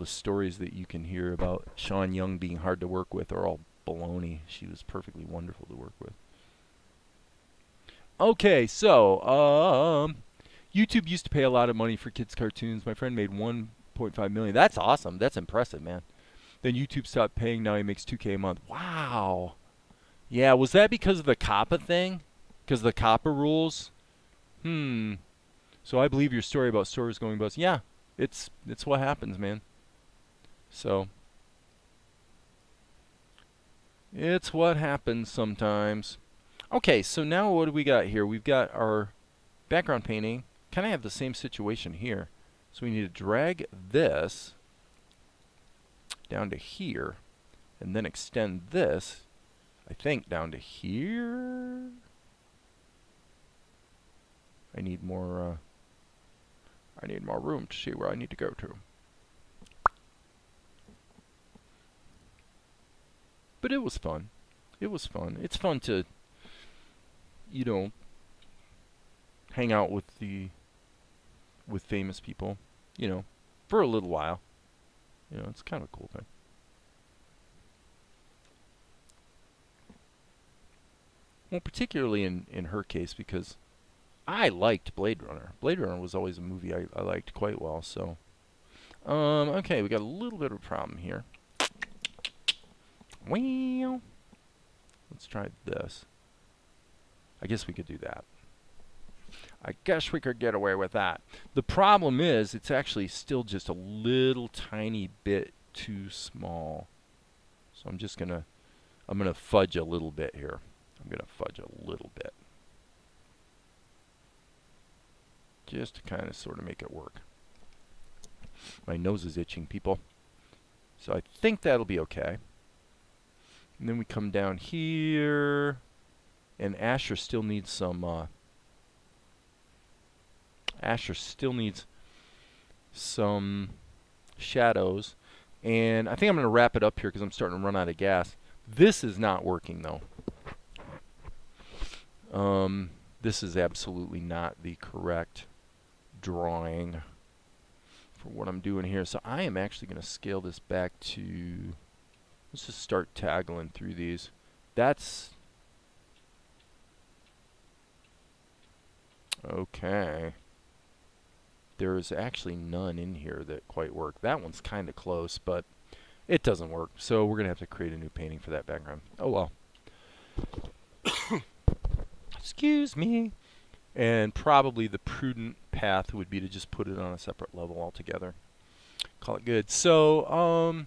stories that you can hear about Sean Young being hard to work with are all baloney. She was perfectly wonderful to work with. Okay, so YouTube used to pay a lot of money for kids' cartoons. My friend made 1.5 million. That's awesome. That's impressive, man. Then YouTube stopped paying. Now he makes 2K a month. Wow. Yeah, was that because of the COPPA thing? Because of the COPPA rules? So I believe your story about stores going bust. Yeah, it's what happens, man. So it's what happens sometimes. Okay, so now what do we got here? We've got our background painting. Kind of have the same situation here. So we need to drag this down to here and then extend this, I think, down to here. I need more room to see where I need to go to. But it was fun. It was fun. It's fun to, you know, hang out with famous people, you know, for a little while. You know, it's kind of a cool thing. Well, particularly in her case, because I liked Blade Runner. Blade Runner was always a movie I liked quite well, so. Okay, we got a little bit of a problem here. Well, let's try this. I guess we could do that. I guess we could get away with that. The problem is, it's actually still just a little tiny bit too small. So I'm gonna fudge a little bit here. I'm gonna fudge a little bit. Just to kind of sort of make it work. My nose is itching, people. So I think that'll be okay. And then we come down here, and Asher still needs some, shadows. And I think I'm going to wrap it up here because I'm starting to run out of gas. This is not working, though. This is absolutely not the correct drawing for what I'm doing here. So I am actually going to scale this back to, let's just start taggling through these. That's okay. There is actually none in here that quite work. That one's kind of close, but it doesn't work. So we're going to have to create a new painting for that background. Oh well. Excuse me. And probably the prudent path would be to just put it on a separate level altogether. Call it good. So,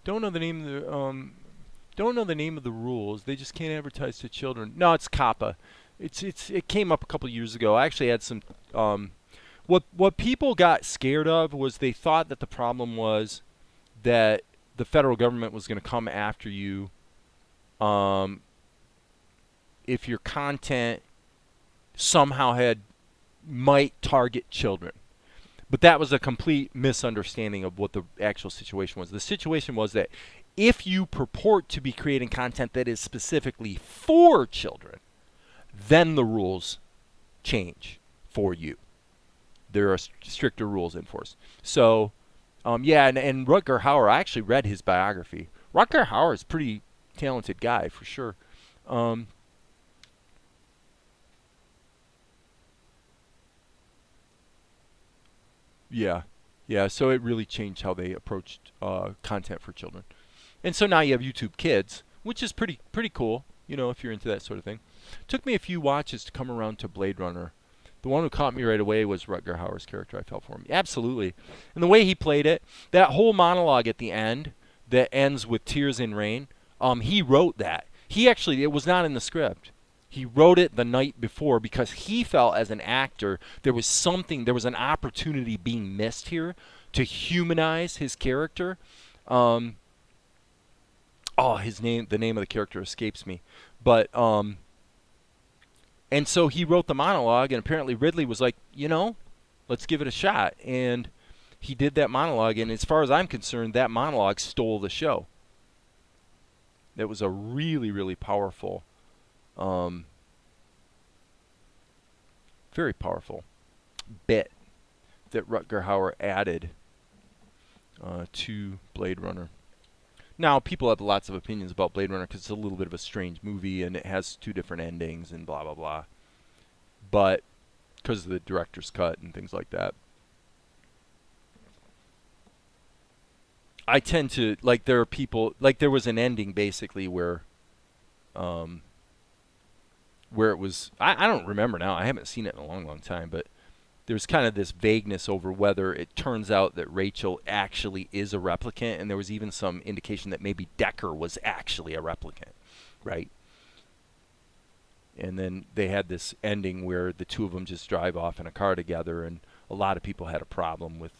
don't know the name of the rules. They just can't advertise to children. No, it's COPPA. It came up a couple years ago. I actually had some what people got scared of was they thought that the problem was that the federal government was going to come after you if your content somehow might target children. But that was a complete misunderstanding of what the actual situation was. The situation was that if you purport to be creating content that is specifically for children, then the rules change for you. There are stricter rules enforced. So, yeah, and Rutger Hauer, I actually read his biography. Rutger Hauer is a pretty talented guy, for sure. Yeah, so it really changed how they approached content for children. And so now you have YouTube Kids, which is pretty cool, you know, if you're into that sort of thing. Took me a few watches to come around to Blade Runner. The one who caught me right away was Rutger Hauer's character. I fell for him. Absolutely. And the way he played it, that whole monologue at the end that ends with tears in rain, he wrote that. It was not in the script. He wrote it the night before because he felt as an actor there was an opportunity being missed here to humanize his character. The name of the character escapes me. But and so he wrote the monologue, and apparently Ridley was like, let's give it a shot. And he did that monologue, and as far as I'm concerned, that monologue stole the show. It was a really, really powerful, very powerful bit that Rutger Hauer added to Blade Runner. Now, people have lots of opinions about Blade Runner because it's a little bit of a strange movie and it has 2 different endings and blah, blah, blah. But because of the director's cut and things like that. I tend to, like, there are people, like, there was an ending basically where it was, I don't remember now. I haven't seen it in a long, long time, but there's kind of this vagueness over whether it turns out that Rachel actually is a replicant, and there was even some indication that maybe Decker was actually a replicant, right? And then they had this ending where the 2 of them just drive off in a car together, and a lot of people had a problem with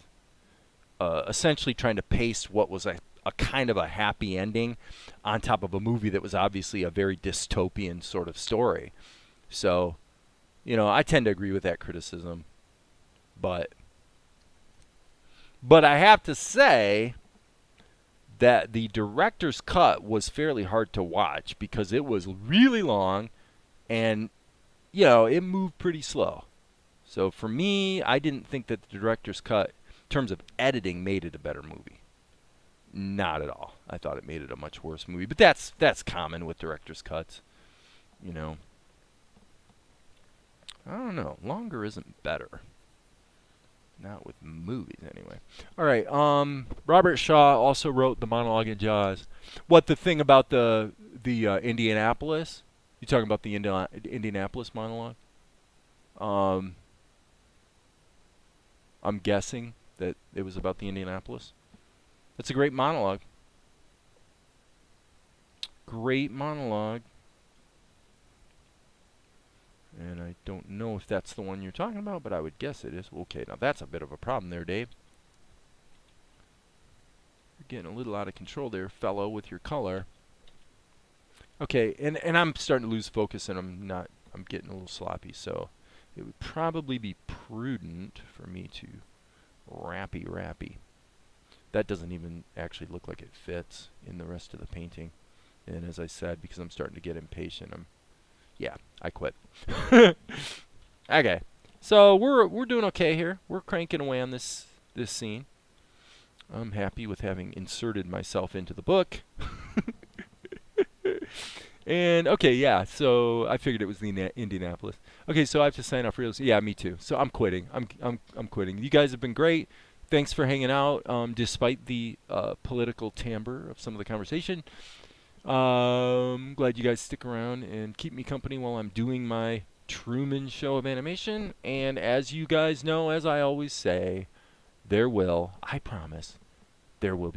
essentially trying to paste what was a kind of a happy ending on top of a movie that was obviously a very dystopian sort of story. So, I tend to agree with that criticism. But I have to say that the director's cut was fairly hard to watch because it was really long and, it moved pretty slow. So for me, I didn't think that the director's cut, in terms of editing, made it a better movie. Not at all. I thought it made it a much worse movie. But that's common with director's cuts. I don't know. Longer isn't better. Not with movies, anyway. All right. Robert Shaw also wrote the monologue in Jaws. What the thing about the Indianapolis? You talking about the Indianapolis monologue? I'm guessing that it was about the Indianapolis. That's a great monologue. Great monologue. And I don't know if that's the one you're talking about, but I would guess it is. Okay, now that's a bit of a problem there, Dave. You're getting a little out of control there, fellow, with your color. Okay, and I'm starting to lose focus, and I'm getting a little sloppy, so it would probably be prudent for me to rappy. That doesn't even actually look like it fits in the rest of the painting. And as I said, because I'm starting to get impatient, I quit. Okay, so we're doing okay here. We're cranking away on this scene. I'm happy with having inserted myself into the book. And okay, yeah. So I figured it was the Indianapolis. Okay, so I have to sign off real. Yeah, me too. So I'm quitting. I'm quitting. You guys have been great. Thanks for hanging out, despite the political timbre of some of the conversation. Glad you guys stick around and keep me company while I'm doing my Truman Show of animation. And as you guys know, as I always say, I promise, there will be